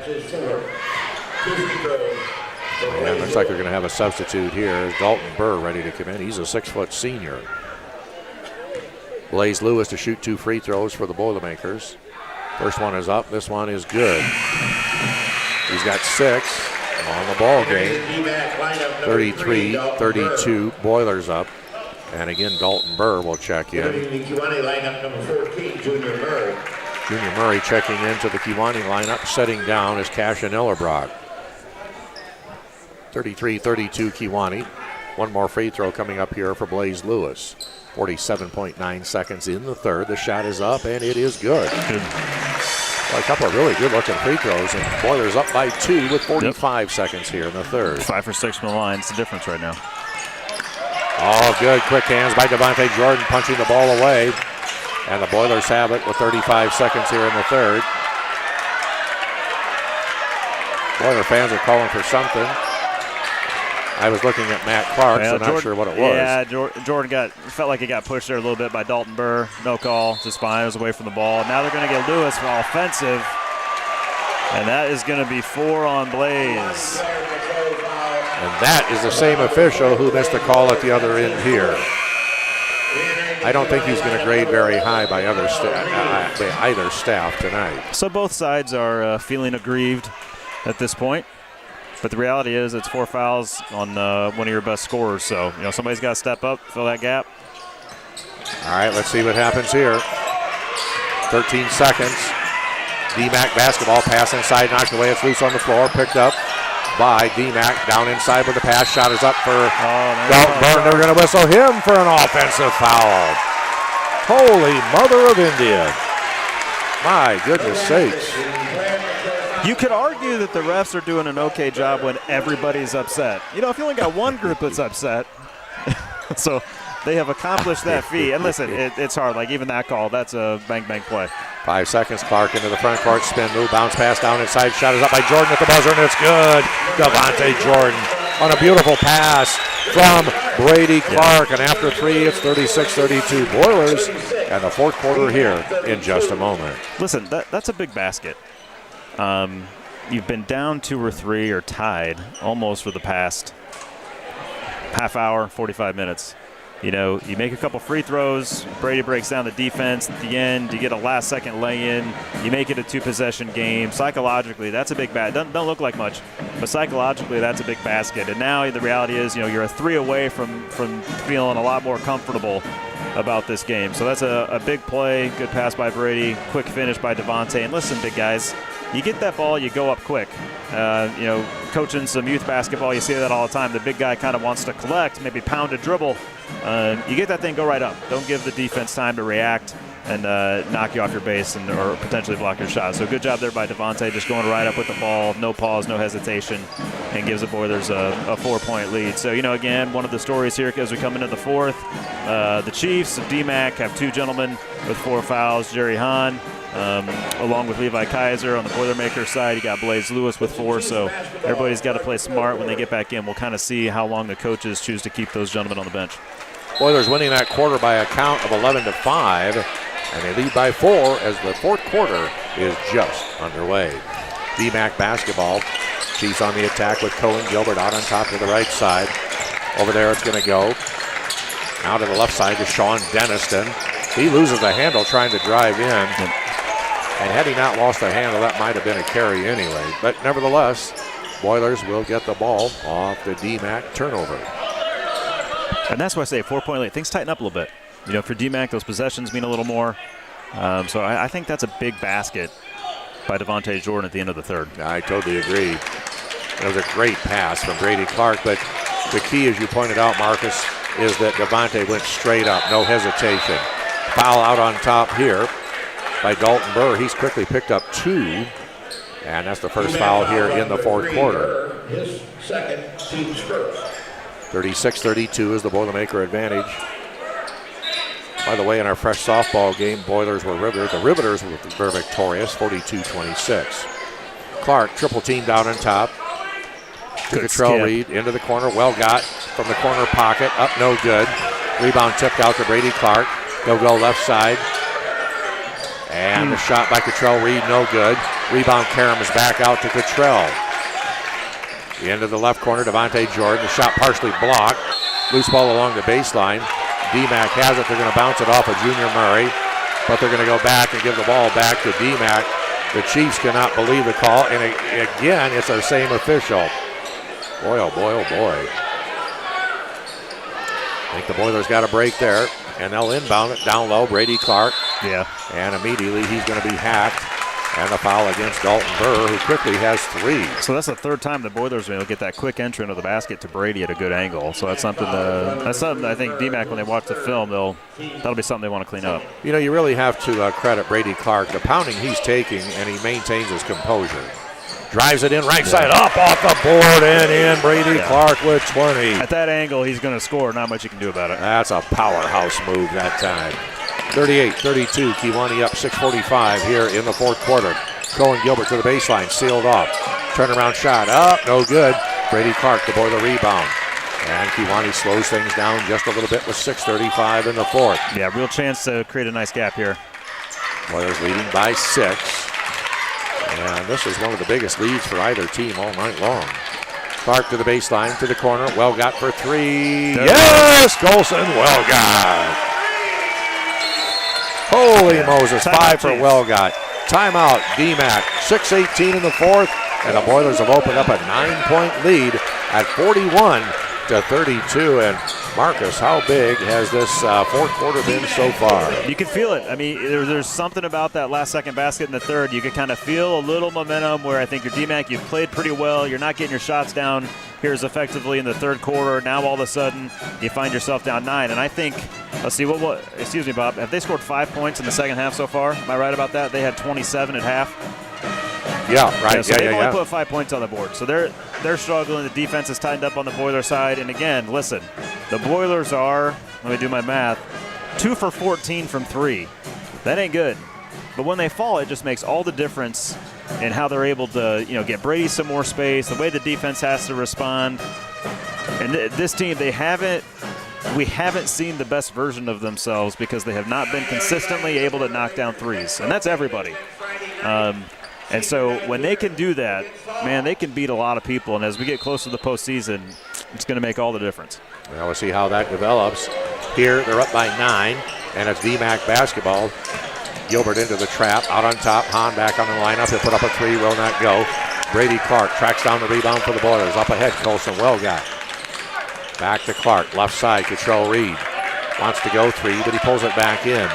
And looks like they're going to have a substitute here. Dalton Burr ready to come in. He's a 6-foot senior. Blaze Lewis to shoot 2 free throws for the Boilermakers. First one is up. This one is good. He's got 6 on the ball game. 33-32. Boilers up. And again, Dalton Burr will check in.
Kiwani lineup number 14, Junior Murray.
Junior Murray checking into the Kiwani lineup. Setting down is Cashin Illerbrock. 33-32 Kiwani. One more free throw coming up here for Blaze Lewis. 47.9 seconds in the third. The shot is up, and it is good. Well, a couple of really good-looking free throws, and Boilers up by 2 with 45 seconds here in the third.
5 for 6 from the line. It's the difference right now.
Oh, good. Quick hands by Devontae Jordan punching the ball away. And the Boilers have it with 35 seconds here in the third. Boiler fans are calling for something. I was looking at Matt Clark, so not sure what it was.
Yeah, Jordan felt like he got pushed there a little bit by Dalton Burr. No call, just fine. It was away from the ball. Now they're going to get Lewis for offensive. And that is going to be 4 on Blaze.
And that is the same official who missed a call at the other end here. I don't think he's going to grade very high by either staff tonight.
So both sides are feeling aggrieved at this point. But the reality is it's 4 fouls on one of your best scorers. So, somebody's got to step up, fill that gap.
All right, let's see what happens here. 13 seconds. D-Mac basketball pass inside, knocked away. It's loose on the floor, picked up by D-Mac. Down inside with the pass. Shot is up for Dalton Burr. They're going to whistle him for an offensive foul. Holy mother of India. My goodness sakes.
You could argue that the refs are doing an okay job when everybody's upset. If you only got one group that's upset, so they have accomplished that feat. And listen, it's hard. Like even that call, that's a bang play.
5 seconds. Clark into the front court, spin move, bounce pass down inside. Shot is up by Jordan at the buzzer, and it's good. Devontae Jordan on a beautiful pass from Brady Clark. And after 3, it's 36-32 Boilers. And the fourth quarter here in just a moment.
Listen, that's a big basket. You've been down 2 or 3 or tied almost for the past half hour, 45 minutes. You make a couple free throws. Brady breaks down the defense at the end. You get a last-second lay-in. You make it a 2-possession game. Psychologically, that's a big basket. Don't look like much, but psychologically, that's a big basket. And now the reality is, you're a 3 away from feeling a lot more comfortable about this game. So that's a big play. Good pass by Brady. Quick finish by Devontae. And listen, big guys, you get that ball, you go up quick. Coaching some youth basketball, you see that all the time. The big guy kind of wants to collect, maybe pound a dribble. You get that thing, go right up. Don't give the defense time to react and knock you off your base or potentially block your shot. So good job there by Devontae, just going right up with the ball, no pause, no hesitation, and gives the Boilers a 4-point lead. So, again, one of the stories here as we come into the fourth, the Chiefs of D-Mac have 2 gentlemen with 4 fouls. Jerry Hahn, along with Levi Kaiser. On the Boilermaker side, you got Blaze Lewis with 4. So everybody's got to play smart when they get back in. We'll kind of see how long the coaches choose to keep those gentlemen on the bench.
Boilers winning that quarter by a count of 11-5. And they lead by 4 as the fourth quarter is just underway. DMAC basketball. Chiefs on the attack with Cohen Gilbert out on top to the right side. Over there it's going to go. Now to the left side to Sean Denniston. He loses the handle trying to drive in. And had he not lost the handle, that might have been a carry anyway. But nevertheless, Boilers will get the ball off the DMAC turnover.
And that's why I say 4-point lead. Things tighten up a little bit. You know, for DMAC, those possessions mean a little more. So I think that's a big basket by Devontae Jordan at the end of the third.
I totally agree. It was a great pass from Brady Clark, but the key, as you pointed out, Marcus, is that Devontae went straight up, no hesitation. Foul out on top here by Dalton Burr. He's quickly picked up 2, and that's the first foul here in the fourth quarter.
His second, team's first.
36-32 is the Boilermaker advantage. By the way, in our fresh softball game, Boilers were riveted. The Riveters were victorious, 42-26. Clark triple team down on top. To Cottrell Reed into the corner. Well got from the corner pocket. Up no good. Rebound tipped out to Brady Clark. He'll go left side. And the shot by Cottrell Reed, no good. Rebound Karam is back out to Cottrell. The end of the left corner, Devontae Jordan. The shot partially blocked. Loose ball along the baseline. DMAC has it. They're going to bounce it off of Junior Murray. But they're going to go back and give the ball back to DMAC. The Chiefs cannot believe the call. And again, it's our same official. Boy, oh boy, oh boy. I think the Boilers got a break there. And they'll inbound it down low. Brady Clark.
Yeah.
And immediately he's going to be hacked. And a foul against Dalton Burr, who quickly has 3.
So that's the third time the Boilers will get that quick entry into the basket to Brady at a good angle. So that's something I think DMAC, when they watch the film, that'll be something they want to clean up.
You know, you really have to credit Brady Clark. The pounding he's taking, and he maintains his composure. Drives it in right side, up off the board and in. Brady Clark with 20.
At that angle, he's going to score. Not much you can do about it.
That's a powerhouse move that time. 38-32, Kewanee up 6:45 here in the fourth quarter. Cohen Gilbert to the baseline, sealed off. Turnaround shot, up, no good. Brady Clark to Boiler rebound. And Kewanee slows things down just a little bit with 6:35 in the fourth.
Yeah, real chance to create a nice gap here.
Boilers leading by 6. And this is one of the biggest leads for either team all night long. Clark to the baseline, to the corner. Well got for 3. Yes! Golson, well got. Holy Moses, 5 for Wellgott. Timeout, DMAC, 6:18 in the fourth, and the Boilers have opened up a 9-point lead at 41-32. And Marcus, how big has this fourth quarter been so far?
You can feel it. I mean, there's something about that last second basket in the third. You can kind of feel a little momentum where I think your DMAC, you've played pretty well. You're not getting your shots down here as effectively in the third quarter. Now all of a sudden you find yourself down 9. And I think, let's see, excuse me, Bob, have they scored 5 points in the second half so far? Am I right about that? They had 27 at half.
Yeah, right.
So they've only put 5 points on the board. So they're struggling. The defense is tightened up on the Boiler side. And again, listen, the Boilers are, let me do my math, 2 for 14 from 3. That ain't good. But when they fall, it just makes all the difference in how they're able to, get Brady some more space, the way the defense has to respond. And this team, we haven't seen the best version of themselves because they have not been consistently able to knock down threes. And that's everybody. And so when they can do that, man, they can beat a lot of people. And as we get close to the postseason, it's going to make all the difference.
Well, we'll see how that develops. Here, they're up by 9, and it's DMAC basketball. Gilbert into the trap, out on top. Hahn back on the lineup. He'll put up a 3, will not go. Brady Clark tracks down the rebound for the Boilers. Up ahead, Colson, well got. Back to Clark, left side, Cottrell Reed. Wants to go 3, but he pulls it back in.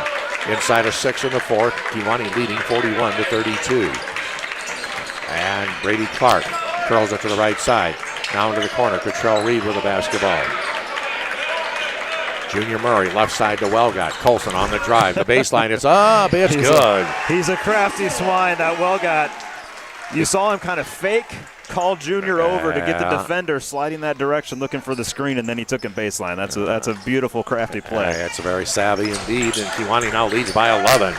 Inside of 6 in the fourth. Kewanee leading 41-32. And Brady Clark curls it to the right side. Now into the corner, Cottrell Reed with the basketball. Junior Murray, left side to Wellgott. Colson on the drive. The baseline is up. It's good.
He's a crafty swine, that Wellgott. You saw him kind of fake call Junior over to get the defender sliding that direction, looking for the screen, and then he took him baseline. That's a beautiful, crafty play.
It's a very savvy indeed, and Kewanee now leads by 11.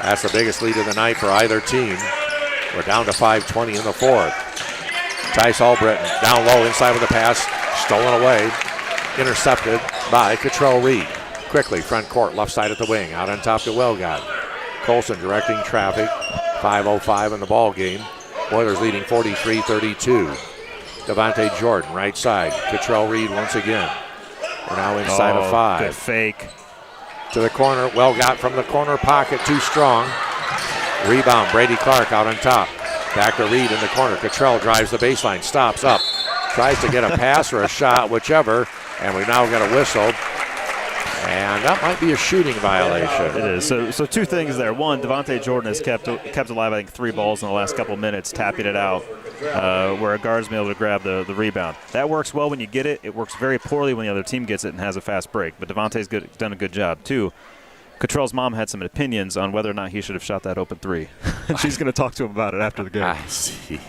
That's the biggest lead of the night for either team. We're down to 5:20 in the fourth. Tice Albritton down low inside with the pass, stolen away, intercepted by Cottrell Reed. quickly. Front court, left side at the wing. Out on top to Welgott. Colson directing traffic. 5:05 in the ball game. Boilers leading 43-32. Devontae Jordan, right side. Cottrell Reed once again. We're now inside of 5.
Good fake.
To the corner. Welgott from the corner pocket. Too strong. Rebound. Brady Clark out on top. Back to Reed in the corner. Cottrell drives the baseline. Stops up. Tries to get a pass or a shot, whichever. And we've now got a whistle. And that might be a shooting violation.
It is. So two things there. One, Devontae Jordan has kept alive, I think, 3 balls in the last couple minutes, tapping it out, where a guard's been able to grab the rebound. That works well when you get it. It works very poorly when the other team gets it and has a fast break. But Devontae's done a good job. 2, Cottrell's mom had some opinions on whether or not he should have shot that open 3. And she's going to talk to him about it after the game.
I see.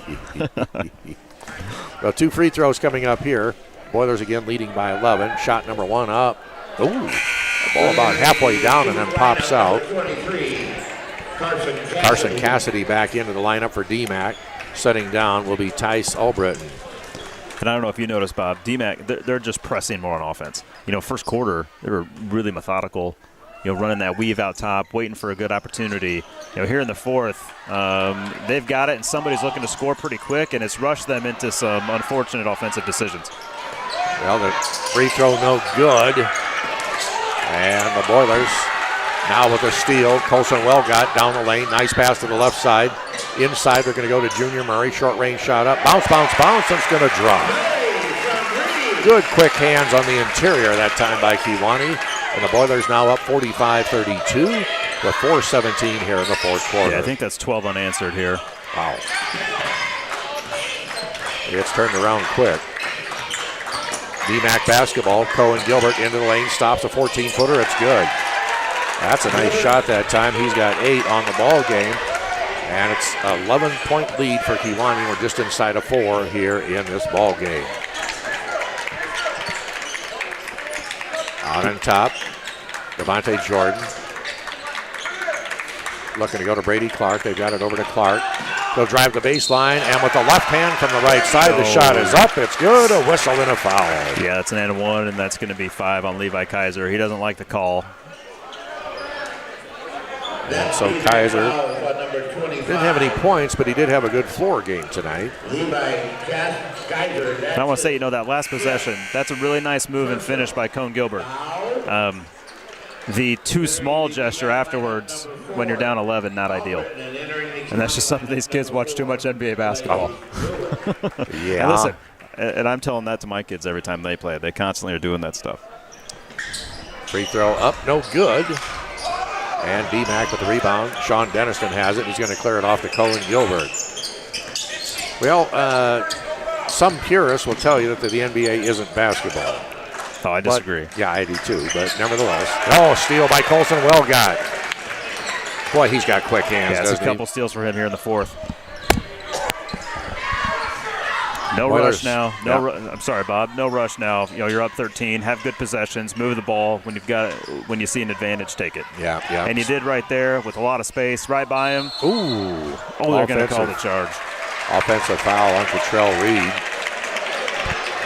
Well, 2 free throws coming up here. Boilers again leading by 11. Shot number 1 up. Ooh, the ball about halfway down and then pops out. Carson Cassidy back into the lineup for DMAC. Setting down will be Tice Albritton.
And I don't know if you noticed, Bob, DMAC, they're just pressing more on offense. First quarter, they were really methodical, running that weave out top, waiting for a good opportunity. Here in the fourth, they've got it, and somebody's looking to score pretty quick, and it's rushed them into some unfortunate offensive decisions.
Well, the free throw no good. And the Boilers now with a steal. Colson Welgott down the lane. Nice pass to the left side. Inside, they're going to go to Junior Murray. Short range shot up. Bounce, bounce, bounce. And it's going to drop. Good quick hands on the interior that time by Kiwani. And the Boilers now up 45-32 with 4:17 here in the fourth quarter.
Yeah, I think that's 12 unanswered here.
Wow. It's turned around quick. DMAC basketball. Cohen Gilbert into the lane. Stops a 14-footer. It's good. That's a nice shot that time. He's got 8 on the ball game. And it's an 11-point lead for Kiwani. We're just inside of 4 here in this ball game. Out on top, Devontae Jordan. Looking to go to Brady Clark. They've got it over to Clark. They'll drive the baseline, and with the left hand from the right side, the shot is up. It's good. A whistle and a foul.
Yeah, that's an and 1, and that's going to be 5 on Levi Kaiser. He doesn't like the call.
And so Kaiser didn't have any points, but he did have a good floor game tonight.
And I want to say, that last possession, that's a really nice move and finish by Cone Gilbert. The too small gesture afterwards when you're down 11, not ideal. And that's just something these kids watch too much NBA basketball.
Yeah.
And listen, and I'm telling that to my kids every time they play. They constantly are doing that stuff.
Free throw up, no good. And DMAC with the rebound. Sean Denniston has it. He's going to clear it off to Cohen Gilbert. Well, some purists will tell you that the NBA isn't basketball.
Oh, I disagree.
But, yeah, I do too, but nevertheless. Oh, steal by Colson Welgott. Boy, he's got quick hands,
yeah,
doesn't
a couple steals for him here in the fourth. No rush now. I'm sorry, Bob. No rush now. You're up 13. Have good possessions. Move the ball when you see an advantage. Take it.
Yeah.
And you did right there with a lot of space, right by him.
Ooh.
Oh, they're going to call the charge.
Offensive foul on Cottrell Reed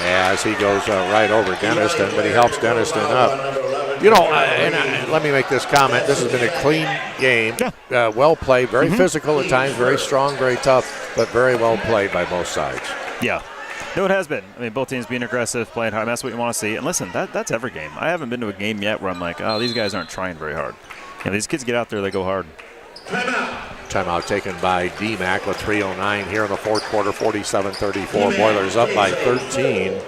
as he goes right over Denniston, but he helps Denniston up. Let me make this comment. This has been a clean game.
Yeah.
Well played. Very physical at times. Very strong. Very tough. But very well played by both sides.
Yeah. No, it has been. I mean, both teams being aggressive, playing hard. That's what you want to see. And listen, that's every game. I haven't been to a game yet where I'm like, oh, these guys aren't trying very hard. These kids get out there, they go hard.
Timeout taken by DMAC with 3:09 here in the fourth quarter, 47-34. Boilers up by 13.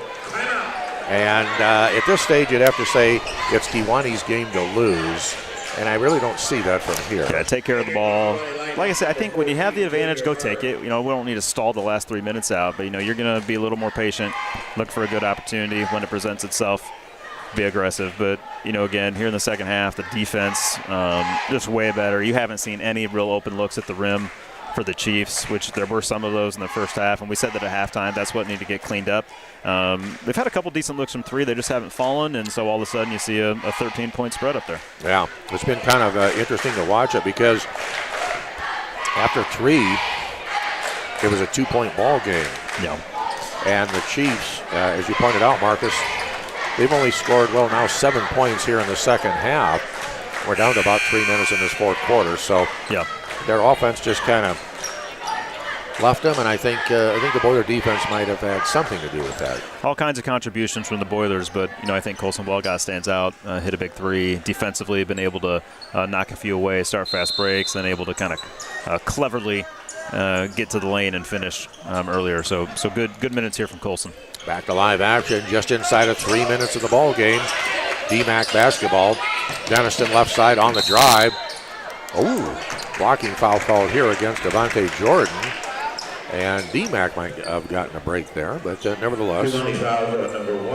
And at this stage, you'd have to say it's Kiwani's game to lose. And I really don't see that from here.
Yeah, take care of the ball. Like I said, I think when you have the advantage, go take it. We don't need to stall the last 3 minutes out, but you're going to be a little more patient, look for a good opportunity when it presents itself, be aggressive. But again, here in the second half, the defense just way better. You haven't seen any real open looks at the rim for the Chiefs, which there were some of those in the first half, and we said that at halftime. That's what needed to get cleaned up. They've had a couple decent looks from 3. They just haven't fallen, and so all of a sudden you see a 13-point spread up there.
Yeah, it's been kind of interesting to watch it because after 3, it was a 2-point ball game.
Yeah.
And the Chiefs, as you pointed out, Marcus, They've only scored, well, now 7 points here in the second half. We're down to about 3 minutes in this fourth quarter, so
yeah,
their offense just kind of left them, and I think the Boiler defense might have had something to do with that.
all kinds of contributions from the Boilers, but I think Colson Walgott stands out. Hit a big three defensively, been able to knock a few away, start fast breaks, then able to kind of cleverly get to the lane and finish earlier. So good minutes here from Colson.
Back to live action, just inside of 3 minutes of the ball game. DMAC basketball. Denniston left side on the drive. Ooh, blocking foul called here against Devontae Jordan. And DMAC might have gotten a break there, but nevertheless,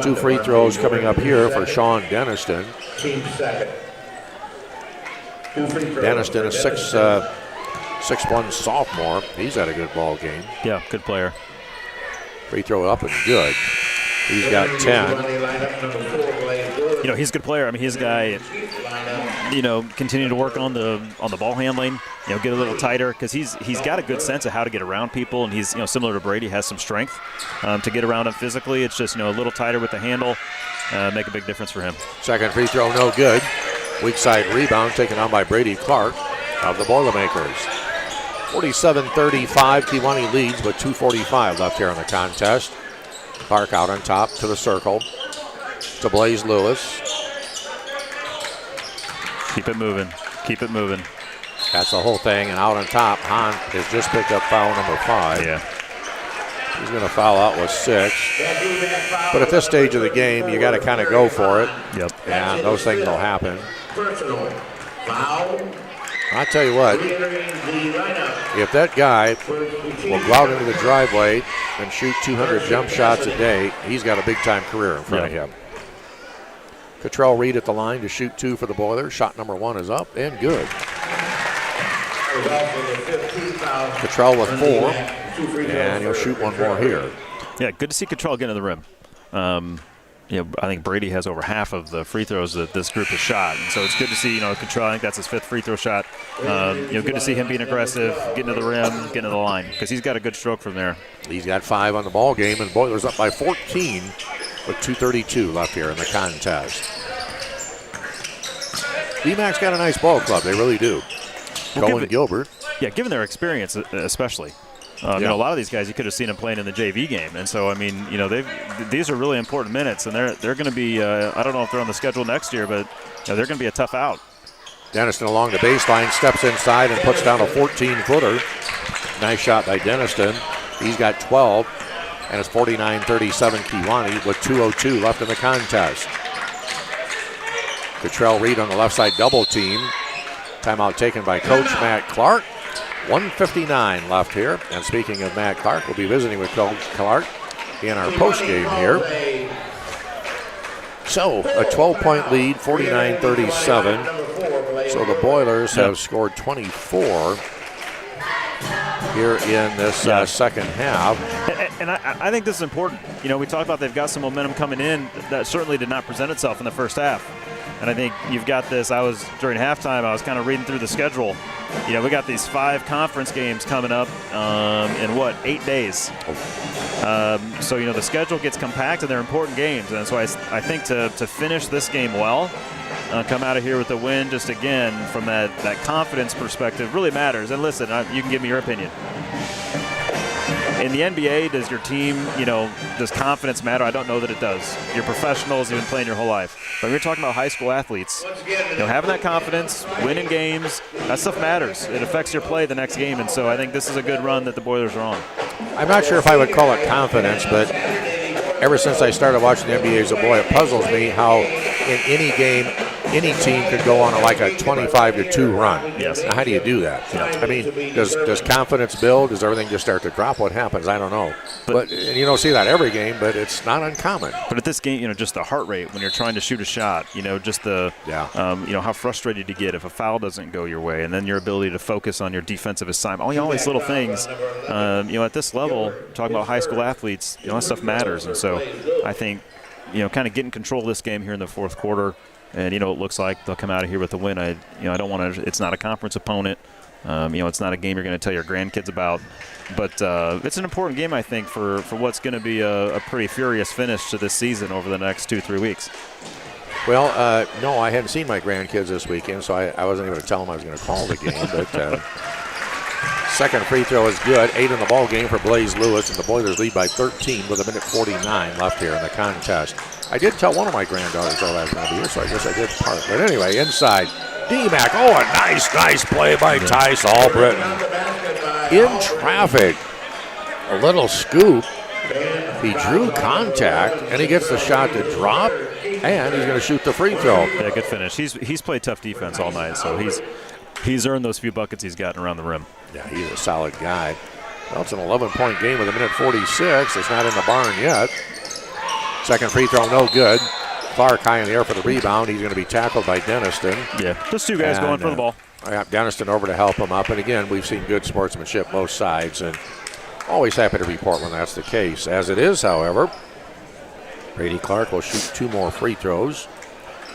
2 free throws coming up here for Sean Denniston.
Team second. 2 free throws.
Denniston, a 6'1" sophomore. He's had a good ball game.
Yeah, good player.
Free throw up and good. He's got 10.
He's a good player. I mean, he's a guy, continue to work on the ball handling, get a little tighter, because he's got a good sense of how to get around people, and he's, similar to Brady, has some strength to get around him physically. It's just, a little tighter with the handle, make a big difference for him.
Second free throw, no good. Weak side rebound taken on by Brady Clark of the Boilermakers. 47-35, Kewanee leads, but 2:45 left here in the contest. Clark out on top to the circle to Blaze Lewis.
Keep it moving. Keep it moving.
That's the whole thing, and out on top, Hahn has just picked up foul number 5.
Yeah.
He's going to foul out with 6. But at this stage of the game, you got to kind of go for it.
Yep.
And those things will happen.
Personal foul.
I'll tell you what, if that guy will go out into the driveway and shoot 200 jump shots a day, he's got a big-time career in front of him. Cottrell Reed at the line to shoot 2 for the Boilers. Shot number 1 is up and good. Cottrell with 4, and he'll shoot 1 more here.
Yeah, good to see Cottrell get in the rim. I think Brady has over half of the free throws that this group has shot. And so it's good to see, Cottrell, I think that's his 5th free throw shot. Good to see him being aggressive, getting to the rim, getting to the line, because he's got a good stroke from there.
He's got 5 on the ball game, and Boilers up by 14 with 2:32 left here in the contest. DMAC's got a nice ball club. They really do. Cohen Gilbert.
Yeah, given their experience especially. A lot of these guys, you could have seen them playing in the JV game. And so, these are really important minutes, and they're going to be, I don't know if they're on the schedule next year, but they're going to be a tough out.
Denniston along the baseline, steps inside and puts down a 14-footer. Nice shot by Denniston. He's got 12, and it's 49-37 Kewanee with 2:02 left in the contest. Cottrell Reed on the left side double team. Timeout taken by Coach Matt Clark. 1:59 left here. And speaking of Matt Clark, we'll be visiting with Coach Clark in our postgame here. So a 12-point lead, 49-37. So the Boilers have scored 24 here in this second half.
And I think this is important. We talked about they've got some momentum coming in that certainly did not present itself in the first half. And I think you've got this. During halftime, I was kind of reading through the schedule. We got these 5 conference games coming up in 8 days. So, the schedule gets compact and they're important games. And so I think to finish this game well, come out of here with a win, just again, from that confidence perspective, really matters. And listen, you can give me your opinion. In the NBA, does your team, does confidence matter? I don't know that it does. You're professionals, you've been playing your whole life. But we're talking about high school athletes. Having that confidence, winning games, that stuff matters. It affects your play the next game. And so I think this is a good run that the Boilers are on.
I'm not sure if I would call it confidence, but ever since I started watching the NBA as a boy, it puzzles me how in any game, any team could go on a 25-2 run.
Yes.
Now, how do you do that? Yeah. I mean, does confidence build? Does everything just start to drop? What happens? I don't know. But you don't see that every game, but it's not uncommon.
But at this game, just the heart rate when you're trying to shoot a shot, just the, how frustrated you get if a foul doesn't go your way, and then your ability to focus on your defensive assignment. All these little things, at this level, talking about high school athletes, that stuff matters. And so I think, kind of getting control of this game here in the fourth quarter. And, it looks like they'll come out of here with a win. I don't want to – it's not a conference opponent. It's not a game you're going to tell your grandkids about. But it's an important game, I think, for what's going to be a pretty furious finish to this season over the next 2-3 weeks.
Well, no, I hadn't seen my grandkids this weekend, so I wasn't going to tell them I was going to call the game. But second free throw is good. 8 in the ball game for Blaze Lewis, and the Boilers lead by 13 with 1:49 left here in the contest. I did tell one of my granddaughters I was going to be here, so I guess I did part. But anyway, inside, D-Mac. Oh, a nice play by Tice Albritton. In traffic, a little scoop. He drew contact, and he gets the shot to drop, and he's going to shoot the free throw.
Yeah, good finish. He's played tough defense all night, so he's earned those few buckets he's gotten around the rim.
Yeah, he's a solid guy. Well, it's an 11-point game with 1:46. It's not in the barn yet. Second free throw, no good. Clark high in the air for the rebound. He's going to be tackled by Denniston.
Yeah, just two guys going for the ball.
I got Denniston over to help him up. And again, we've seen good sportsmanship both sides, and always happy to report when that's the case. As it is, however, Brady Clark will shoot 2 more free throws.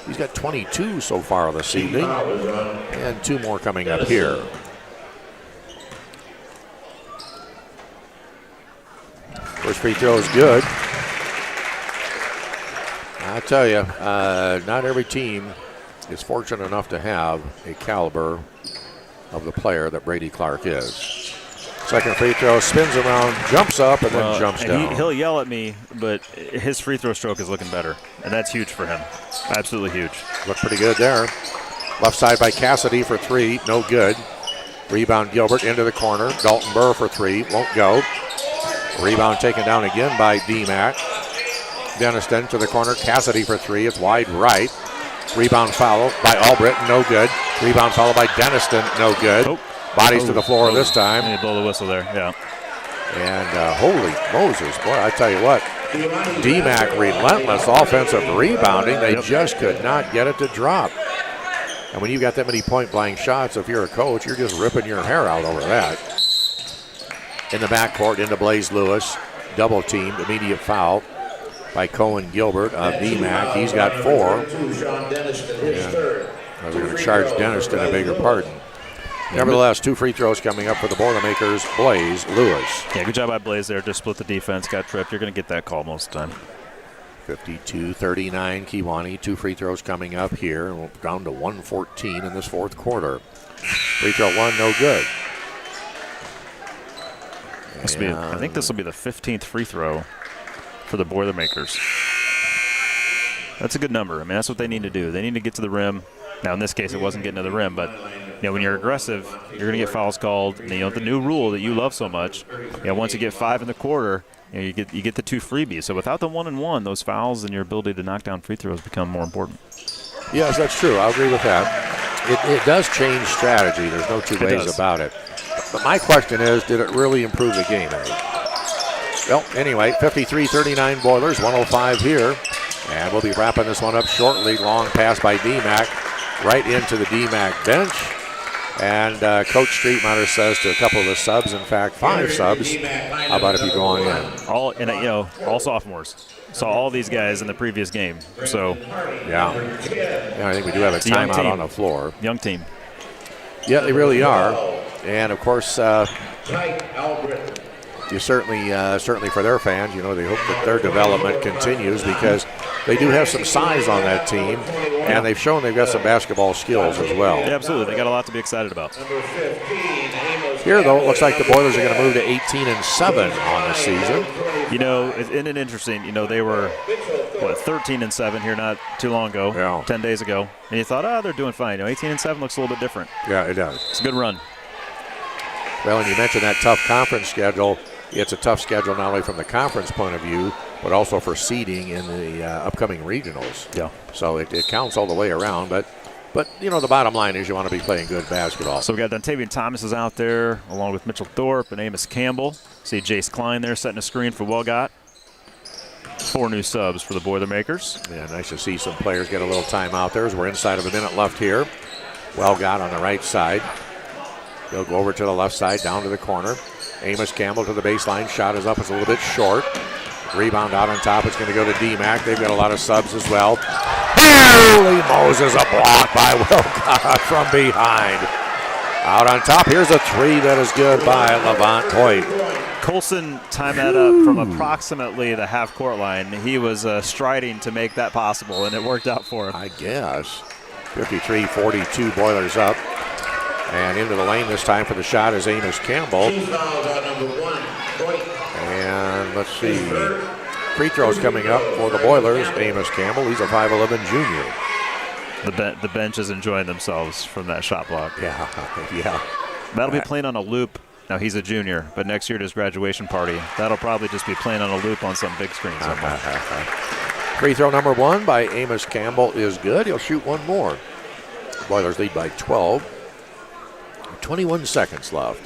He's got 22 so far this evening, and 2 more coming up here. First free throw is good. I tell you, not every team is fortunate enough to have a caliber of the player that Brady Clark is. Second free throw, spins around, jumps up, and then jumps down.
He'll yell at me, but his free throw stroke is looking better, and that's huge for him. Absolutely huge.
Looked pretty good there. Left side by Cassidy for 3, no good. Rebound Gilbert into the corner. Dalton Burr for 3, won't go. Rebound taken down again by D-Mac. Denniston to the corner. Cassidy for 3. It's wide right. Rebound foul by Albritton. No good. Rebound followed by Denniston. No good. Bodies to the floor this time.
And blow the whistle there. Yeah.
And holy Moses, boy, I tell you what. D-Mac relentless offensive rebounding. They just could not get it to drop. And when you got that many point-blank shots, if you're a coach, you're just ripping your hair out over that. In the backcourt, into Blaze Lewis. Double teamed. Immediate foul by Cohen Gilbert of D-Mac. He's got 4. We're going to charge Denniston a bigger pardon. Nevertheless, 2 free throws coming up for the Boilermakers. Blaze Lewis.
Yeah, good job by Blaze there. Just split the defense, got tripped. You're going to get that call most of the time.
52-39 Kewanee. 2 free throws coming up here. And we're down to 1:14 in this fourth quarter. Free throw 1, no good.
I think this will be the 15th free throw for the Boilermakers. That's a good number. I mean, that's what they need to do. They need to get to the rim. Now, in this case, it wasn't getting to the rim, but when you're aggressive, you're going to get fouls called. And, the new rule that you love so much, once you get 5 in the quarter, you get the 2 freebies. So without the 1-and-1, those fouls and your ability to knock down free throws become more important.
Yes, that's true. I'll agree with that. It does change strategy. There's no two ways about it. But my question is, did it really improve the game? Well, anyway, 53-39 Boilers, 1:05 here. And we'll be wrapping this one up shortly. Long pass by D-Mac right into the D-Mac bench. And Coach Streetmeyer says to a couple of the subs, in fact, 5 subs, how about if you go on in?
All sophomores. Saw all these guys in the previous game. So,
yeah, I think we do have a timeout on the floor.
Young team.
Yeah, they really are. And, of course, you certainly for their fans, they hope that their development continues because they do have some size on that team, and they've shown they've got some basketball skills as well.
Yeah, absolutely. They got a lot to be excited about.
Here, though, it looks like the Boilers are going to move to 18-7 on the season.
Isn't it interesting? They were, 13-7 here not too long ago, 10 days ago. And you thought, they're doing fine. 18-7 looks a little bit different.
Yeah, it does.
It's a good run.
Well, and you mentioned that tough conference schedule. It's a tough schedule not only from the conference point of view, but also for seeding in the upcoming regionals.
Yeah.
So it counts all the way around. But the bottom line is you want to be playing good basketball.
So we got Dontavian Thomas is out there along with Mitchell Thorpe and Amos Campbell. See Jace Klein there setting a screen for Wellgott. 4 new subs for the Boilermakers.
Yeah, nice to see some players get a little time out there as we're inside of a minute left here. Wellgott on the right side. They'll go over to the left side, down to the corner. Amos Campbell to the baseline. Shot is up. It's a little bit short. Rebound out on top. It's going to go to D-Mac. They've got a lot of subs as well. Holy Moses, a block by Wellgott from behind. Out on top, here's a three that is good by Levant Hoyt.
Colson timed that up from approximately the half-court line. He was striding to make that possible, and it worked out for him.
I guess. 53-42, Boilers up. And into the lane this time for the shot is Amos Campbell. And let's see. Free throws coming up for the Boilers. Amos Campbell, he's a 5'11 junior.
The bench is enjoying themselves from that shot block.
Yeah.
That'll be playing on a loop. Now, he's a junior, but next year at his graduation party, that'll probably just be playing on a loop on some big screen somewhere.
Free throw number 1 by Amos Campbell is good. He'll shoot one more. Boilers lead by 12. 21 seconds left.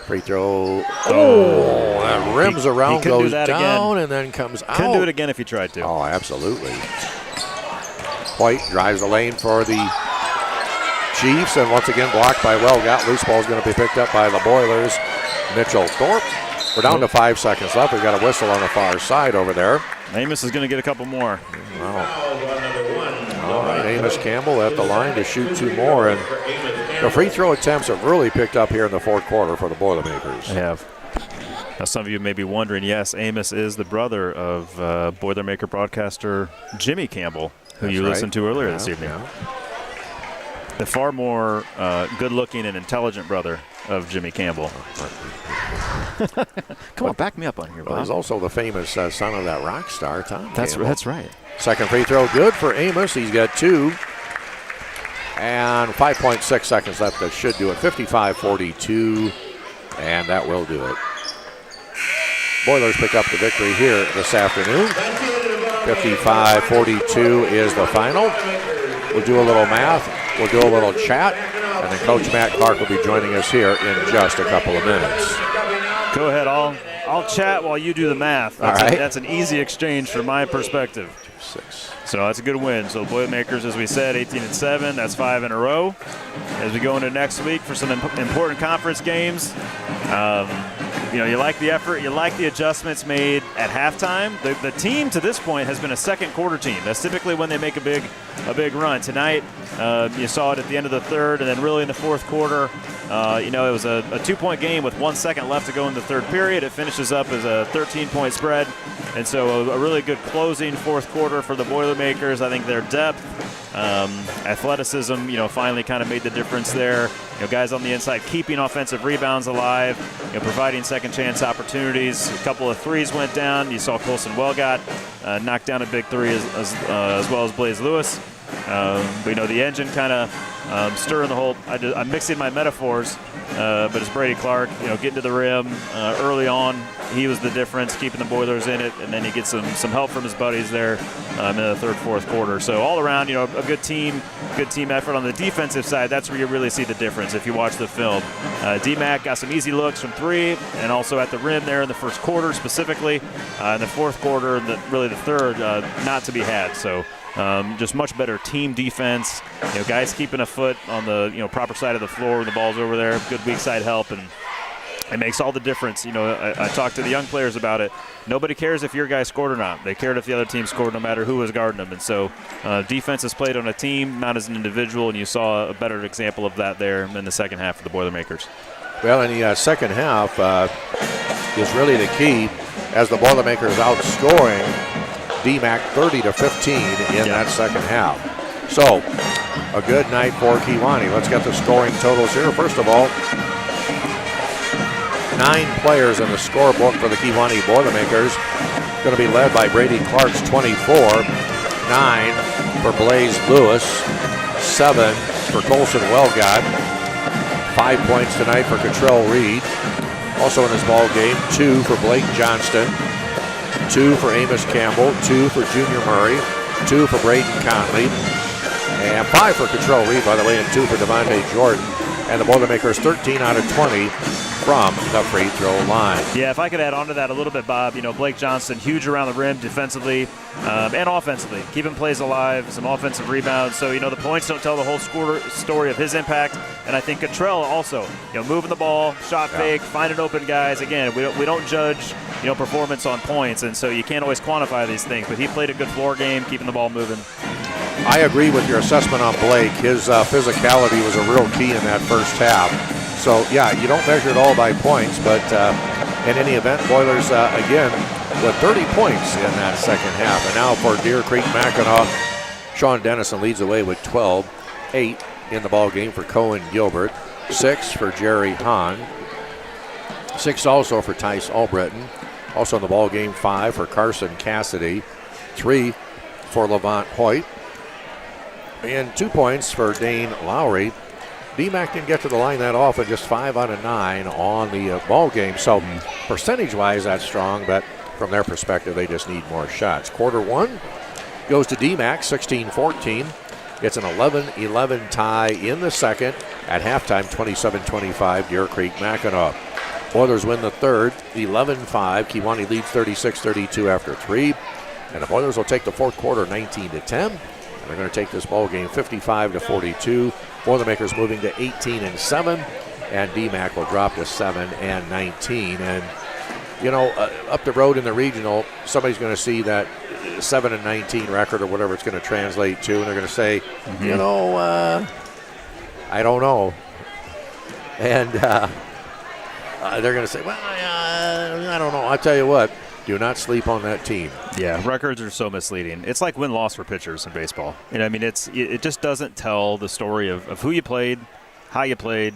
Free throw. Oh, that rims around, goes down, and then comes out.
Couldn't do it again if he tried to.
Oh, absolutely. White drives the lane for the Chiefs, and once again blocked by Welgott. Loose ball is going to be picked up by the Boilers. Mitchell Thorpe. We're down to 5 seconds left. We've got a whistle on the far side over there.
Amos is going to get a couple more.
Wow. All right, Amos Campbell at the line to shoot 2 more, and the free throw attempts have really picked up here in the fourth quarter for the Boilermakers.
They have. Now, some of you may be wondering, yes, Amos is the brother of Boilermaker broadcaster Jimmy Campbell, who you listened to earlier this evening.
Yeah.
The far more good-looking and intelligent brother of Jimmy Campbell. Come on, back me up on here, Bob.
Well, he's also the famous son of that rock star, Tom Campbell.
That's right.
Second free throw good for Amos. He's got 2. And 5.6 seconds left. That should do it. 55-42. And that will do it. Boilers pick up the victory here this afternoon. 55-42 is the final. We'll do a little math. We'll do a little chat. And then Coach Matt Clark will be joining us here in just a couple of minutes.
Go ahead. I'll chat while you do the math. That's an easy exchange from my perspective.
6.
So that's a good win. So Boilermakers, as we said, 18-7. That's 5 in a row. As we go into next week for some important conference games, you like the effort, you like the adjustments made at halftime. The team to this point has been a second quarter team. That's typically when they make a big run. Tonight, you saw it at the end of the third, and then really in the fourth quarter. It was a 2-point game with 1 second left to go in the third period. It finishes up as a 13-point spread. And so a really good closing fourth quarter for the Boilermakers. I think their depth, athleticism, finally kind of made the difference there. Guys on the inside keeping offensive rebounds alive, providing second chance opportunities. A couple of threes went down. You saw Colson Welgott knock down a big three as well as Blaze Lewis. The engine kind of stirring the whole. I'm mixing my metaphors, but it's Brady Clark, getting to the rim early on. He was the difference, keeping the Boilers in it, and then he gets some help from his buddies there in the third, fourth quarter. So all around, a good team effort on the defensive side. That's where you really see the difference if you watch the film. D-Mac got some easy looks from 3, and also at the rim there in the first quarter specifically. In the fourth quarter, really the third, not to be had. So just much better team defense. Guys keeping a foot on the proper side of the floor when the ball's over there. Good weak side help, and it makes all the difference. I talked to the young players about it. Nobody cares if your guy scored or not. They cared if the other team scored no matter who was guarding them. And so defense is played on a team, not as an individual, and you saw a better example of that there in the second half of the Boilermakers.
Well, in the second half is really the key as the Boilermakers outscoring D-Mac 30-15 in that second half. So a good night for Kewanee. Let's get the scoring totals here. First of all, 9 players in the scorebook for the Kewanee Boilermakers. Going to be led by Brady Clark's 24, 9 for Blaze Lewis, 7 for Colson Welgott, 5 points tonight for Cottrell Reed. Also in this ball game, 2 for Blake Johnston, 2 for Amos Campbell, 2 for Junior Murray, 2 for Braden Conley, and 5 for Cottrell Reed, by the way, and 2 for Devontae Jordan. And the Boilermakers 13 out of 20 from the free throw line.
Yeah, if I could add on to that a little bit, Bob, Blake Johnston, huge around the rim defensively and offensively, keeping plays alive, some offensive rebounds. So, the points don't tell the whole story of his impact. And I think Cottrell also, moving the ball, shot fake, finding open guys. Again, we don't judge, performance on points, and so you can't always quantify these things. But he played a good floor game, keeping the ball moving.
I agree with your assessment on Blake. His physicality was a real key in that first half. So, yeah, you don't measure it all by points, but in any event, Boilers, again, with 30 points in that second half. And now for Deer Creek Mackinaw, Sean Dennison leads the way with 12. 8 in the ball game for Cohen Gilbert. 6 for Jerry Hahn. 6 also for Tice Albritton. Also in the ball game, 5 for Carson Cassidy. 3 for Levant Hoyt. And 2 points for Dane Lowry. DMAC didn't get to the line that often, just 5 out of 9 on the ball game. So percentage-wise, that's strong, but from their perspective, they just need more shots. Quarter 1 goes to DMAC, 16-14. It's an 11-11 tie in the second. At halftime, 27-25, Deer Creek Mackinaw. Oilers win the third, 11-5. Kewanee leads 36-32 after 3. And the Oilers will take the fourth quarter 19-10. They're going to take this ball game 55-42. Boilermakers moving to 18-7, and DMAC will drop to 7-19. And you know, up the road in the regional, somebody's going to see that 7-19 record or whatever it's going to translate to, and they're going to say, you know, I don't know, and they're going to say, well, I don't know. I tell you what. Do not sleep on that team.
Yeah, records are so misleading. It's like win-loss for pitchers in baseball. You know, I mean, it just doesn't tell the story of who you played, how you played.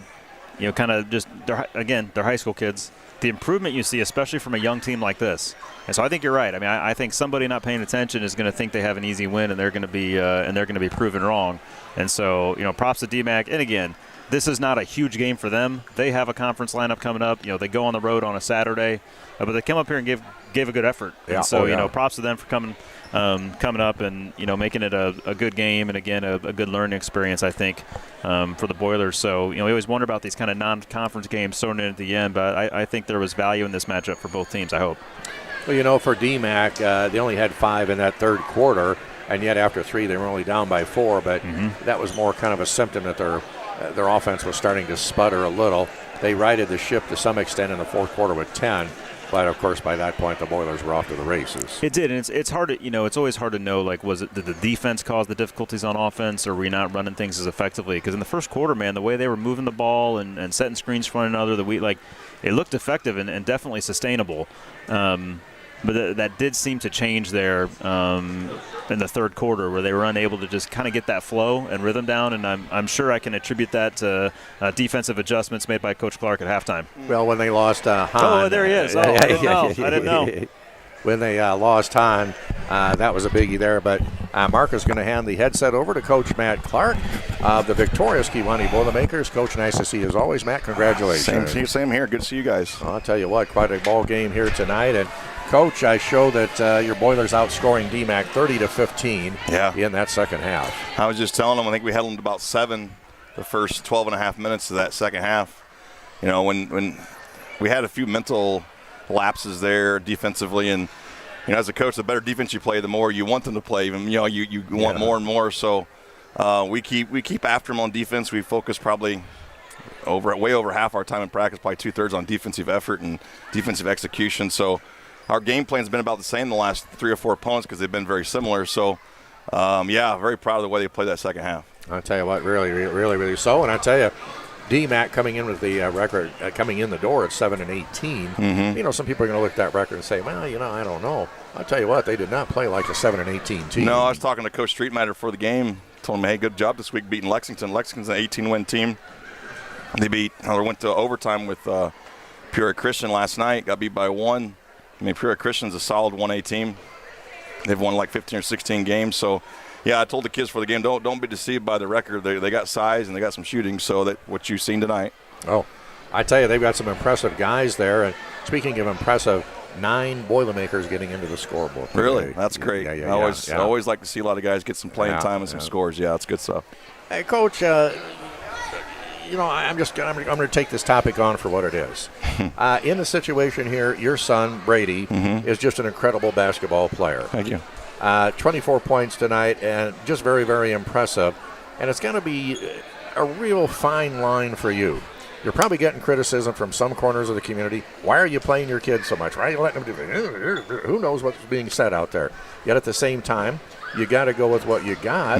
You know, kind of just they're high school kids. The improvement you see, especially from a young team like this. And so I think you're right. I mean, I think somebody not paying attention is going to think they have an easy win, and they're going to be proven wrong. And so, you know, props to DMAC. And again, this is not a huge game for them. They have a conference lineup coming up. You know, they go on the road on a Saturday, but they come up here and gave a good effort.
Yeah.
And so, you know, props to them for coming up and, you know, making it a good game and, again, a good learning experience, I think, for the Boilers. So, you know, we always wonder about these kind of non-conference games thrown in at the end, but I think there was value in this matchup for both teams, I hope.
Well, you know, for DMAC, they only had 5 in that third quarter, and yet after 3 they were only down by 4, but that was more kind of a symptom that their offense was starting to sputter a little. They righted the ship to some extent in the fourth quarter with 10. But, of course, by that point, the Boilers were off to the races.
It did, and it's hard to, you know, it's always hard to know, like, did the defense cause the difficulties on offense, or were we not running things as effectively? Because in the first quarter, man, the way they were moving the ball and setting screens for one another, it looked effective and definitely sustainable. But that did seem to change there in the third quarter, where they were unable to just kind of get that flow and rhythm down. And I'm sure I can attribute that to defensive adjustments made by Coach Clark at halftime.
Well, when they lost Hahn.
Oh, there he is. Oh, I didn't know.
When they lost Hahn, that was a biggie there. But Mark is going to hand the headset over to Coach Matt Clark of the victorious Kewanee Boilermakers. Coach, nice to see you as always. Matt, congratulations.
Same here. Good to see you guys.
I'll tell you what, quite a ball game here tonight. And Coach, I show that your Boilers outscoring DMAC 30-15 in that second half.
I was just telling them, I think we held them to about 7 the first 12 and a half minutes of that second half. You know, when we had a few mental lapses there defensively, and you know, as a coach, the better defense you play, the more you want them to play. Even, you know, you want more and more. So we keep after them on defense. We focus probably way over half our time in practice, probably 2/3 on defensive effort and defensive execution. So our game plan's been about the same the last 3 or 4 opponents because they've been very similar. So very proud of the way they played that second half.
I'll tell you what, really so. And I tell you, DMAC coming in with the record, coming in the door at 7-18. You know, some people are going to look at that record and say, well, you know, I don't know. I'll tell you what, they did not play like a 7-18 team.
No, I was talking to Coach Streetmatter before the game. Told him, hey, good job this week beating Lexington. Lexington's an 18-win team. They went to overtime with Peoria Christian last night. Got beat by 1. I mean, Peoria Christian's a solid 1A team. They've won like 15 or 16 games. So, yeah, I told the kids for the game, don't be deceived by the record. They got size and they got some shooting, so that what you've seen tonight.
Oh, I tell you, they've got some impressive guys there. And speaking of impressive, 9 Boilermakers getting into the scoreboard.
Really? That's great. I always like to see a lot of guys get some playing time and some scores. Yeah, that's good stuff.
Hey, Coach, you know, I'm going to take this topic on for what it is. In the situation here, your son, Brady, is just an incredible basketball player.
Thank you.
24 points tonight, and just very, very impressive. And it's going to be a real fine line for you. You're probably getting criticism from some corners of the community. Why are you playing your kids so much? Why are you letting them do it? Who knows what's being said out there? Yet at the same time, you got to go with what you got.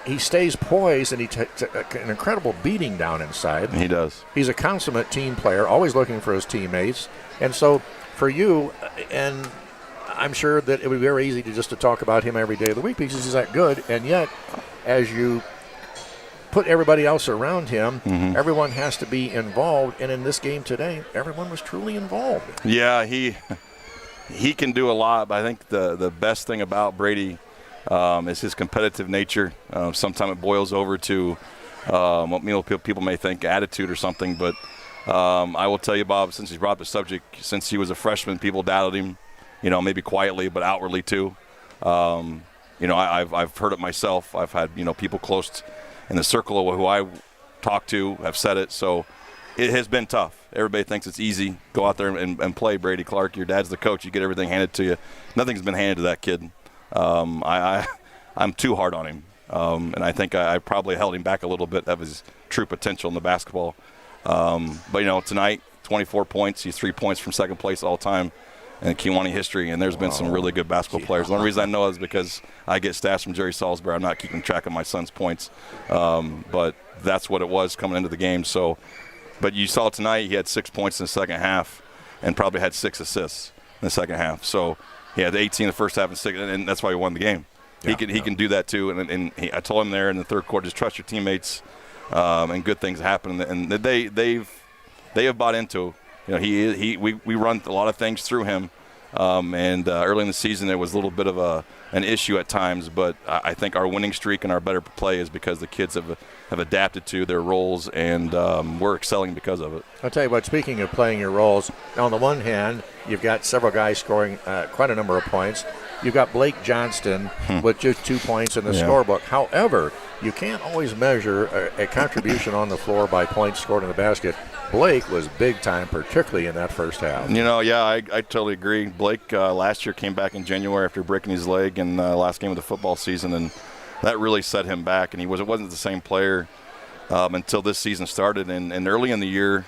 He stays poised, and he takes an incredible beating down inside.
He does.
He's a consummate team player, always looking for his teammates. And so for you, and I'm sure that it would be very easy to talk about him every day of the week because he's that good. And yet, as you put everybody else around him, everyone has to be involved. And in this game today, everyone was truly involved.
Yeah, he can do a lot, but I think the best thing about Brady is his competitive nature. Sometimes it boils over to what people may think attitude or something, but I will tell you, Bob, since he's brought up the subject, since he was a freshman, people doubted him, maybe quietly, but outwardly too. I've heard it myself. I've had, people close in the circle of who I talk to have said it. So it has been tough. Everybody thinks it's easy. Go out there and play, Brady Clark. Your dad's the coach. You get everything handed to you. Nothing's been handed to that kid. I'm too hard on him. And I think I probably held him back a little bit of his true potential in the basketball. But, tonight, 24 points. He's 3 points from second place all time in Kewanee history, and there's been some really good basketball players. The only reason I know is because I get stats from Jerry Salisbury. I'm not keeping track of my son's points. But that's what it was coming into the game. So, but you saw tonight he had 6 points in the second half and probably had 6 assists in the second half. So he had 18 in the first half and 6, and that's why he won the game. He can do that too. And I told him there in the third quarter, just trust your teammates, and good things happen. And they have bought into. We run a lot of things through him. And early in the season there was a little bit of an issue at times, but I think our winning streak and our better play is because the kids have adapted to their roles, and we're excelling because of it.
I'll tell you what, speaking of playing your roles, on the one hand, you've got several guys scoring quite a number of points. You've got Blake Johnston with just 2 points in the scorebook. However, you can't always measure a contribution on the floor by points scored in the basket. Blake was big time, particularly in that first half.
I totally agree. Blake last year came back in January after breaking his leg in the last game of the football season, and that really set him back. And it wasn't the same player until this season started. And early in the year,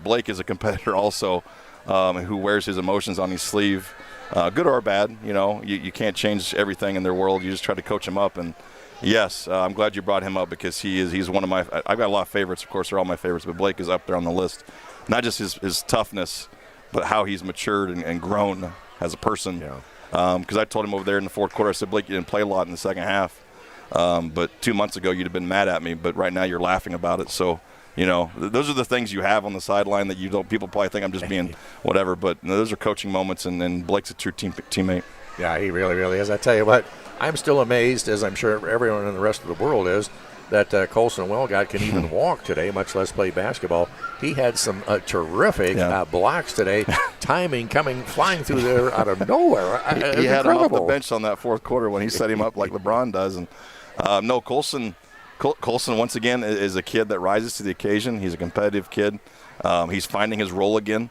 Blake is a competitor also, who wears his emotions on his sleeve, good or bad. You can't change everything in their world. You just try to coach him up. And yes, I'm glad you brought him up because he's one of my – I've got a lot of favorites. Of course, they're all my favorites, but Blake is up there on the list. Not just his toughness, but how he's matured and grown as a person. Because I told him over there in the fourth quarter, I said, Blake, you didn't play a lot in the second half. But 2 months ago, you'd have been mad at me, but right now you're laughing about it. So, those are the things you have on the sideline that you don't – people probably think I'm just being whatever, but those are coaching moments, and Blake's a true teammate.
Yeah, he really, really is. I tell you what, I'm still amazed, as I'm sure everyone in the rest of the world is, that Colson Wellgott can even walk today, much less play basketball. He had some terrific blocks today, timing flying through there out of nowhere.
He had him off the bench on that fourth quarter when he set him up like LeBron does. And Colson once again is a kid that rises to the occasion. He's a competitive kid. He's finding his role again.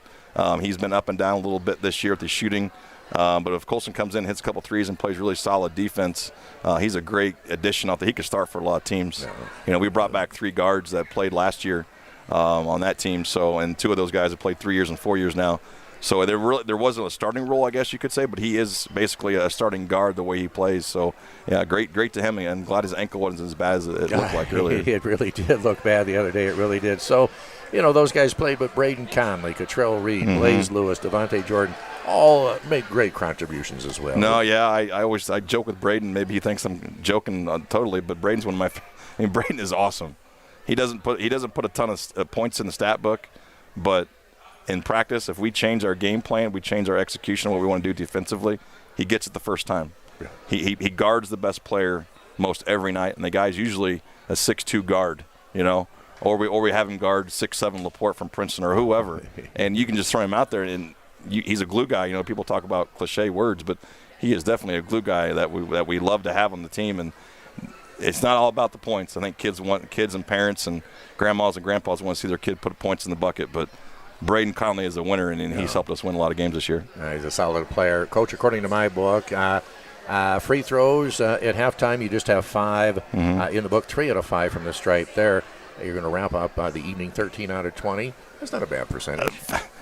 He's been up and down a little bit this year with his shooting. But if Colson comes in, hits a couple threes, and plays really solid defense, he's a great addition. I think he could start for a lot of teams. We brought back 3 guards that played last year on that team. And 2 of those guys have played 3 years and 4 years now. So there wasn't a starting role, I guess you could say, but he is basically a starting guard the way he plays. So, yeah, great to him. And glad his ankle wasn't as bad as it looked like earlier.
It really did look bad the other day. It really did. So, those guys played, but Braden Conley, Cottrell Reed, Blaze Lewis, Devontae Jordan, all made great contributions as well.
No, yeah, I joke with Braden. Maybe he thinks I'm joking totally, but Braden's one of my. Braden is awesome. He doesn't put a ton of points in the stat book, but in practice, if we change our game plan, we change our execution, what we want to do defensively, he gets it the first time. Yeah. He guards the best player most every night, and the guy's usually a 6'2" guard, or we have him guard 6'7" Laporte from Princeton or whoever, and you can just throw him out there and. He's a glue guy. People talk about cliche words, but he is definitely a glue guy that we love to have on the team. And it's not all about the points. I think kids and parents and grandmas and grandpas want to see their kid put points in the bucket. But Braden Conley is a winner, and he's helped us win a lot of games this year.
He's a solid player. Coach, according to my book, free throws at halftime, you just have 5 in the book, 3 out of 5 from the stripe there. You're going to wrap up the evening 13 out of 20. That's not a bad percentage.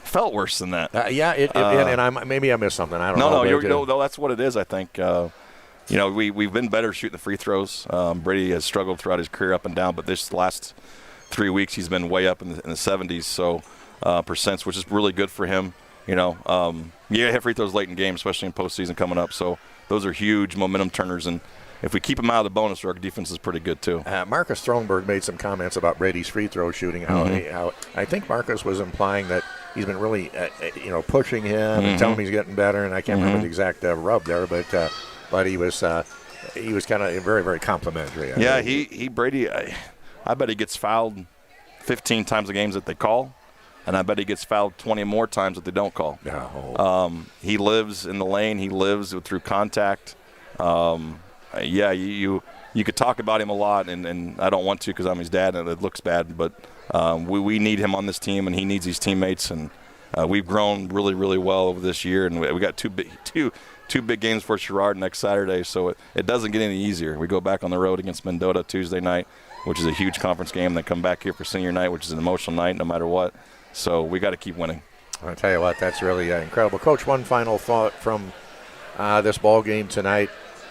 Felt worse than that.
And maybe I missed something. I don't know.
No, that's what it is. I think we've been better shooting the free throws. Brady has struggled throughout his career up and down, but this last 3 weeks he's been way up in the 70s, so percents, which is really good for him. Hit free throws late in games, especially in postseason coming up. So those are huge momentum turners, and if we keep him out of the bonus, our defense is pretty good too.
Marcus Thronberg made some comments about Brady's free throw shooting. How I think Marcus was implying that he's been really, pushing him and telling him he's getting better. And I can't remember the exact rub there, but he was kind of very, very complimentary.
Brady. I bet he gets fouled 15 times the games that they call, and I bet he gets fouled 20 more times that they don't call.
No.
He lives in the lane. He lives through contact. You could talk about him a lot, and I don't want to because I'm his dad and it looks bad, but we need him on this team, and he needs these teammates, and we've grown really, really well over this year, and we got two big games for Sherrard next Saturday, so it doesn't get any easier. We go back on the road against Mendota Tuesday night, which is a huge conference game, then come back here for senior night, which is an emotional night no matter what. So we got to keep winning.
I'll tell you what, that's really incredible. Coach, one final thought from this ball game tonight.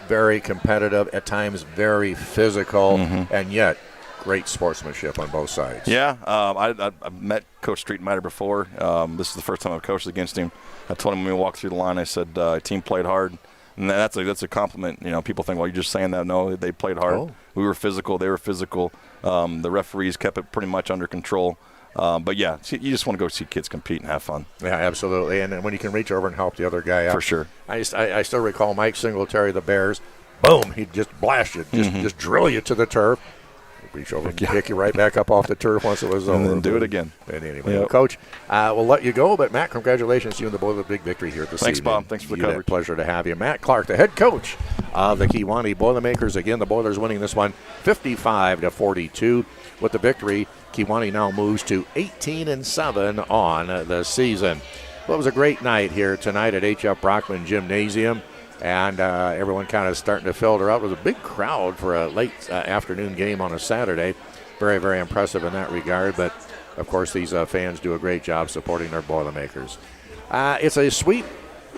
Very competitive, at times very physical, and yet great sportsmanship on both sides.
Yeah, I met Coach Streetmeyer before. This is the first time I've coached against him. I told him when we walked through the line, I said, team played hard. And that's a compliment. People think, well, you're just saying that. No, they played hard.
Oh.
We were physical. They were physical. The referees kept it pretty much under control. But, yeah, you just want to go see kids compete and have fun.
Yeah, absolutely. And when you can reach over and help the other guy out.
For sure.
I still recall Mike Singletary, the Bears. Boom, he'd just blast you, just drill you to the turf. Reach over and pick you right back up off the turf once it was over.
And then do it again.
And anyway, Coach, we'll let you go. But, Matt, congratulations to you and the boys with a big victory here this evening.
Thanks, Bob. Thanks for the coverage.
Pleasure to have you. Matt Clark, the head coach of the Kewanee Boilermakers. Again, the Boilers winning this one 55-42. With the victory, Kewanee now moves to 18-7 on the season. Well, it was a great night here tonight at H.F. Brockman Gymnasium. And everyone kind of starting to filter out. It was a big crowd for a late afternoon game on a Saturday. Very, very impressive in that regard. But, of course, these fans do a great job supporting their Boilermakers. It's a sweep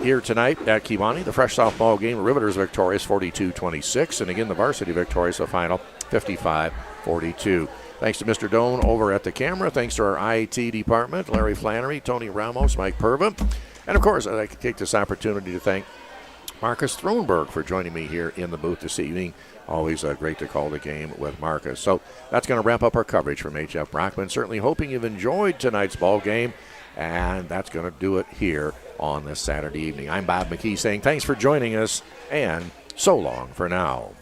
here tonight at Kewanee. The fresh softball game, Riveters victorious 42-26. And, again, the varsity victorious, the final 55-42. Thanks to Mr. Doan over at the camera. Thanks to our IT department, Larry Flannery, Tony Ramos, Mike Purva. And, of course, I'd like to take this opportunity to thank Marcus Thronberg for joining me here in the booth this evening. Always great to call the game with Marcus. So that's going to wrap up our coverage from H.F. Brockman. Certainly hoping you've enjoyed tonight's ball game, and that's going to do it here on this Saturday evening. I'm Bob McKee saying thanks for joining us, and so long for now.